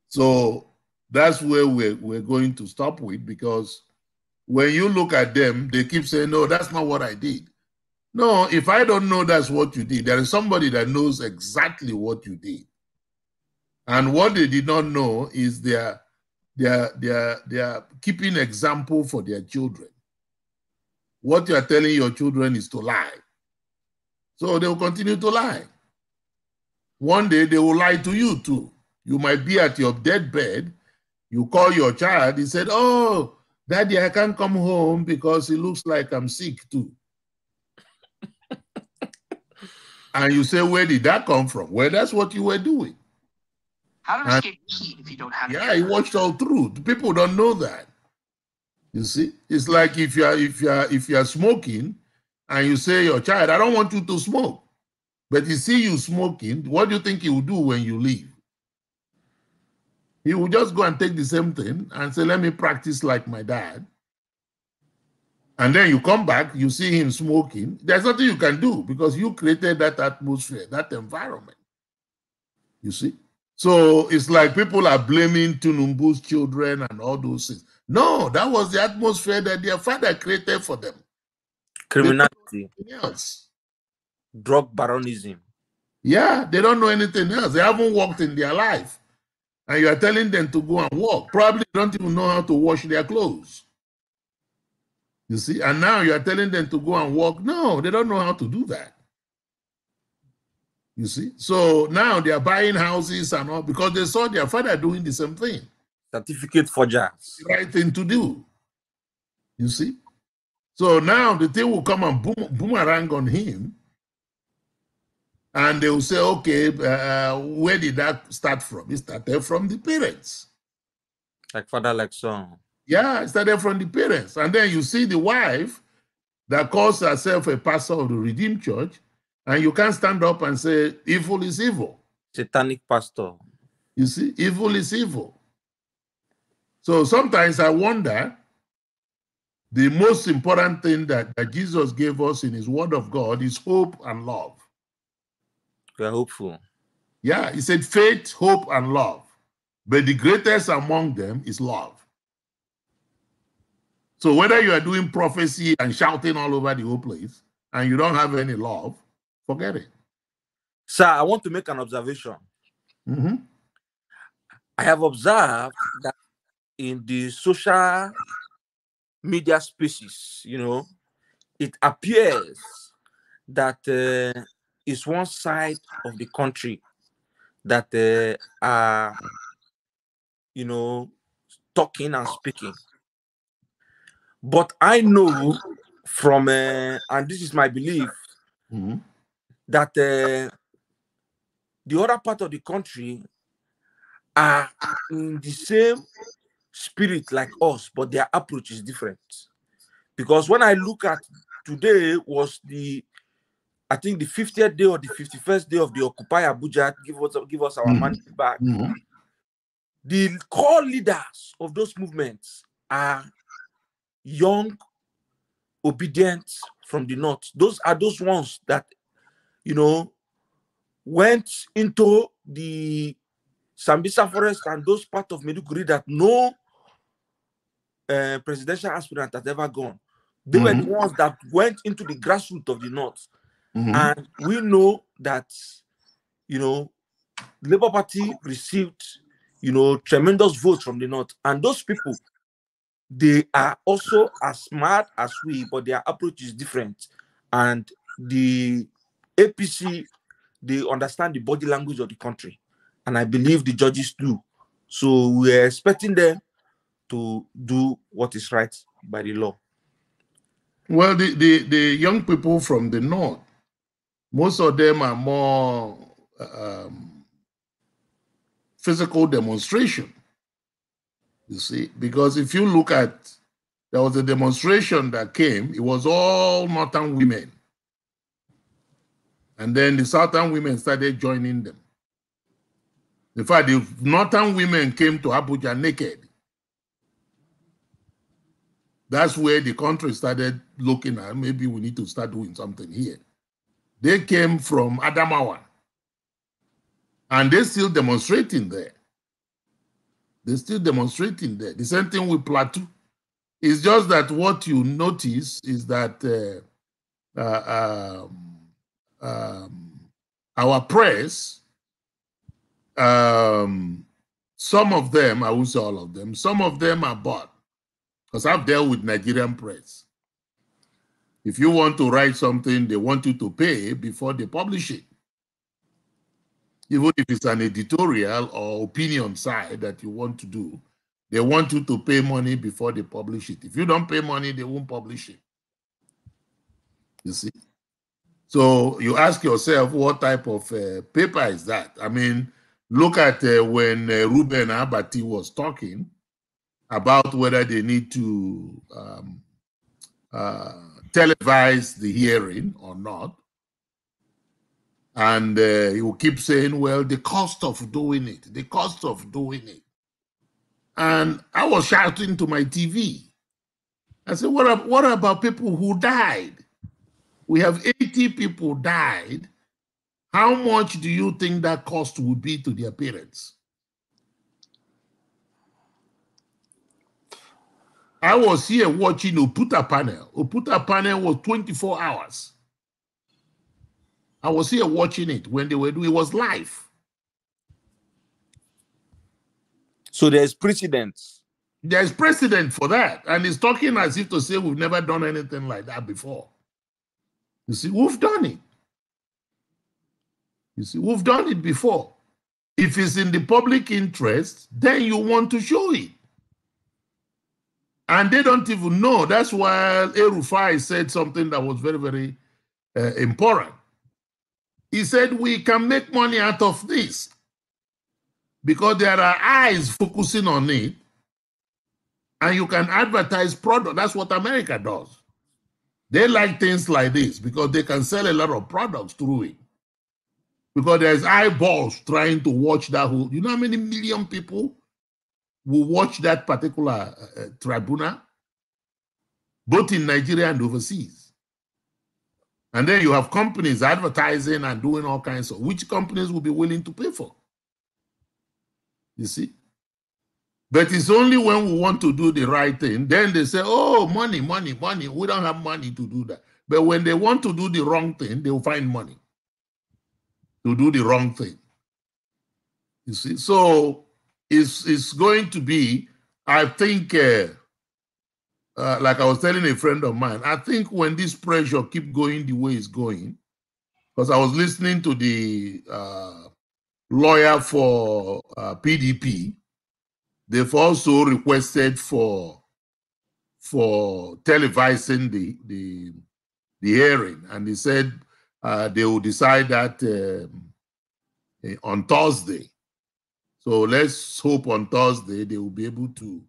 So that's where we're going to stop with, because when you look at them, they keep saying, no, that's not what I did. No, if I don't know that's what you did, there is somebody that knows exactly what you did. And what they did not know is they are keeping example for their children. What you are telling your children is to lie. So they will continue to lie. One day they will lie to you too. You might be at your deathbed. You call your child. He said, oh, Daddy, I can't come home because it looks like I'm sick too. And you say, where did that come from? Well, that's what you were doing. How to escape heat if you don't have he watched all through. People don't know that. You see, it's like if you are smoking and you say your child, I don't want you to smoke. But he see you smoking, what do you think he will do when you leave? He will just go and take the same thing and say, let me practice like my dad. And then you come back, you see him smoking. There's nothing you can do because you created that atmosphere, that environment. You see? So it's like people are blaming Tinubu's children and all those things. No, that was the atmosphere that their father created for them. Criminality. Else. Drug baronism. Yeah, they don't know anything else. They haven't worked in their life. And you are telling them to go and work. Probably don't even know how to wash their clothes. You see? And now you are telling them to go and work. No, they don't know how to do that. You see? So now they are buying houses and all because they saw their father doing the same thing. Certificate forgers. The right thing to do. You see? So now the thing will come and boomerang on him. And they will say, okay, where did that start from? It started from the parents. Like father, like son. Yeah, it started from the parents. And then you see the wife that calls herself a pastor of the Redeemed Church, and you can't stand up and say, evil is evil. Satanic pastor. You see, evil is evil. So sometimes I wonder, the most important thing that Jesus gave us in his word of God is hope and love. We are hopeful. Yeah, he said faith, hope, and love. But the greatest among them is love. So whether you are doing prophecy and shouting all over the whole place and you don't have any love, forget it. Sir, I want to make an observation. Mm-hmm. I have observed that in the social media spaces, you know, it appears that it's one side of the country that are, you know, talking and speaking. But I know from, and this is my belief, that the other part of the country are in the same spirit like us, but their approach is different. Because when I look at today was I think the 50th day or the 51st day of the Occupy Abuja, give us our mandate back. The core leaders of those movements are young, obedient from the north. Those are those ones that, you know, went into the Sambisa forest and those parts of Meduguri that no presidential aspirant has ever gone. They were the ones that went into the grassroots of the north. And we know that, you know, the Labour Party received, you know, tremendous votes from the north. And those people, they are also as smart as we, but their approach is different. And the APC, they understand the body language of the country. And I believe the judges do. So we are expecting them to do what is right by the law. Well, the young people from the north, most of them are more physical demonstration, you see, because if you look at, there was a demonstration that came, it was all northern women. And then the southern women started joining them. In fact, the northern women came to Abuja naked. That's where the country started looking at, maybe we need to start doing something here. They came from Adamawa. And they're still demonstrating there. They're still demonstrating there. The same thing with Plateau. It's just that what you notice is that our press, some of them, I won't say all of them, some of them are bought. Because I've dealt with Nigerian press. If you want to write something, they want you to pay before they publish it. Even if it's an editorial or opinion side that you want to do, they want you to pay money before they publish it. If you don't pay money, they won't publish it. You see? So you ask yourself, what type of paper is that? I mean, look at when Ruben Abati was talking about whether they need to televise the hearing or not. And he will keep saying, well, the cost of doing it, the cost of doing it. And I was shouting to my TV. I said, what about people who died? We have 80 people died. How much do you think that cost would be to their parents? I was here watching Oputa panel. Oputa panel was 24 hours. I was here watching it when they were doing it. Was live. So there's precedent. There's precedent for that. And he's talking as if to say we've never done anything like that before. You see, we've done it. You see, we've done it before. If it's in the public interest, then you want to show it. And they don't even know. That's why El-Rufai said something that was very, very important. He said, we can make money out of this because there are eyes focusing on it, and you can advertise product. That's what America does. They like things like this because they can sell a lot of products through it. Because there's eyeballs trying to watch that whole, you know how many million people will watch that particular tribunal, both in Nigeria and overseas. And then you have companies advertising and doing all kinds of, which companies will be willing to pay for? You see? But it's only when we want to do the right thing, then they say, oh, money, money, money. We don't have money to do that. But when they want to do the wrong thing, they'll find money to do the wrong thing. You see? So it's going to be, I think, like I was telling a friend of mine, I think when this pressure keep going the way it's going, because I was listening to the lawyer for PDP, they've also requested for televising the hearing, and they said they will decide that on Thursday. So let's hope on Thursday they will be able to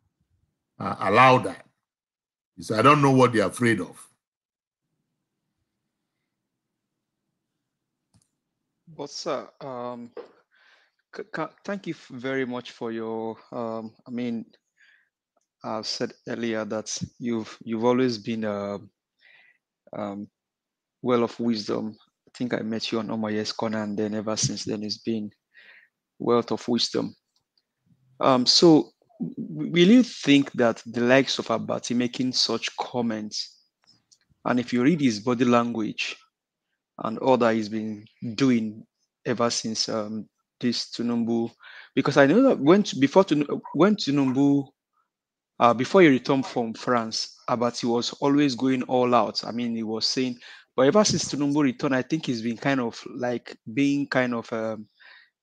allow that. So I don't know what they're afraid of. But sir, thank you very much for your. I mean, I've said earlier that you've always been a well of wisdom. I think I met you on Omaye's Corner, and then ever since then it's been wealth of wisdom. So will you think that the likes of Abati making such comments, and if you read his body language and all that he's been doing ever since this Tinubu? Because I know that when Tinubu, before he returned from France, Abati was always going all out. I mean, he was saying, but ever since Tinubu returned, I think he's been kind of like being kind of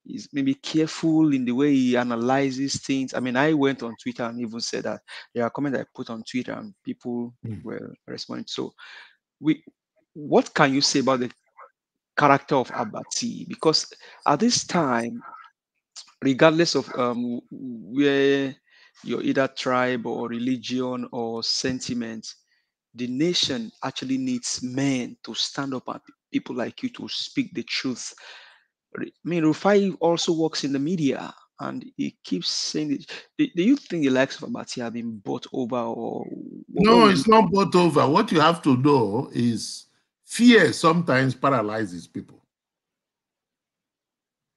he's maybe careful in the way he analyzes things. I mean, I went on Twitter and even said that there are comments I put on Twitter and people were responding. So, what can you say about the character of Abati? Because at this time, regardless of where your either tribe or religion or sentiment, the nation actually needs men to stand up and people like you to speak the truth. I mean, Rufai also works in the media and he keeps saying it. Do you think the likes of Abati have been bought over, or what No, would it's not bought over. What you have to know is fear sometimes paralyzes people.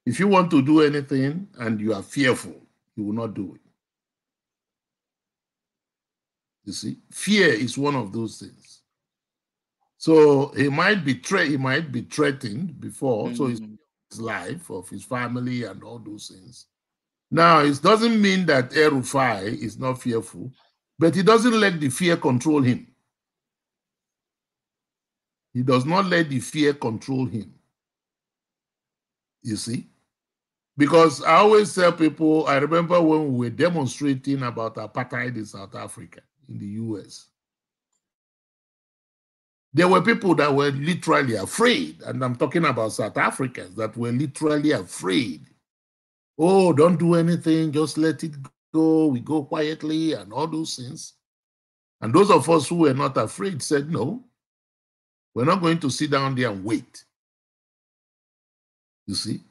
If you want to do anything and you are fearful, you will not do it. You see, fear is one of those things. So he might be threatened before, so his life of his family and all those things. Now, it doesn't mean that El-Rufai is not fearful, but he doesn't let the fear control him. He does not let the fear control him. You see? Because I always tell people, I remember when we were demonstrating about apartheid in South Africa, in the US. There were people that were literally afraid, and I'm talking about South Africans that were literally afraid. Oh, don't do anything, just let it go, we go quietly, and all those things. And those of us who were not afraid said, no, we're not going to sit down there and wait. You see?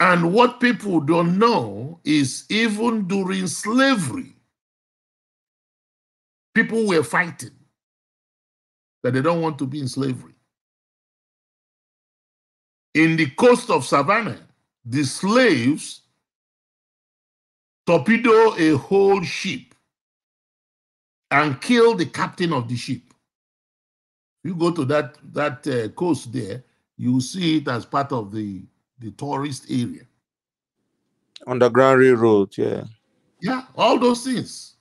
And what people don't know is even during slavery, people were fighting that they don't want to be in slavery. In the coast of Savannah, the slaves torpedo a whole ship and kill the captain of the ship. You go to that coast there, you see it as part of the tourist area. Underground Railroad, yeah. Yeah, all those things.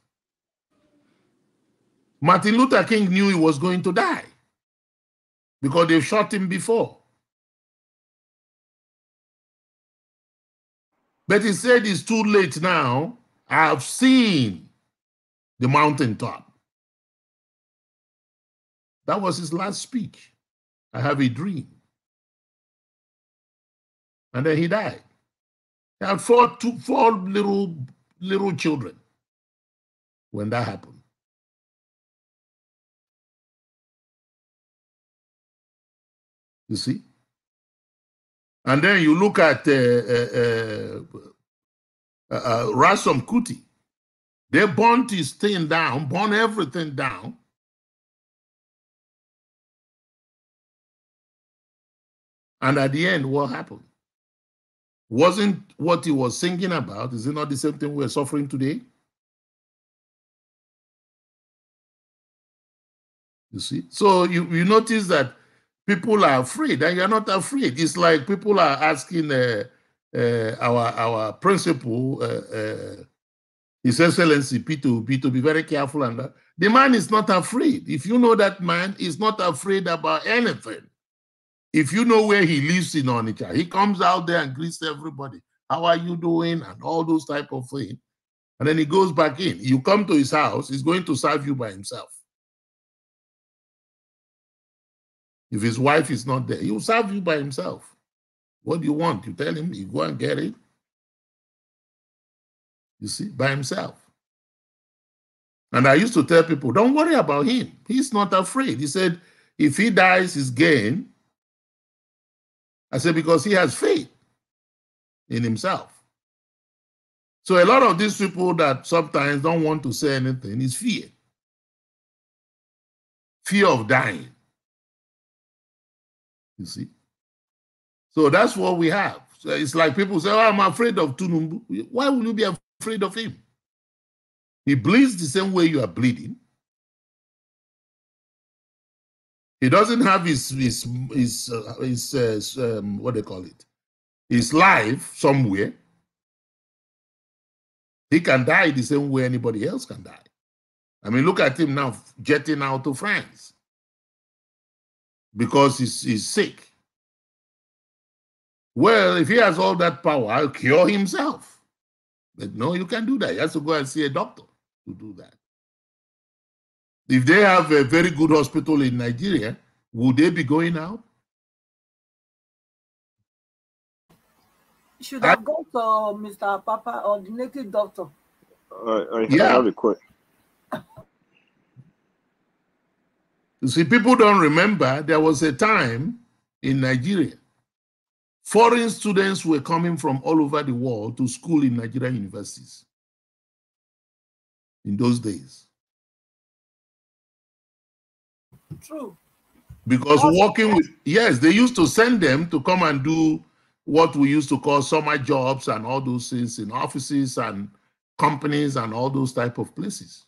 Martin Luther King knew he was going to die because they shot him before. But he said it's too late now. I have seen the mountaintop. That was his last speech. I have a dream. And then he died. He had four little children when that happened. You see? And then you look at Rasom Kuti. They burnt his thing down, burnt everything down. And at the end, what happened? Wasn't what he was singing about, is it not the same thing we're suffering today? You see? So you notice that people are afraid, and you're not afraid. It's like people are asking our principal, His Excellency P2B, to be very careful. And the man is not afraid. If you know that man is not afraid about anything, if you know where he lives in Onitsha, he comes out there and greets everybody. How are you doing? And all those type of things. And then he goes back in. You come to his house, he's going to serve you by himself. If his wife is not there, he'll serve you by himself. What do you want? You tell him, you go and get it. You see, by himself. And I used to tell people, don't worry about him. He's not afraid. He said, if he dies, he's gain. I said, because he has faith in himself. So a lot of these people that sometimes don't want to say anything is fear. Fear of dying. You see? So that's what we have. So it's like people say, oh, I'm afraid of Tinubu. Why will you be afraid of him? He bleeds the same way you are bleeding. He doesn't have his what they call it, his life somewhere, he can die the same way anybody else can die. I mean, look at him now jetting out to France because he's sick. Well, if he has all that power, I'll cure himself. But no, you can't do that. You have to go and see a doctor to do that. If they have a very good hospital in Nigeria, would they be going out? You should have gone to Mr. Papa or the native doctor. I have a question. You see, people don't remember there was a time in Nigeria, foreign students were coming from all over the world to school in Nigerian universities in those days. True. Because working with, yes, they used to send them to come and do what we used to call summer jobs and all those things in offices and companies and all those type of places.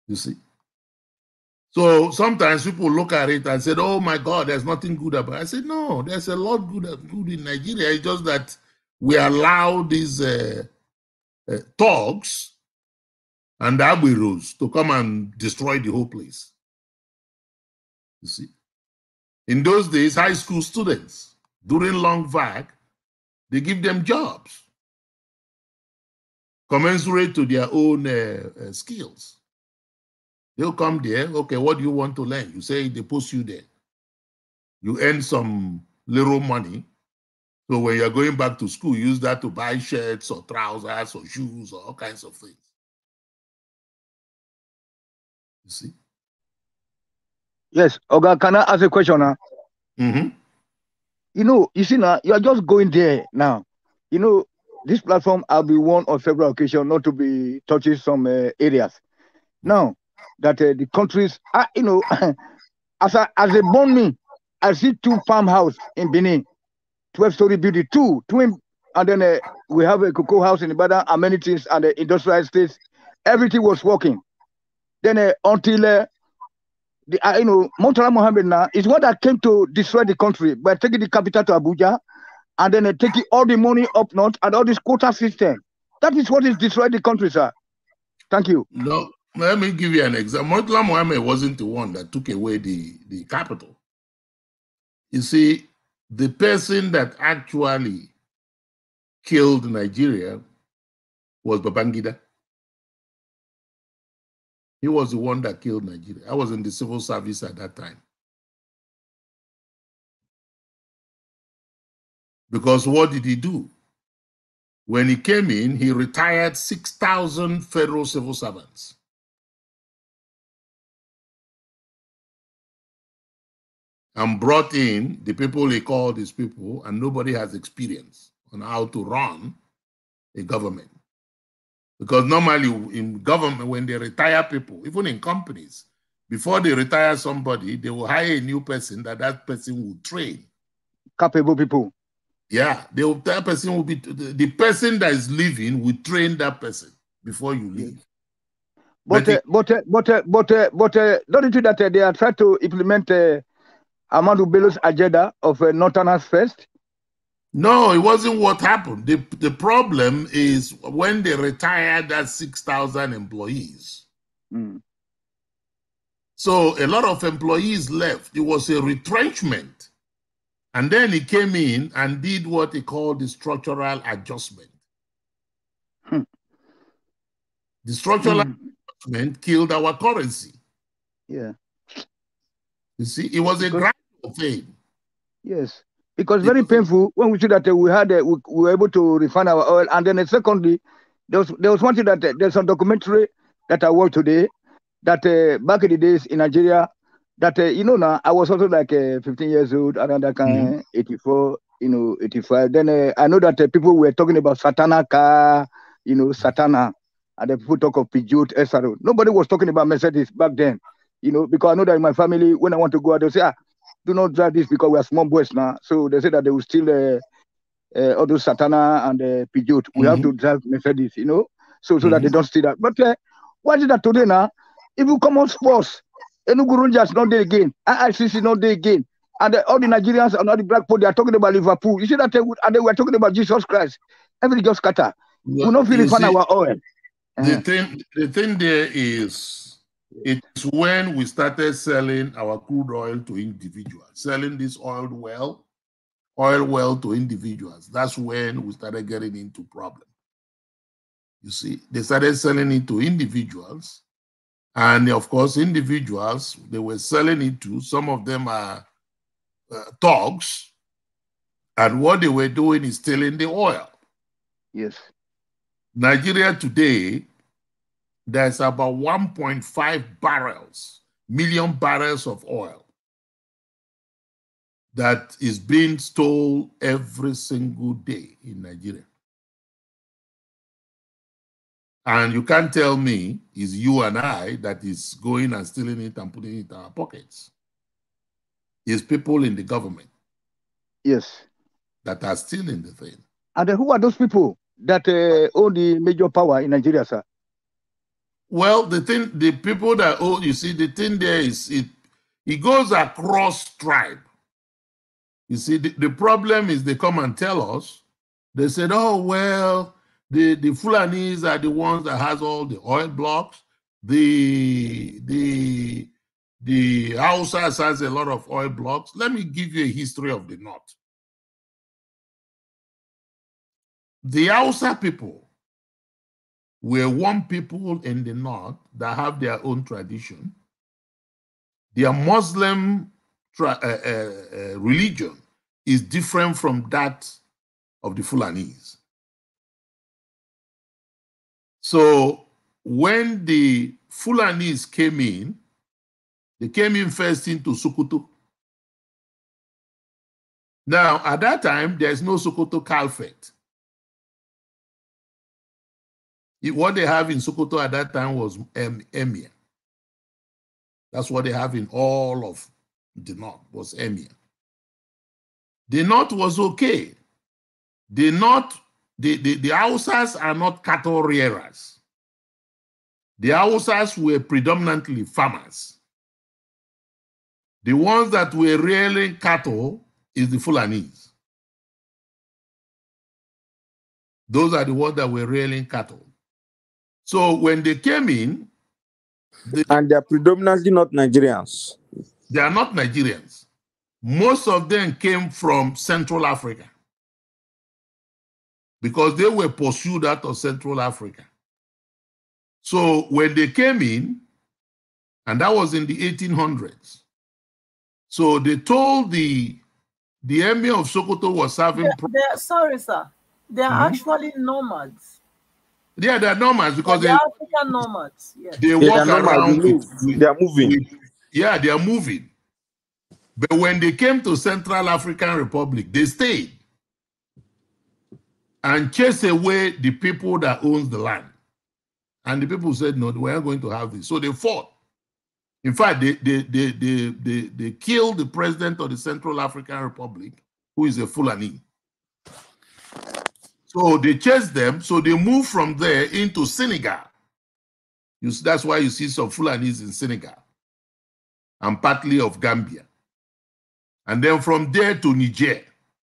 You see? So sometimes people look at it and say, oh my God, there's nothing good about it. I said, no, there's a lot good in Nigeria. It's just that we allow these thugs and Agueros to come and destroy the whole place. You see? In those days, high school students, during long vac, they give them jobs commensurate to their own skills. They'll come there, okay, what do you want to learn? You say they post you there. You earn some little money. So when you're going back to school, use that to buy shirts or trousers or shoes or all kinds of things. You see? Yes, Oga, can I ask a question now? Mm-hmm. You know, you see now, you are just going there now. You know, this platform, I'll be one on several occasions not to be touching some areas. Now, that the countries, you know, as they born me, I see 2 farmhouse in Benin, 12-story building, twin, and then we have a cocoa house in Ibadan, amenities and the industrial estates. Everything was working. Then until you know, Murtala Mohammed now is what that came to destroy the country by taking the capital to Abuja and then taking all the money up north and all this quota system. That is what is destroyed the country, sir. Thank you. No, let me give you an example. Murtala Mohammed wasn't the one that took away the capital. You see, the person that actually killed Nigeria was Babangida. He was the one that killed Nigeria. I was in the civil service at that time. Because what did he do? When he came in, he retired 6,000 federal civil servants. And brought in the people he called his people, and nobody has experience on how to run a government. Because normally in government, when they retire people, even in companies, before they retire somebody, they will hire a new person that person will train. Capable people. Yeah, that person will be, the person that is leaving will train that person before you leave. But don't you think that they are trying to implement Amadou Bello's agenda of Northerners first? No, it wasn't what happened. The problem is when they retired that 6,000 employees. Mm. So a lot of employees left. It was a retrenchment. And then he came in and did what he called the structural adjustment. The structural adjustment killed our currency. Yeah. You see, it was a gradual thing. Yes. Because very painful when we see that we were able to refine our oil. And then secondly, there was one thing that there's some documentary that I watched today that back in the days in Nigeria, that, you know, now I was also like 15 years old, around that kind, 84, you know, 85. Then I know that people were talking about Satana car, you know, Satana, and the people talk of Peugeot, SRO. Nobody was talking about Mercedes back then, you know, because I know that in my family, when I want to go out, they'll say, do not drive this because we are small boys now. So they say that they will steal all those Satana and Peugeot. We have to drive Mercedes, you know, so that they don't steal that. But what is that today now? If you come on sports, Enugu Rangers not there again, IICC not there again. And all the Nigerians and all the black people, they are talking about Liverpool. You see that and they were talking about Jesus Christ. Everybody just scatter. We don't feel refund our oil. The thing there is, it's when we started selling our crude oil to individuals, selling this oil well to individuals. That's when we started getting into problem. You see, they started selling it to individuals. And of course, individuals, they were selling it to, some of them are thugs. And what they were doing is stealing the oil. Yes. Nigeria today, there's about 1.5 million barrels of oil that is being stolen every single day in Nigeria. And you can't tell me it's you and I that is going and stealing it and putting it in our pockets. It's people in the government. Yes. That are stealing the thing. And who are those people that own the major power in Nigeria, sir? Well, the people that own, you see, the thing there is it goes across tribe. You see, the problem is they come and tell us, they said, oh, well, the Fulanis are the ones that has all the oil blocks. The Hausas has a lot of oil blocks. Let me give you a history of the North. The Hausa people were one people in the North that have their own tradition. Their Muslim religion is different from that of the Fulanis. So when the Fulanis came in, they came in first into Sokoto. Now, at that time, there's no Sokoto Caliphate. What they have in Sokoto at that time was Emir. That's what they have in all of the North, was Emir. The North was okay. The North, the Hausas are not cattle rearers. The Hausas were predominantly farmers. The ones that were rearing cattle is the Fulanis. Those are the ones that were rearing cattle. So when they came in, and they're predominantly not Nigerians. They are not Nigerians. Most of them came from Central Africa because they were pursued out of Central Africa. So when they came in, and that was in the 1800s, so they told the Emir of Sokoto was having sorry, sir. They are actually nomads. Yeah, they're nomads because they're African nomads. Yes. They walk around. They are moving. They are moving. But when they came to Central African Republic, they stayed and chased away the people that owns the land. And the people said, no, we are going to have this. So they fought. In fact, they killed the president of the Central African Republic, who is a Fulani. So they chased them. So they moved from there into Senegal. That's why you see some Fulanis in Senegal and partly of Gambia. And then from there to Niger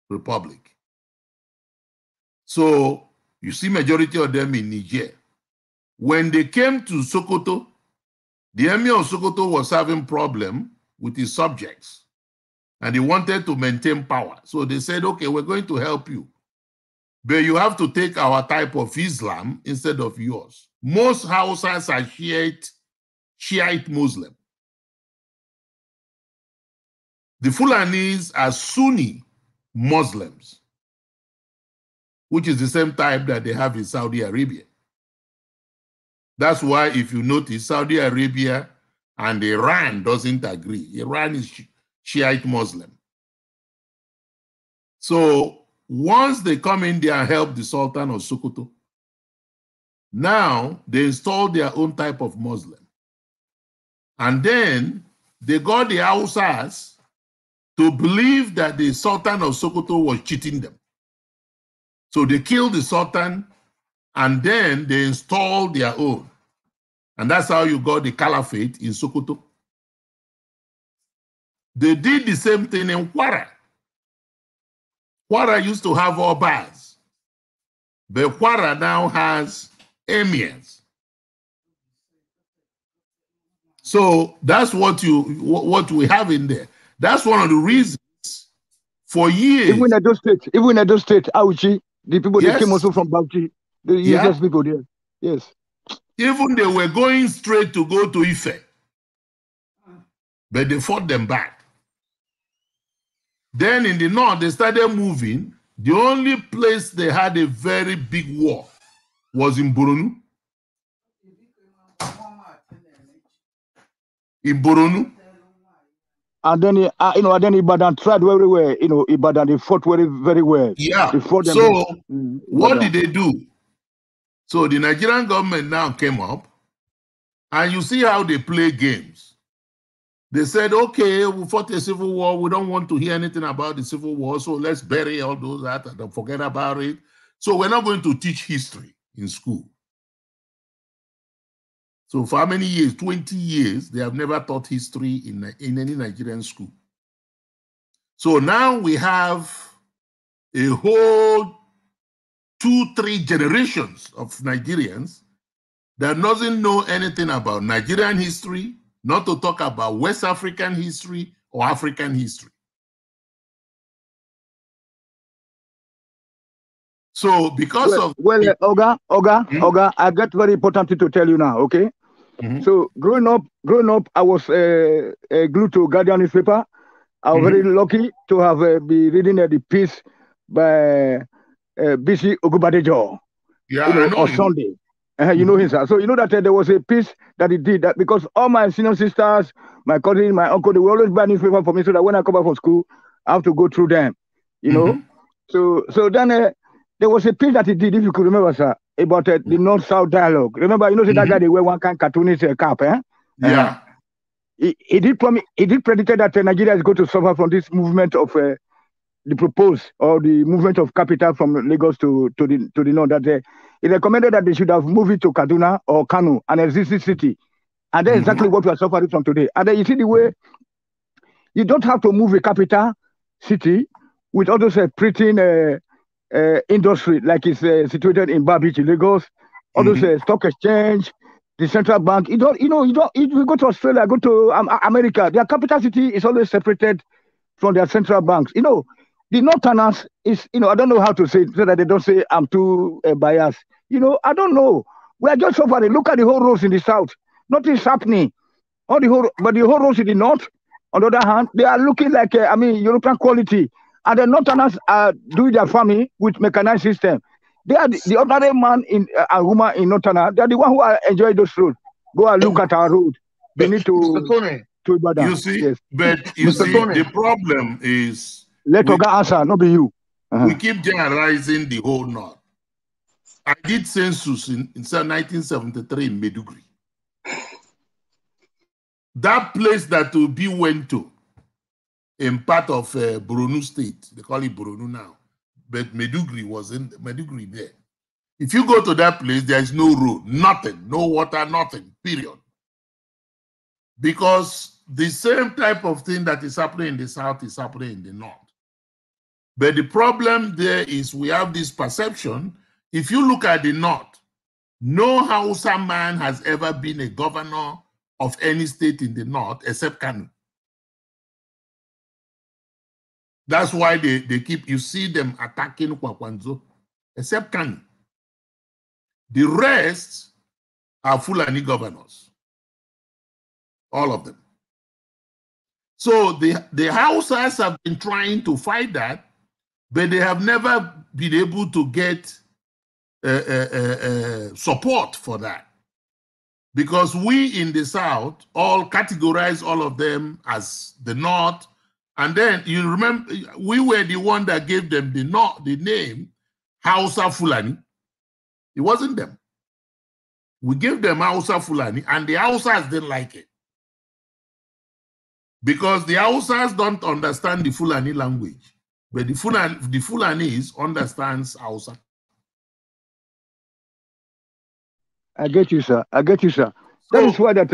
Republic. So you see majority of them in Niger. When they came to Sokoto, the Emir of Sokoto was having problem with his subjects and he wanted to maintain power. So they said, okay, we're going to help you, but you have to take our type of Islam instead of yours. Most Hausas are Shiite Muslim. The Fulanis are Sunni Muslims, which is the same type that they have in Saudi Arabia. That's why if you notice, Saudi Arabia and Iran doesn't agree. Iran is Shiite Muslim. So once they come in there and help the Sultan of Sokoto, now they install their own type of Muslim. And then they got the Hausas to believe that the Sultan of Sokoto was cheating them. So they killed the Sultan and then they installed their own. And that's how you got the Caliphate in Sokoto. They did the same thing in Kwara. Kwara used to have all bars, but Kwara now has emirs. So that's what we have in there. That's one of the reasons for years. Even in Edo State, Auchi, the people that came also from Bauchi, the useless people there. Yes. Even they were going straight to go to Ife, but they fought them back. Then in the north, they started moving. The only place they had a very big war was in Boronu. In Boronu. And then, then Ibadan tried very well. Ibadan, they fought very well. Yeah. They fought them so what did they do? So the Nigerian government now came up, and you see how they play games. They said, okay, we fought a civil war. We don't want to hear anything about the civil war, so let's bury all those that and forget about it. So we're not going to teach history in school. So for how many years? 20 years, they have never taught history in any Nigerian school. So now we have a whole 2-3 generations of Nigerians that doesn't know anything about Nigerian history, not to talk about West African history or African history. So because Oga, I got very important thing to tell you now, okay? So growing up, I was glued to Guardian newspaper. I was very lucky to have been reading the piece by BC Ogubadejo, on Sunday. You know him, sir. So you know that there was a piece that he did that because all my senior sisters, my cousin, my uncle, they will always buy newspaper for me so that when I come back from school, I have to go through them. You know. So then there was a piece that he did, if you could remember, sir, about the North-South dialogue. Remember, that guy they wear one kind of cartoonist cap, eh? Yeah. He did predict that Nigeria is going to suffer from this movement of the proposed or the movement of capital from Lagos to the north. That he recommended that they should have moved it to Kaduna or Kano, an existing city, and that's exactly what we are suffering from today. And then you see the way you don't have to move a capital city with all those pretty industry like it's situated in Bar Beach, Lagos, all those stock exchange, the central bank. If you go to Australia, go to America, their capital city is always separated from their central banks. The Northerners is, I don't know how to say it so that they don't say I'm too biased. I don't know. We are just suffering. Look at the whole roads in the south. Nothing's happening. But the whole roads in the north, on the other hand, they are looking like, European quality. And the Northerners are doing their farming with mechanized system. They are the ordinary man and woman in Northern. They are the one who are enjoying those roads. Go and look at our road. They need to Ibadan. You see, yes. But you see, the problem is... Let Oga answer, not be you. We keep generalizing the whole North. I did census in 1973 in Maiduguri. That place that Obi went to, in part of Boronu State, they call it Boronu now, but Maiduguri was in Maiduguri there. If you go to that place, there is no road, nothing, no water, nothing, period. Because the same type of thing that is happening in the south is happening in the north. But the problem there is we have this perception. If you look at the north, no Hausa man has ever been a governor of any state in the north except Kanu. That's why they keep, you see them attacking Kwakwanzo, except Kanu. The rest are Fulani governors. All of them. So the Hausas have been trying to fight that, but they have never been able to get support for that. Because we in the South all categorize all of them as the North. And then you remember, we were the one that gave them the name Hausa Fulani. It wasn't them. We gave them Hausa Fulani, and the Hausas didn't like it. Because the Hausas don't understand the Fulani language, but the Fulanese understands Hausa. I get you, sir. I get you, sir. That is why that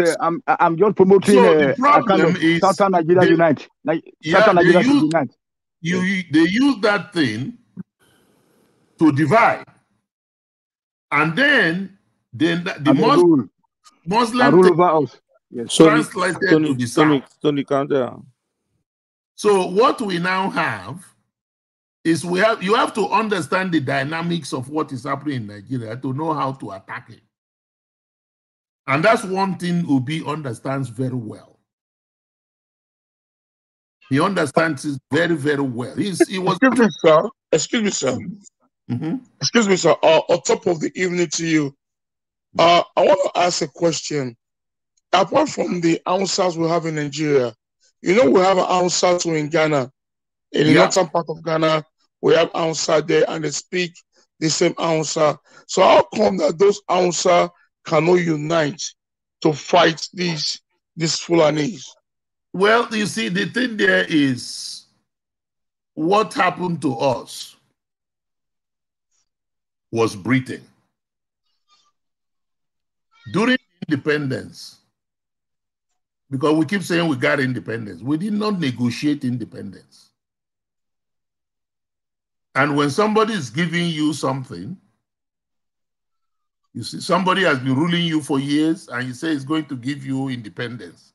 I'm just promoting so the a kind problem of is Southern Nigeria unite. Southern they Nigeria should use unite. they use that thing to divide, and then the Muslim rule thing over us. Yes. translated to the South. Tony, calm down. So what we now have is you have to understand the dynamics of what is happening in Nigeria to know how to attack it. And that's one thing Obi understands very well. He understands it very, very well. He was. Excuse me, sir. Excuse me, sir. Mm-hmm. Excuse me, sir. On top of the evening to you, I want to ask a question. Apart from the Hausas we have in Nigeria, you know we have an Hausa too in Ghana. In the northern part of Ghana, we have Hausa there, and they speak the same Hausa. So how come that those Hausa cannot unite to fight these Fulanis? Well, you see, the thing there is what happened to us was Britain. During independence, because we keep saying we got independence, we did not negotiate independence. And when somebody is giving you something, you see, somebody has been ruling you for years and you say it's going to give you independence.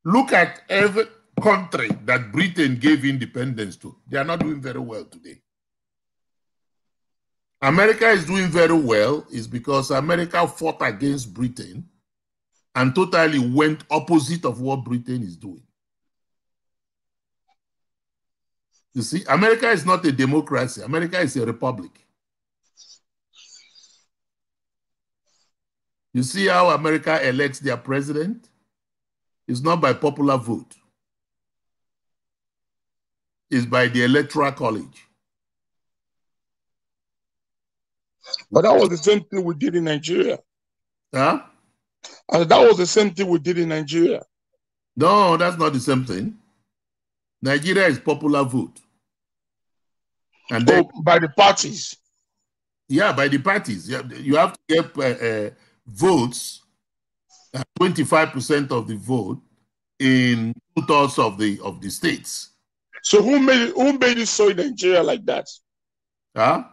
Look at every country that Britain gave independence to. They are not doing very well today. America is doing very well is because America fought against Britain and totally went opposite of what Britain is doing. You see, America is not a democracy. America is a republic. You see how America elects their president? It's not by popular vote. It's by the Electoral College. But that was the same thing we did in Nigeria. Huh? And that was the same thing we did in Nigeria. No, that's not the same thing. Nigeria is popular vote. And then, by the parties? Yeah, by the parties. You have to get votes, 25% of the vote in 2/3 of the states. So who made it so in Nigeria like that? Huh?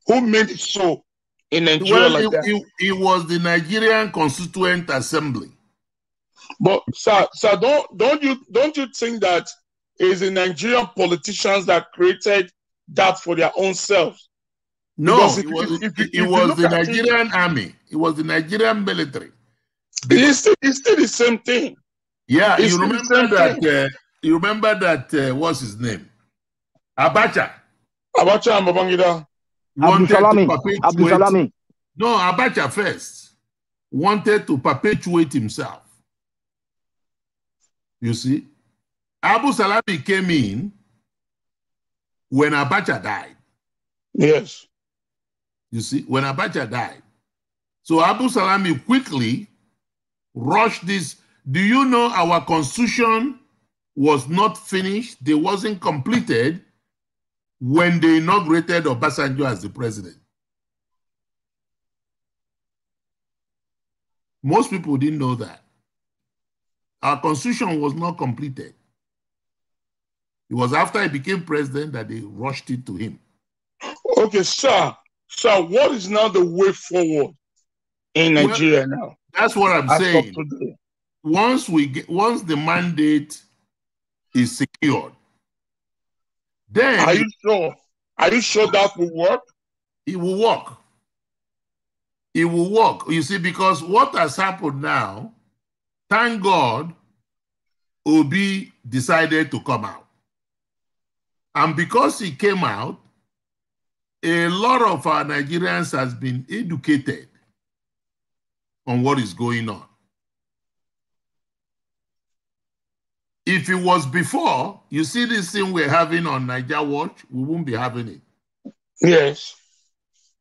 Who made it so in Nigeria like that? It was the Nigerian Constituent Assembly. But sir, don't you think that it is the Nigerian politicians that created that for their own selves? No, it was the Nigerian army. It was the Nigerian military. It's still the same thing. Yeah, you remember that? What's his name? Abacha. Abacha and Babangida. Abdulsalami. No, Abacha first wanted to perpetuate himself. You see, Abu Salami came in when Abacha died. Yes. You see, when Abacha died. So Abu Salami quickly rushed this. Do you know our constitution was not finished? They wasn't completed when they inaugurated Obasanjo as the president. Most people didn't know that. Our constitution was not completed. It was after he became president that they rushed it to him. Okay, sir, what is now the way forward in Nigeria now? That's what I'm saying. Once the mandate is secured, then are you sure? Are you sure that will work? It will work. It will work. You see, because what has happened now, thank God, Obi decided to come out. And because he came out, a lot of our Nigerians has been educated on what is going on. If it was before, you see this thing we're having on Niger Watch, we won't be having it. Yes.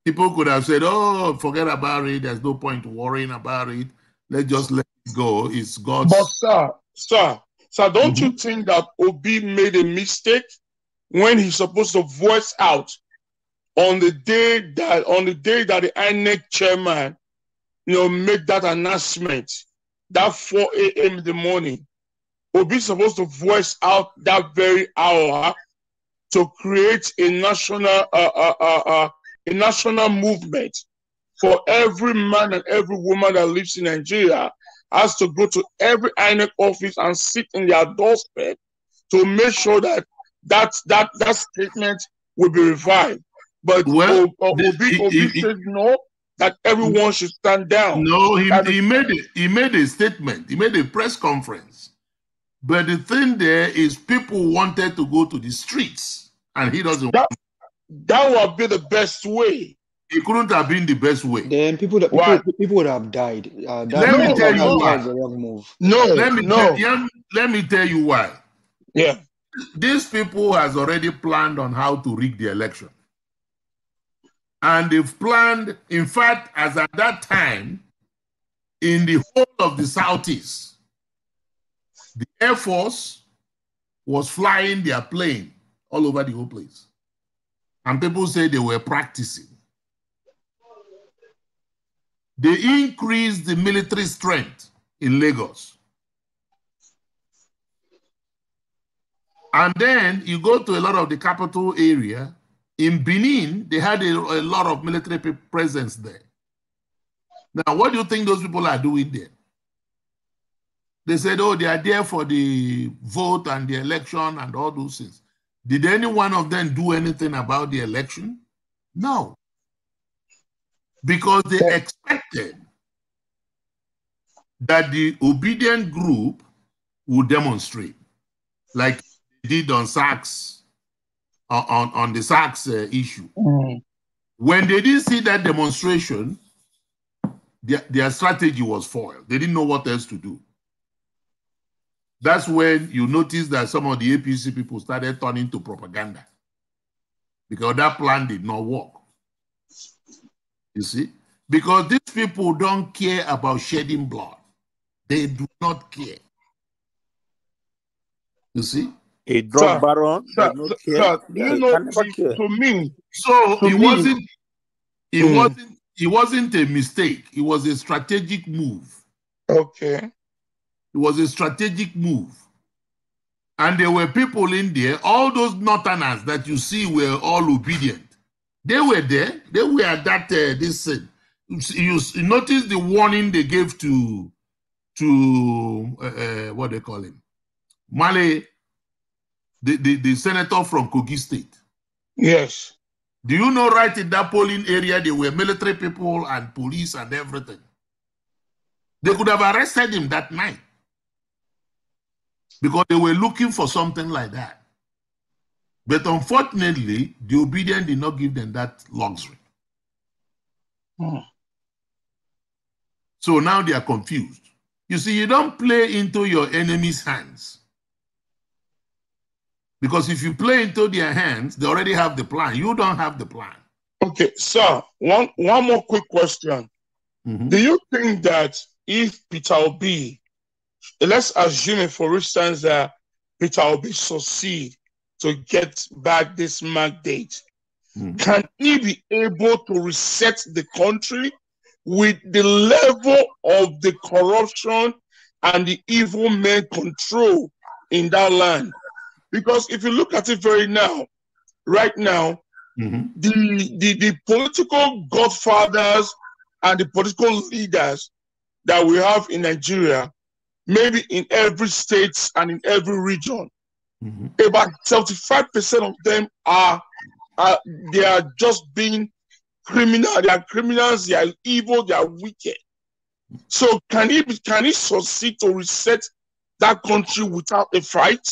People could have said, oh, forget about it. There's no point worrying about it. Let's just let it go. It's God's. But sir, don't you think that Obi made a mistake when he's supposed to voice out on the day that the INEC chairman, made that announcement that 4 a.m. in the morning, Obi supposed to voice out that very hour to create a national movement for every man and every woman that lives in Nigeria has to go to every INEC office and sit in their doorstep to make sure that that statement will be revived. But Well, Obi says no, that everyone should stand down. No, he made a statement. He made a press conference. But the thing there is people wanted to go to the streets, and he doesn't. That would be the best way. It couldn't have been the best way. Then people would have died. Let me tell you why. Let me tell you why. Yeah. These people has already planned on how to rig the election. And they've planned, in fact, as at that time, in the whole of the Southeast, the Air Force was flying their plane all over the whole place. And people say they were practicing. They increased the military strength in Lagos. And then you go to a lot of the capital area. In Benin, they had a lot of military presence there. Now, what do you think those people are doing there? They said, oh, they are there for the vote and the election and all those things. Did any one of them do anything about the election? No. Because they expected that the obedient group would demonstrate, like they did on SACS, on the SACS issue. When they didn't see that demonstration, their strategy was foiled. They didn't know what else to do. That's when you notice that some of the APC people started turning to propaganda, because that plan did not work. You see? Because these people don't care about shedding blood. They do not care. You see? A drug baron does not care. You know, to me, so it wasn't a mistake. It was a strategic move. Okay. It was a strategic move. And there were people in there, all those northerners that you see were all obedient. They were there. They were at that, you notice the warning they gave to what they call him? Male, the senator from Kogi State. Yes. Do you know right in that polling area, there were military people and police and everything. They could have arrested him that night because they were looking for something like that. But unfortunately, the obedient did not give them that luxury. So now they are confused. You see, you don't play into your enemy's hands. Because if you play into their hands, they already have the plan. You don't have the plan. Okay, sir, one more quick question. Do you think that if Peter Obi, let's assume it for instance that Peter Obi succeed to get back this mandate, can he be able to reset the country with the level of the corruption and the evil men control in that land? Because if you look at it right now, the political godfathers and the political leaders that we have in Nigeria, maybe in every state and in every region, about 75% of them are just being criminal. They are criminals. They are evil. They are wicked. So can he succeed to reset that country without a fight?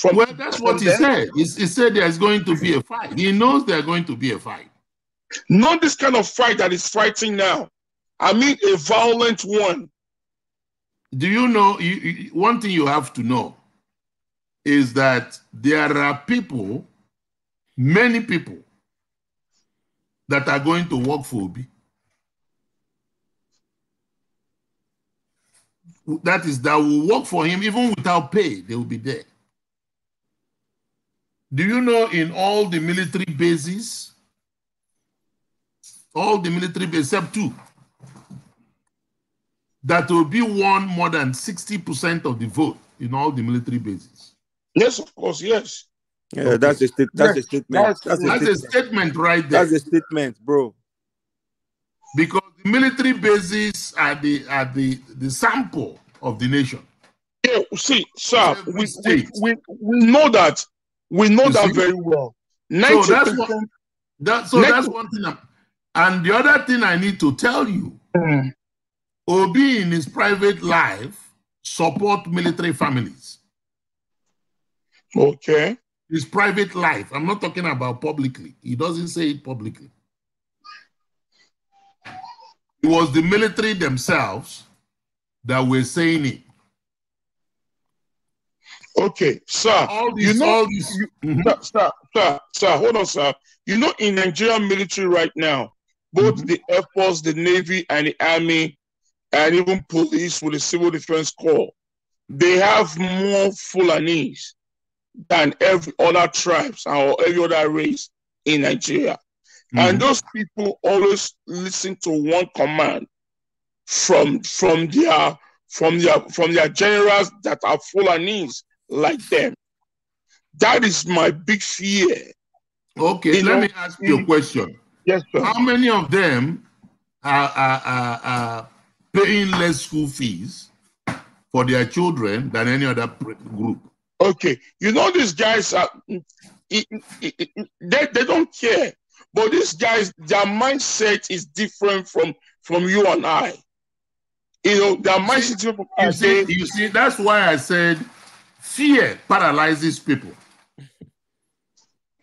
Well, that's what he said. He said there's going to be a fight. He knows there's going to be a fight. Not this kind of fight that is fighting now. I mean a violent one. Do you know, one thing you have to know is that there are people, many people, that are going to work for Obi. That will work for him even without pay. They will be there. Do you know in all the military bases, except two, that Obi won more than 60% of the vote in all the military bases? Yes, of course, yes. Yeah, Okay. that's a statement. That's a statement right there. That's a statement, bro. Because the military bases are the sample of the nation. Yeah, see, sir, we know that. We know that very well. 90%. So that's one thing. And the other thing I need to tell you, Obi in his private life support military families. Okay. His private life. I'm not talking about publicly. He doesn't say it publicly. It was the military themselves that were saying it. Okay, sir. Sir, hold on, sir. You know, in Nigerian military right now, both the Air Force, the Navy, and the Army, and even police with the Civil Defense Corps, they have more Fulanis than every other tribes or every other race in Nigeria. And those people always listen to one command from their generals that are Fulanis like them. That is my big fear. Okay, let me ask you a question. Yes, sir. How many of them are paying less school fees for their children than any other group? Okay, you know these guys are they don't care, but these guys, their mindset is different from you and I. You know, their mindset is different. You see, that's why I said fear paralyzes people.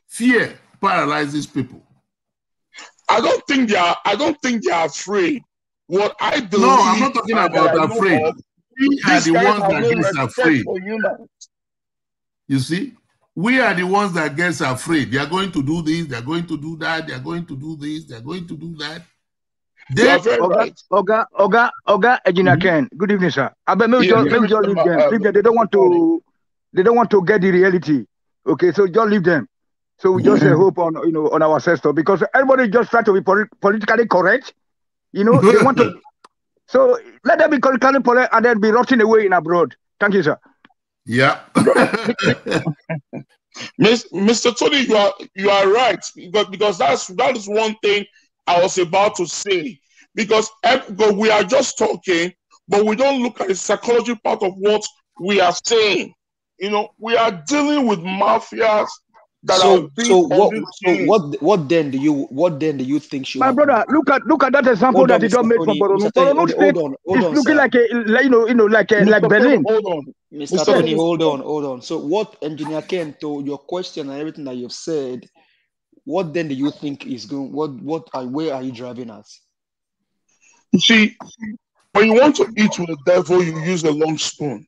Fear paralyzes people. I don't think they are afraid. What I believe. No, I'm not talking about afraid. We are the ones that gets afraid. You see, we are the ones that gets afraid. They are going to do this. They are going to do that. They are going to do this. They are going to do that. Oga Ejinaken. Good evening, sir. Maybe just leave them. They don't want to get the reality. Okay, so just leave them. So we just hope on on our ancestors, because everybody just try to be politically correct. You know, they want to. So let them be politically correct and then be rotting away in abroad. Thank you, sir. Yeah. Mr. Tony, you are right, because that is one thing I was about to say. Because we are just talking, but we don't look at the psychology part of what we are saying. You know, we are dealing with mafias that are being what then do you think should happen? Brother, look at that example that you just made from Borno. Borno State is looking like like Berlin. Hold on, Mr. Tony, hold on. So what Engineer Ken, to your question and everything that you've said, what then do you think is going? Where are you driving at? You see, when you want to eat with the devil, you use a long spoon.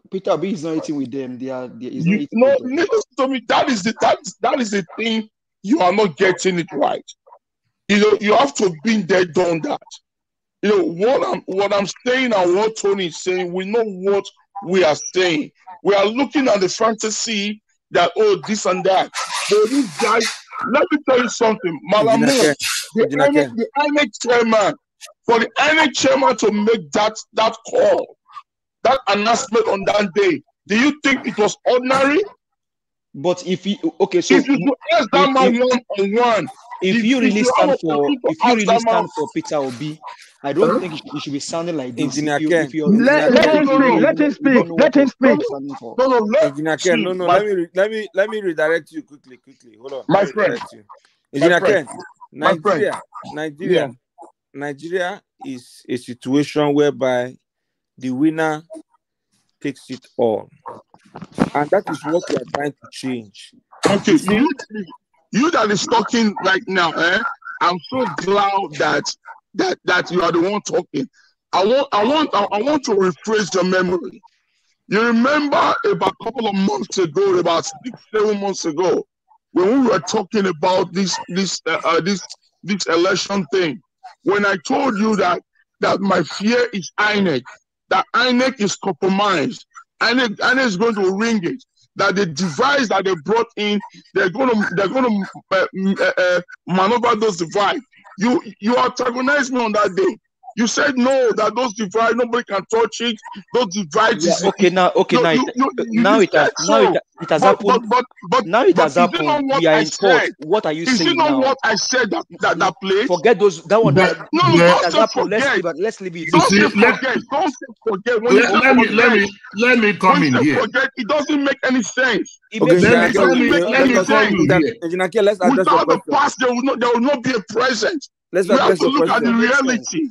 Peter B is not eating with them. Listen to me. That is the thing. You are not getting it right. You know, you have to be there, done that. You know what I'm saying and what Tony is saying. We know what we are saying. We are looking at the fantasy that this and that. But these guys, let me tell you something. Malamu, the INEC chairman, for the INEC chairman to make that call, that announcement on that day, do you think it was ordinary? But if you ask that man one-on-one, if you really stand for Peter Obi, I don't think you should be sounding like this. Let him speak. Let me redirect you quickly. Hold on. My friend. Nigeria is a situation whereby the winner takes it all, and that is what we are trying to change. Okay, you that is talking right now, I'm so glad that you are the one talking. I want to rephrase your memory. You remember about a couple of months ago, about 6-7 months ago, when we were talking about this election thing, when I told you that my fear is INEC, that INEC is compromised, INEC is going to ring it, that the device that they brought in, they're going to maneuver those devices. You antagonized me on that day. You said no, that those divide, nobody can touch it. Those divides Yeah, is okay, now you it has said so. it has happened. Now it has Is it not happened. what We are I in court. said? What are you Is it saying not now? what I said that place? Forget those that one. The, No, it don't has say happened. forget. Let's leave it. you Don't see, say forget. Don't say forget. When you say forget, let me come when you in say here. forget, it doesn't make any sense. It makes Let sense. me call you here. Let's address your Without the question. past, there will not be a present. Let's We have address to your look at the question. reality.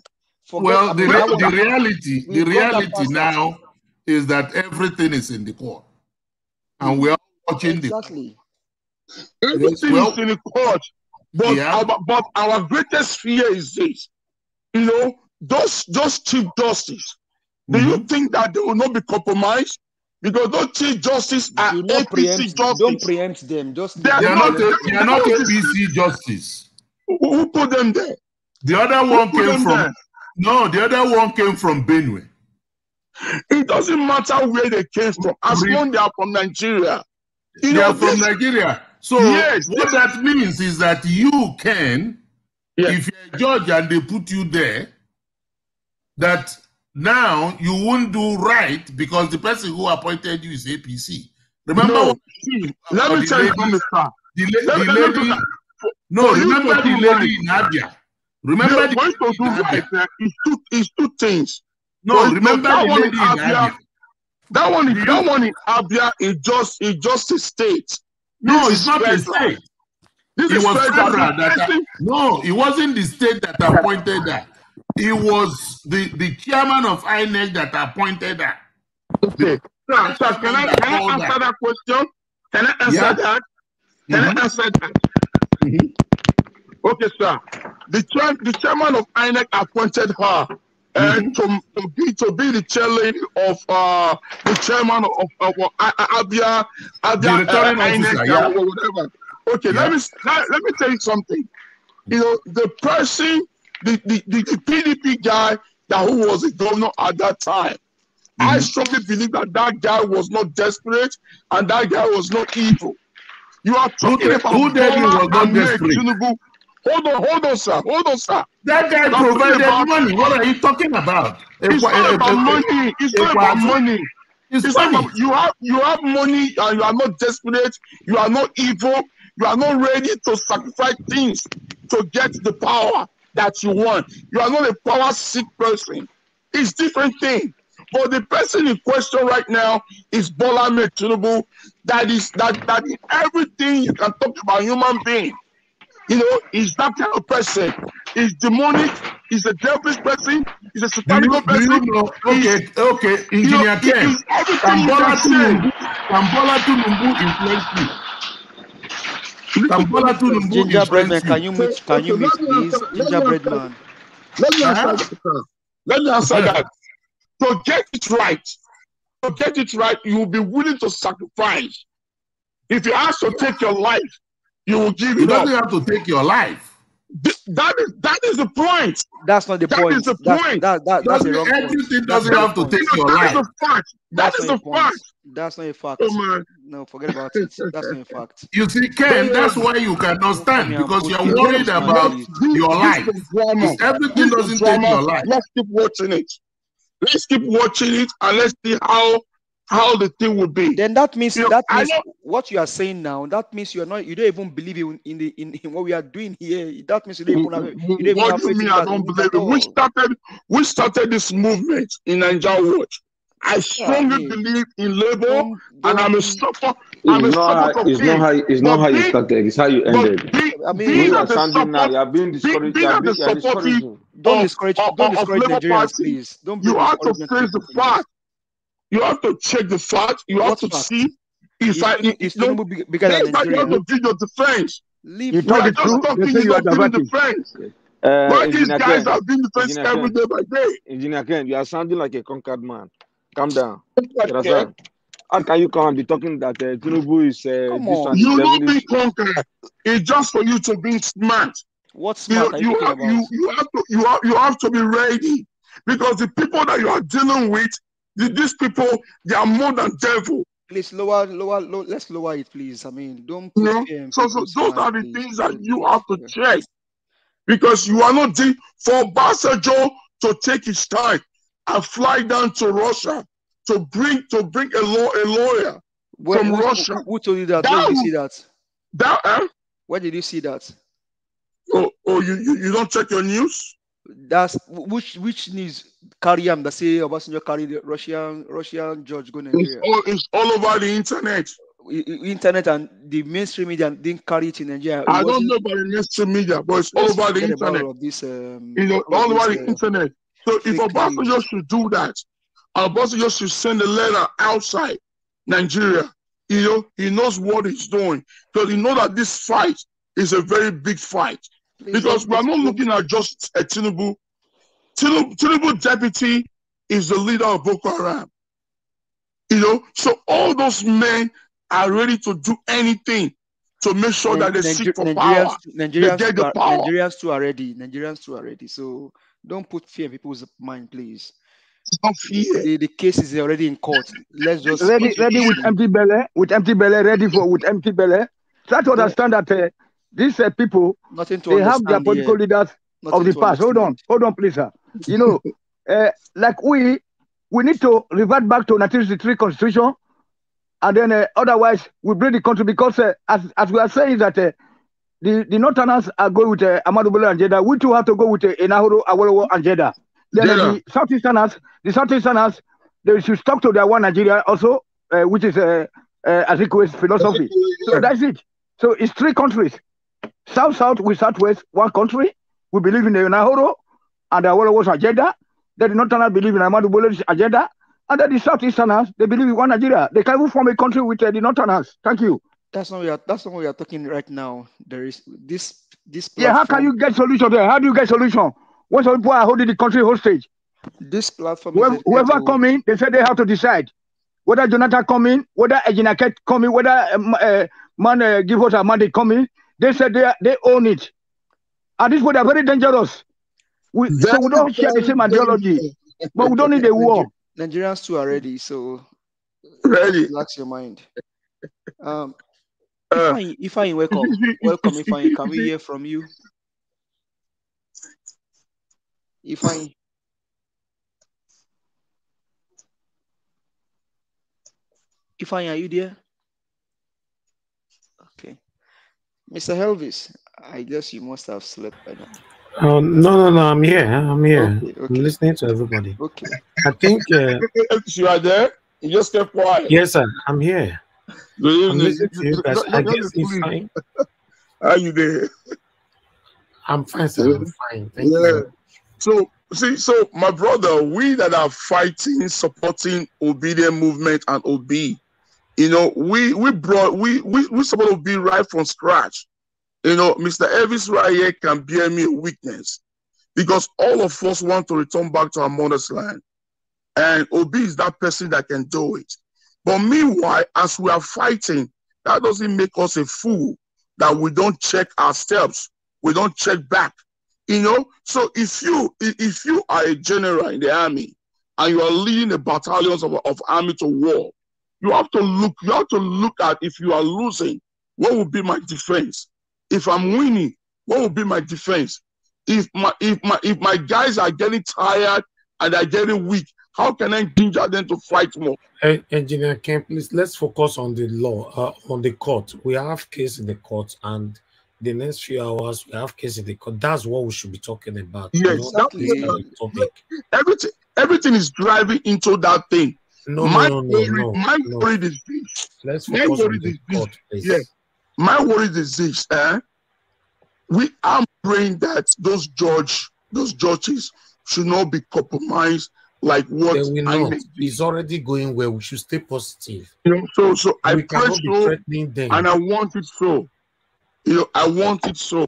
Well, the We've got that reality past now is that everything is in the court, and we are watching exactly. Everything is in the court, but Yeah. our greatest fear is this. You know, those chief justice. Do you think that they will not be compromised? Because those chief justice are APC justice. Don't preempt them. Just They are not APC justice. Who put them there? The other one came from the other one came from Benue. It doesn't matter where they came from, as long as they are from Nigeria. They are from Nigeria. So what that means is that you can, if you're a judge and they put you there, that now you won't do right because the person who appointed you is APC. Remember? Let me tell you something, sir. Remember the lady in Abia. Remember the way to do right there is two things. No, remember the lady in Abia. That one in Abia is just a state. No, it's not a state. It was federal no, it wasn't the state that appointed that. It was the chairman of INEC that appointed that. Okay. Sir, can I answer that question? Can I answer that? Can I answer that? Okay, sir. The chairman of INEC appointed her to be the chair lady of the chairman of Abia the returning officer, or whatever. Okay, let me tell you something. You know, the person, the PDP guy who was the governor at that time, I strongly believe that guy was not desperate and that guy was not evil. You are talking about who was not desperate? Tinubu. Hold on, sir. That guy provided money. What are you talking about? It's not about money. It's not about money. It's not about, you have money and you are not desperate. You are not evil. You are not ready to sacrifice things to get the power that you want. You are not a power sick person. It's different thing. But the person in question right now is Bola Tinubu. That is everything you can talk about human being. You know, he's that kind of person. He's demonic. He's a devilish person. He's a satanic person. Do you know? Okay. Engineer Ken. Can Bola Tinubu influence you? Can Bola Tinubu Gingerbread man, influence can you meet please? Gingerbread man. Let me answer that. To get it right, you will be willing to sacrifice. If you ask to take your life, you will give it up. You doesn't have to take your life. That is the point. That's not the point. That is the point. That's the wrong point. Everything doesn't have to take your life. That is the fact. That is the fact. That's not a fact. Oh, man. No, forget about it. That's not a fact. You see, Ken, that's why you cannot stand because you're worried about your life. Everything doesn't take your life. Let's keep watching it. And let's see how the thing will be. Then that means what you are saying now. That means you don't even believe in what we are doing here. That means you don't even have. What do you mean? I don't believe it. We started this movement in Nigeria Watch. I strongly believe in labor, and I'm a supporter. It's not how you started. It's how you ended. Being at the supporting don't discourage Nigerians, please. You have to face the fact. You have to check the fact. You have to see if Tinubu bigger than Nigeria. You have to do your defense. You are just talking. You are doing defense. Why these guys are doing defense every day by day? Engineer Ken, you are sounding like a conquered man. Calm down. How can you come and be talking that Tinubu is you not be conquered. It's just for you to be smart. What smart you have to be ready because the people that you are dealing with, these people, they are more than devil. Please lower. Let's lower it, please. I mean, don't. So those are the things that you have to check because you are not for Basajo to take his time and fly down to Russia to bring a lawyer from Russia. Who told you that? Where did you see that? That Where did you see that? Oh, you don't check your news? That's which news carry him that say Obasanjo carry the Russian judge go Nigeria? It's all over the internet. Internet and the mainstream media didn't carry it in Nigeria. I don't know about the mainstream media, but it's all over the internet. All of this, all over the internet. So if Obasanjo should do that, Obasanjo should send a letter outside Nigeria. He knows what he's doing because he knows that this fight is a very big fight. Because we're not looking at just a Tinubu. Tinubu deputy is the leader of Boko Haram. So all those men are ready to do anything to make sure that they seek for power. They get the power. Nigerians too are ready. So don't put fear in people's mind, please. It's not fear. The case is already in court. Let's just ready with empty belly, with empty belly. Try to understand that these people, they have their political leaders of the past. Hold on, please, sir. Like we need to revert back to 1963 Constitution, and then otherwise we bring the country because as we are saying that the Northerners are going with Ahmadu Bello and Jeddah, we too have to go with Enahoro, Awolowo and Jeddah. Then the Southeasterners, they should talk to their one Nigeria also, which is Azikwe's philosophy. So that's it. So it's three countries. South with Southwest, one country. We believe in the Enahoro and the Awolowo's agenda. Then the Northerners believe in Ahmadu Bello's agenda. And then the Southeasterners, they believe in one Nigeria. They can even form a country with the Northerners. Thank you. That's not what we are talking right now. There is this platform. Yeah, how can you get solution there? How do you get solution? When some people are holding the country hostage? This platform whoever come in, they say they have to decide. Whether Jonathan come in, whether Ejinaket come in, whether give us a mandate come in, they said they own it. And these people are very dangerous. So we don't share the same ideology. But we don't need a war. Nigerians too are ready, so relax your mind. Ifeanyi, welcome. Welcome, Ifeanyi. Can we hear from you? Ifeanyi. Ifeanyi, are you there? Okay. Mr. Elvis, I guess you must have slept by now. No, I'm here. Okay. I'm listening to everybody. Okay. I think you are there. You just kept quiet. Yes, sir. I'm here. I'm listening to you guys. I guess it's fine. Are you there? I'm fine, sir. I'm fine. Thank you. So my brother, we that are fighting, supporting obedient movement and OB, we supposed to be right from scratch. Mr. Elvis right here can bear me a witness because all of us want to return back to our mother's land. And Obi is that person that can do it. But meanwhile, as we are fighting, that doesn't make us a fool that we don't check our steps. We don't check back. So if you are a general in the army and you are leading the battalions of army to war, you have to look at if you are losing, what will be my defense? If I'm winning, what will be my defense? If my guys are getting tired and they're getting weak, how can I ginger them to fight more? Hey, Engineer Ken, please, let's focus on the law, on the court. We have case in the court, and the next few hours, we have case in the court. That's what we should be talking about. Yes, topic. Everything is driving into that thing. My worry is this. Let's focus on the court, please. Yeah. My worry is this. We are praying that those judges should not be compromised like what they will not. It's already going well. We should stay positive. So I pray so, and I want it so. I want it so.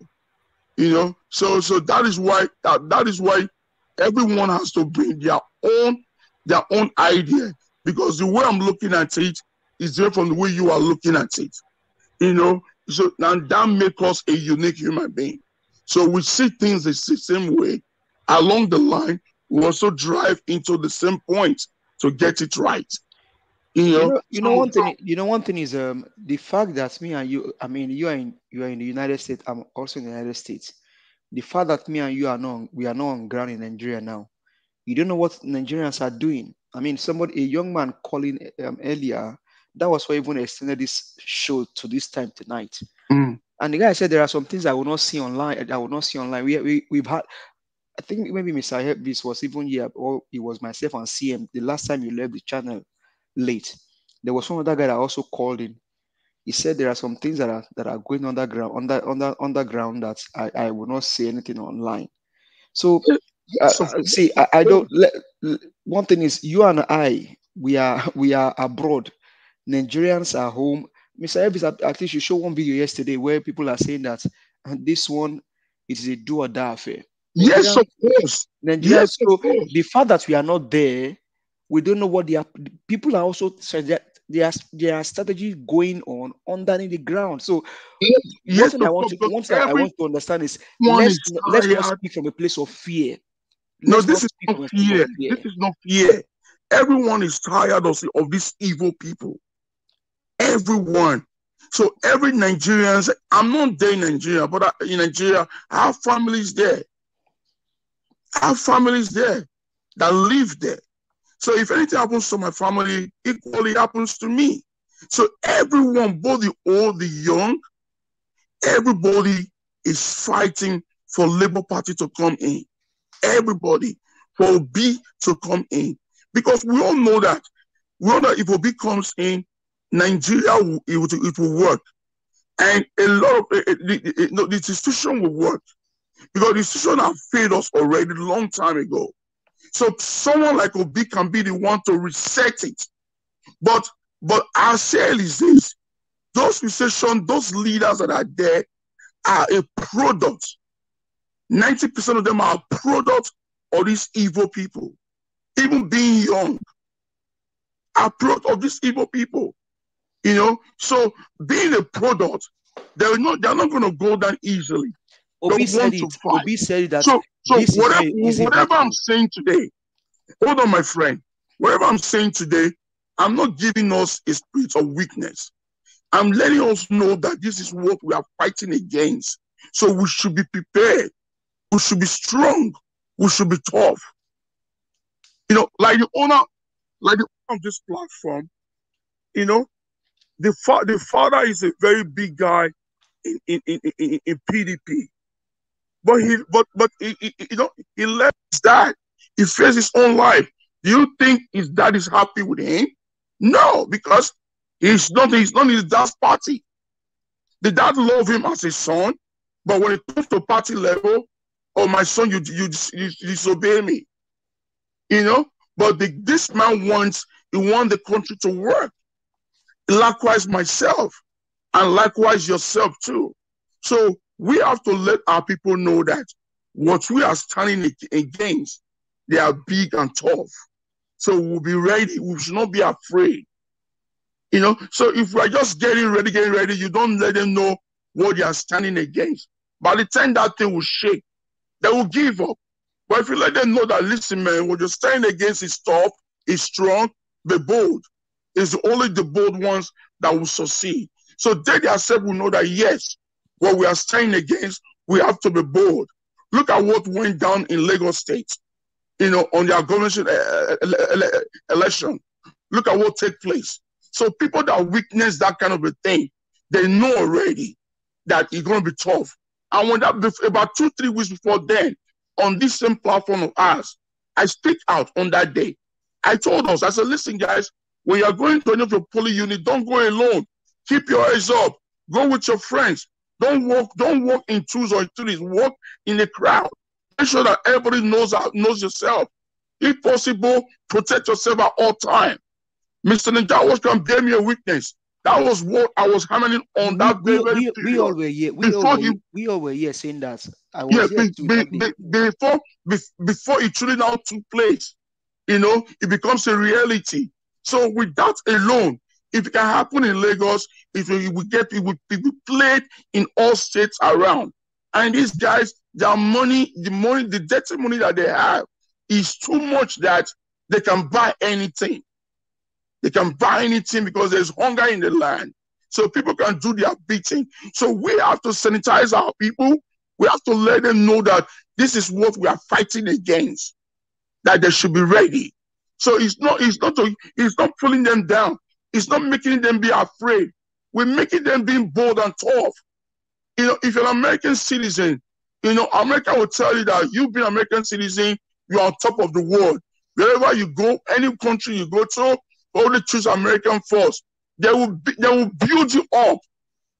So that is why everyone has to bring their own idea, because the way I'm looking at it is different from the way you are looking at it. So now that makes us a unique human being. So we see things the same way. Along the line, we also drive into the same point to get it right. One thing is the fact that me and you, you are in the United States, I'm also in the United States. The fact that me and you we are not on ground in Nigeria now, You don't know what Nigerians are doing. I mean, a young man calling earlier, that was why even extended this show to this time tonight. Mm. And the guy said there are some things I will not see online. I will not see online. We've had, I think maybe Mr. Helpvis was even here, or it was myself and CM. The last time you left the channel late, there was one other guy that also called in. He said there are some things that are going underground that I will not say anything online. So see, I don't. One thing is, you and I, we are abroad. Nigerians are home. Mr. Elvis, at least you showed one video yesterday where people are saying that this one is a do or die affair. Yes, of course. Nigerians, yes, so of course. the fact that we are not there, we don't know what people are also saying that there are strategies going on underneath the ground. So one thing I want to understand is let's not speak from a place of fear. No, this is not fear. This is not fear. Everyone is tired of these evil people. Everyone. So every Nigerian, I'm not there in Nigeria, but in Nigeria, I have families there. I have families there that live there. So if anything happens to my family, equally happens to me. So everyone, both the old, the young, everybody is fighting for Labour Party to come in. Everybody for Obi to come in. Because we all know that if Obi comes in, Nigeria, it will work. And a lot of the institution will work. Because the institution have failed us already a long time ago. So someone like Obi can be the one to reset it. But our share is this. Those institutions, those leaders that are there are a product. 90% of them are a product of these evil people. Even being young, are product of these evil people. You know, so being a product, they're not going to go down easily. Obi said it. Obi said that. So whatever I'm saying today, hold on, my friend. Whatever I'm saying today, I'm not giving us a spirit of weakness. I'm letting us know that this is what we are fighting against. So we should be prepared. We should be strong. We should be tough. You know, like the owner of this platform, you know, the father is a very big guy in PDP. But he left his dad. He faced his own life. Do you think his dad is happy with him? No, because he's not in his dad's party. The dad loved him as a son, but when it comes to party level, oh, my son, you disobey me. You know? But this man wants the country to work. Likewise myself, and likewise yourself too. So we have to let our people know that what we are standing against, they are big and tough. So we'll be ready. We should not be afraid. You know, so if we're just getting ready, you don't let them know what they are standing against. By the time that thing will shake, they will give up. But if you let them know that, listen, man, what you're standing against is tough, is strong, be bold. It's only the bold ones that will succeed. So they themselves will know that, yes, what we are standing against, we have to be bold. Look at what went down in Lagos State, you know, on their government election. Look at what took place. So people that witness that kind of a thing, they know already that it's going to be tough. And when that, about 2-3 weeks before then, on this same platform of ours, I speak out on that day. I told us, I said, listen, guys, when you're going to any of your polling unit, don't go alone. Keep your eyes up. Go with your friends. Don't walk in twos or in threes. Walk in a crowd. Make sure that everybody knows yourself. If possible, protect yourself at all times. Mr. Ninja can bear me a witness. That was what I was hammering on that very period. We all were here. We all were here saying that. I was here too. Before it truly now took place, you know, it becomes a reality. So with that alone, if it can happen in Lagos, it will be played in all states around. And these guys, their money, the dirty money that they have is too much that they can buy anything. They can buy anything because there's hunger in the land. So people can do their beating. So we have to sanitize our people. We have to let them know that this is what we are fighting against. that they should be ready. So it's not pulling them down. It's not making them be afraid. We're making them being bold and tough. You know, if you're an American citizen, you know, America will tell you that you being an American citizen, you're on top of the world. Wherever you go, any country you go to, only choose American first. They will build you up.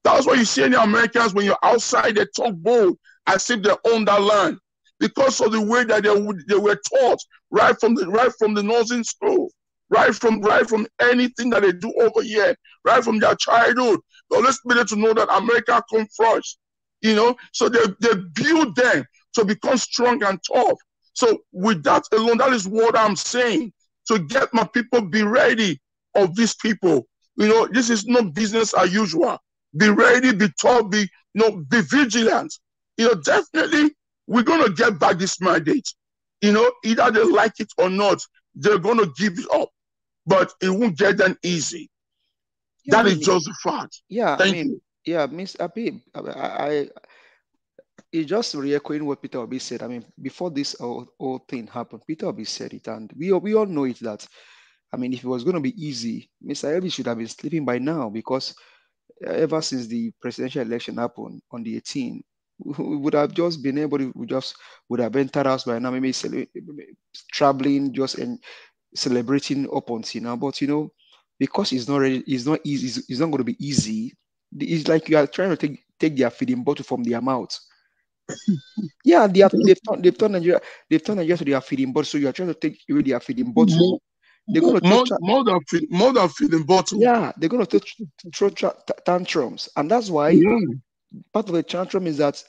That's why you see any Americans when you're outside, they talk bold as if they own that land, because of the way that they were taught right from the nursing school, right from anything that they do over here, right from their childhood. So let's be able to know that America comes first, you know. So they build them to become strong and tough. So with that alone, that is what I'm saying. To get my people, be ready of these people. You know, this is not business as usual. Be ready, be tough, be vigilant. You know, definitely we're gonna get back this mandate. You know, either they like it or not, they're gonna give it up. But it won't get them easy. Yeah, That is just a fact. yeah, Thank you. yeah, Miss Abib, it's just re-echoing what Peter Obi said. I mean, before this whole thing happened, Peter Obi said it, and we all know it that, I mean, if it was going to be easy, Mr. Obi should have been sleeping by now, because ever since the presidential election happened on the 18th, we would have just been able to, would have entered us by now, maybe traveling just and celebrating up until now. But you know, because it's not ready, it's not easy, it's not going to be easy. It's like you are trying to take their feeding bottle from their mouth. Yeah, they've turned Nigeria to their feeding bottle. So you are trying to take away their feeding bottle. They're going to more than feeding bottle. Yeah, they're going to throw tantrums, and that's why part of the tantrum is that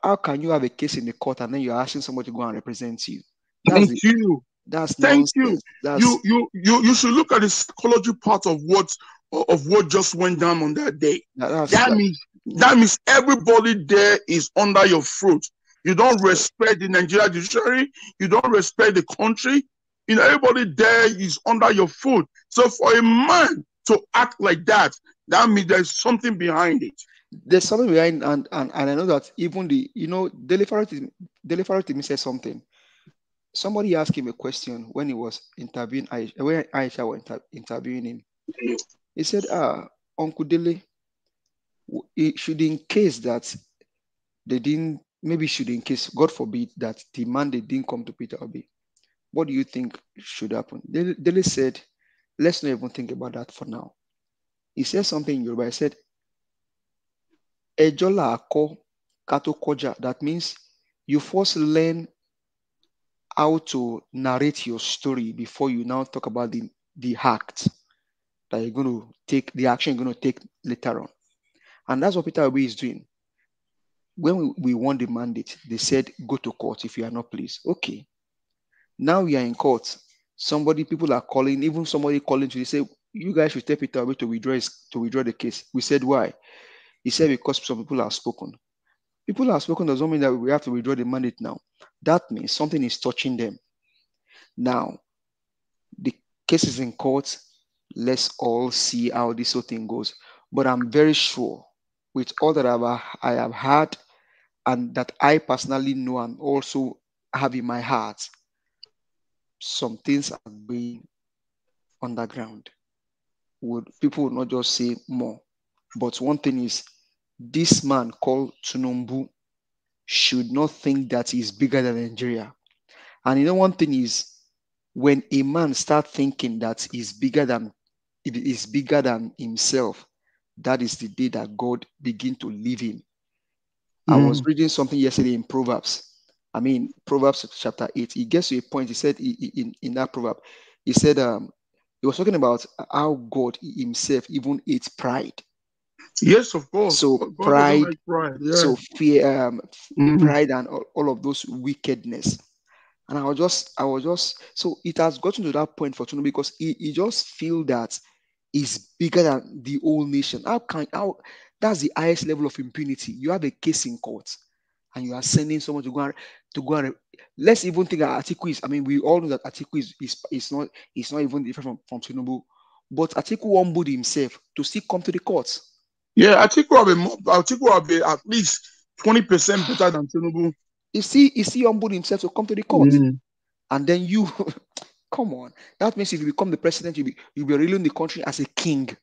how can you have a case in the court and then you're asking somebody to go and represent you? Thank you. That's Thank nonsense. You should look at the psychology part of what just went down on that day. That means everybody there is under your fruit. You don't respect the Nigerian judiciary. You don't respect the country. You know, everybody there is under your foot. So for a man to act like that, that means there's something behind it. There's something behind, and I know that even Delifarati said something. Somebody asked him a question when he was interviewing when Aisha was interviewing him. He said, Uncle Dele, should in case that they didn't, maybe should in case, God forbid, that the mandate didn't come to Peter Obi, what do you think should happen? Dele said, let's not even think about that for now. He said something in Yoruba. He said, Ejola ako kato koja. That means you first learn how to narrate your story before you now talk about the act that you're going to take, the action you're going to take later on. And that's what Peter Obi is doing. When we won the mandate, they said, go to court if you are not pleased. Okay. Now we are in court. People are calling, even somebody calling to say, you guys should tell Peter Obi to withdraw the case. We said, why? He said, because some people have spoken. People have spoken doesn't mean that we have to withdraw the mandate now. That means something is touching them. Now, the case is in court. Let's all see how this whole thing goes. But I'm very sure with all that I have had and that I personally know and also have in my heart, some things are going underground. People will not just say more. But one thing is, this man called Tinubu should not think that he's bigger than Nigeria. And you know, one thing is, when a man starts thinking that he's bigger than himself, that is the day that God begin to leave him. I was reading something yesterday in Proverbs. I mean, Proverbs chapter 8. He gets to a point. He said in that proverb, he said, he was talking about how God himself even hates pride. Yes, of course. So God pride, like pride. Yeah. so fear, pride, and all of those wickedness. And I was just, so it has gotten to that point for Tinubu because he just feel that he's bigger than the whole nation. That's the highest level of impunity. You have a case in court, and you are sending someone to go and let's even think that Atiku is. I mean, we all know that Atiku is not even different from Tinubu, but Atiku humbled himself to still come to the courts. Yeah, Atiku will be at least 20% better than Tinubu. He humbled himself to come to the court. and then you come on. That means if you become the president, you'll be ruling the country as a king.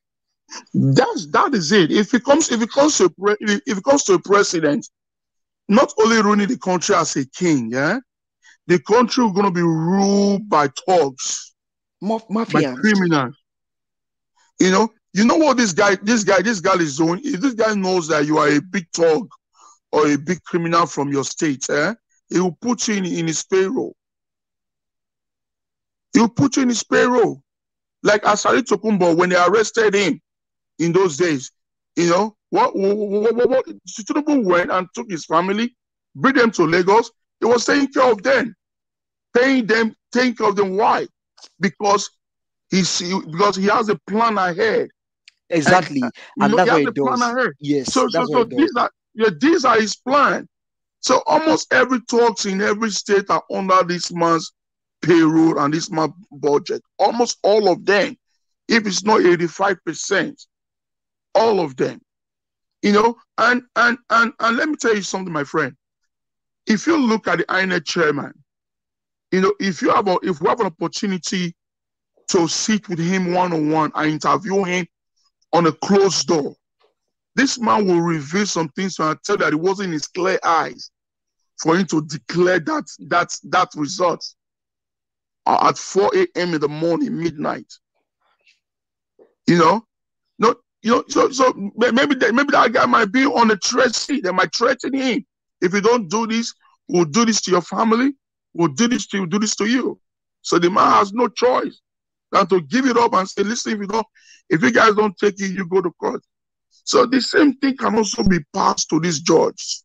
That is it. If it comes to a president, not only ruling the country as a king, yeah, the country is going to be ruled by thugs, by criminals. You know what this guy is doing? If this guy knows that you are a big thug or a big criminal from your state, he will put you in his payroll. He will put you in his payroll. Like Asari Tokumbo, when they arrested him in those days, what Tinubu went and took his family, bring them to Lagos. He was taking care of them, taking care of them. Why? Because he has a plan ahead. Exactly, and that's what he does. Yes, so these are his plan. So almost every talks in every state are under this man's payroll and this man's budget. Almost all of them, if it's not 85%, all of them. And let me tell you something, my friend. If you look at the INEC chairman, if we have an opportunity to sit with him one-on-one and interview him on a closed door, this man will reveal some things and tell that it wasn't in his clear eyes for him to declare that result at 4 a.m. in the morning, midnight. So maybe that guy might be on the threat seat. They might threaten him. If you don't do this, we'll do this to your family. We'll do this to you. Do this to you. So the man has no choice than to give it up and say, listen, if you guys don't take it, you go to court. So the same thing can also be passed to these judges,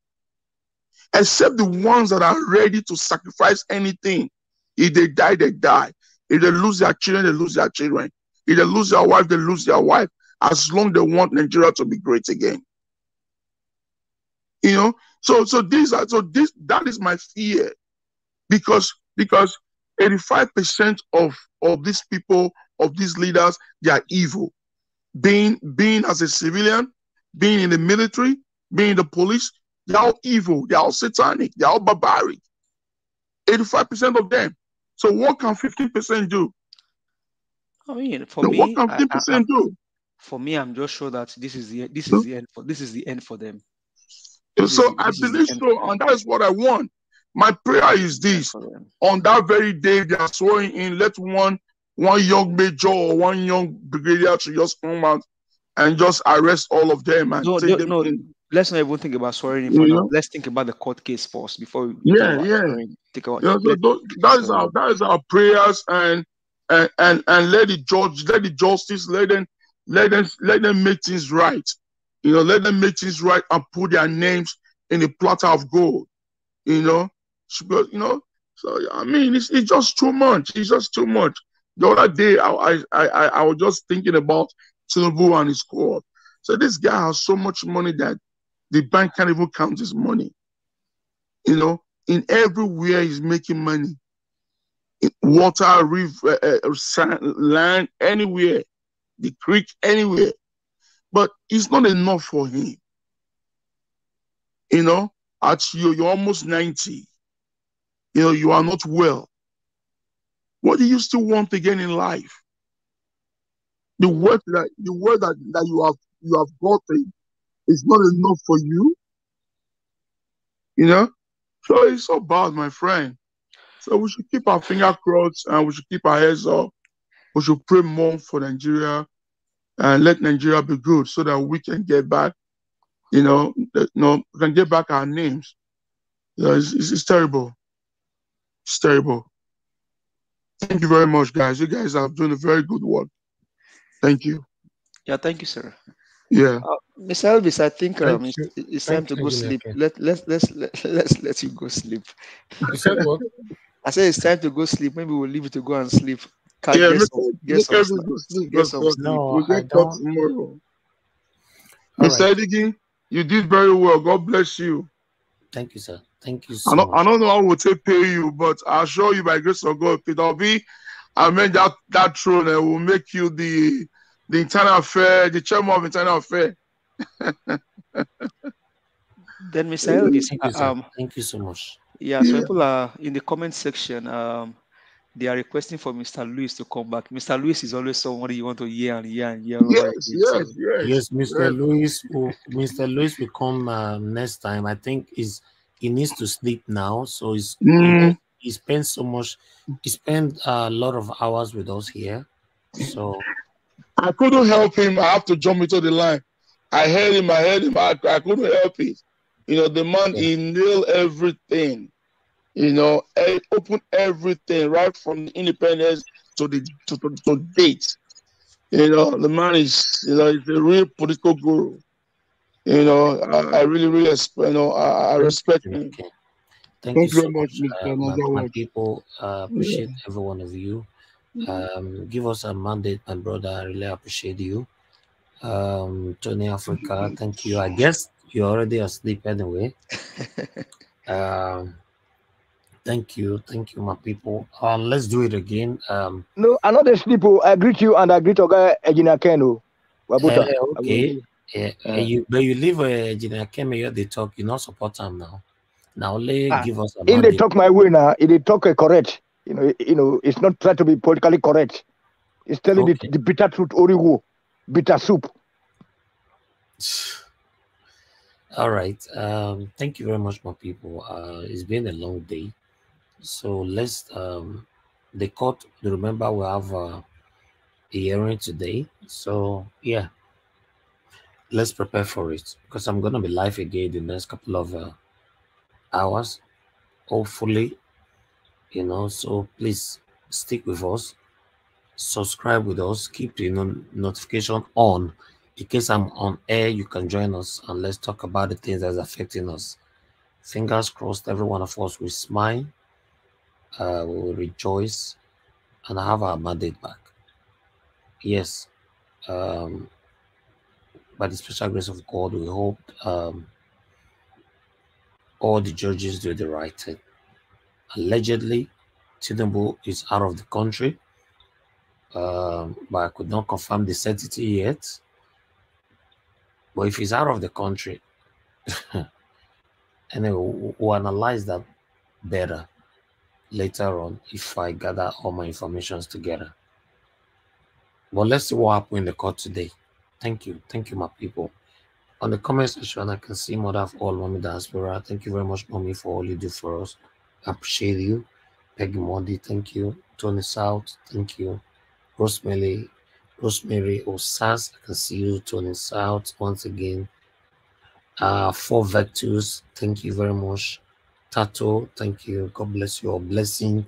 except the ones that are ready to sacrifice anything. If they die, they die. If they lose their children, they lose their children. If they lose their wife, they lose their wife. As long as they want Nigeria to be great again. That is my fear. Because 85% of these people, of these leaders, they are evil. Being as a civilian, being in the military, being in the police, they're all evil, they're all satanic, they're all barbaric. 85% of them. So what can 15% do? I mean, what can 15% do? For me, I'm just sure that this is the end for them. So I believe so, and that is what I want. My prayer is this: on that very day they are swearing in, let one young major or one young brigadier to just come out and just arrest all of them and take them in. Let's not even think about swearing in for now. Let's think about the court case first before we that is our prayers and let the justice let them make things right. Let them make things right and put their names in a platter of gold. So I mean, it's just too much. It's just too much. The other day, I was just thinking about Tinubu and his court. So this guy has so much money that the bank can't even count his money. In everywhere he's making money. In water, river, sand, land, anywhere, the creek, anywhere. But it's not enough for him. At you're almost 90. You are not well. What do you still want again in life? The word that you have gotten is not enough for you. So it's so bad, my friend. So we should keep our finger crossed and we should keep our heads up. We should pray more for Nigeria and let Nigeria be good so that we can get back, we can get back our names. It's terrible. It's terrible. Thank you very much, guys. You guys are doing a very good work. Thank you. Yeah, thank you, sir. Yeah. Mr. Elvis, I think it's time to go sleep. Let's you go sleep. You said what? I said it's time to go sleep. Maybe we'll leave you to go and sleep. Get some sleep. No, I don't. Tomorrow. Mr. Edigin, you did very well. God bless you. Thank you, sir. Thank you so much. I don't know how we'll pay you, but I'll show you by grace of God. Peter B, I mean that throne and will make you the internal affair, the chairman of internal affair. Then Mr. Elvis, thank you so much. Yeah, so people are in the comment section. they are requesting for Mr. Lewis to come back. Mr. Lewis is always somebody you want to hear and hear and hear over again. Yes, Mr. Mr. Lewis will come next time. I think he needs to sleep now, so he spends a lot of hours with us here. So I couldn't help him. I have to jump into the line. I heard him. I couldn't help it. You know, the man, he nailed everything. You know, opened everything right from the independence to date. You know, the man is, you know, he's a real political guru. You know, I really, I respect him. Thank you so much, Mr. my people. Appreciate every one of you. Give us a mandate, my brother. I really appreciate you. Tony Africa, thank you. I guess you're already asleep anyway. Thank you, my people. Let's do it again. No, another sleep. I greet you and I greet Oga Ejina Keno. Okay. But you leave Ejina Keno, they talk. You not support them now. Now give us a in they talk my way now. In they talk correct. You know, it's not trying to be politically correct. It's telling the bitter truth. Origo, bitter soup. All right. Thank you very much, my people. It's been a long day. So let's the court, remember we have a hearing today. So yeah, let's prepare for it because I'm gonna be live again the next couple of hours, hopefully, you know. So please stick with us, subscribe with us, keep the notification on. In case I'm on air, you can join us and let's talk about the things that's affecting us. Fingers crossed, every one of us will smile. We will rejoice and have our mandate back. Yes, by the special grace of God, we hope all the judges do the right thing. Allegedly, Tinubu is out of the country, but I could not confirm the certainty yet. But if he's out of the country, anyway, we'll analyze that better later on if I gather all my informations together. But let's see what happened in the court today. Thank you, my people. On the comment section, I can see Mother of All, Mommy Diaspora. Thank you very much, Mommy, for all you do for us. I appreciate you. Peggy Mondi, thank you. Tony South, thank you. Rosemary Osas, I can see you. Tony South, once again. 4 Vectors, thank you very much. Tato, thank you. God bless you all. Blessing.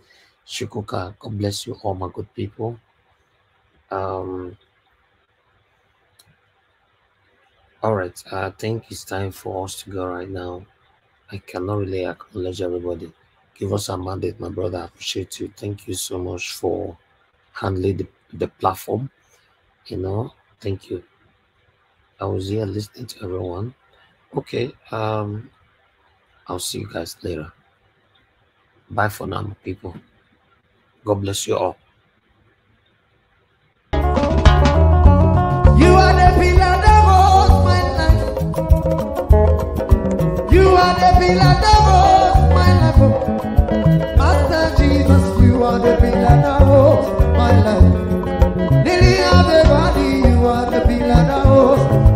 Shikuka, God bless you all, my good people. All right, I think it's time for us to go right now. I cannot really acknowledge everybody. Give us a mandate, my brother. I appreciate you. Thank you so much for handling the platform. You know, thank you. I was here listening to everyone. Okay, I'll see you guys later. Bye for now, people. God bless you all. You are the pillar that holds my life. You are the pillar that holds my life. Master Jesus, you are the pillar that holds my life. Lily of the body, you are the pillar that holds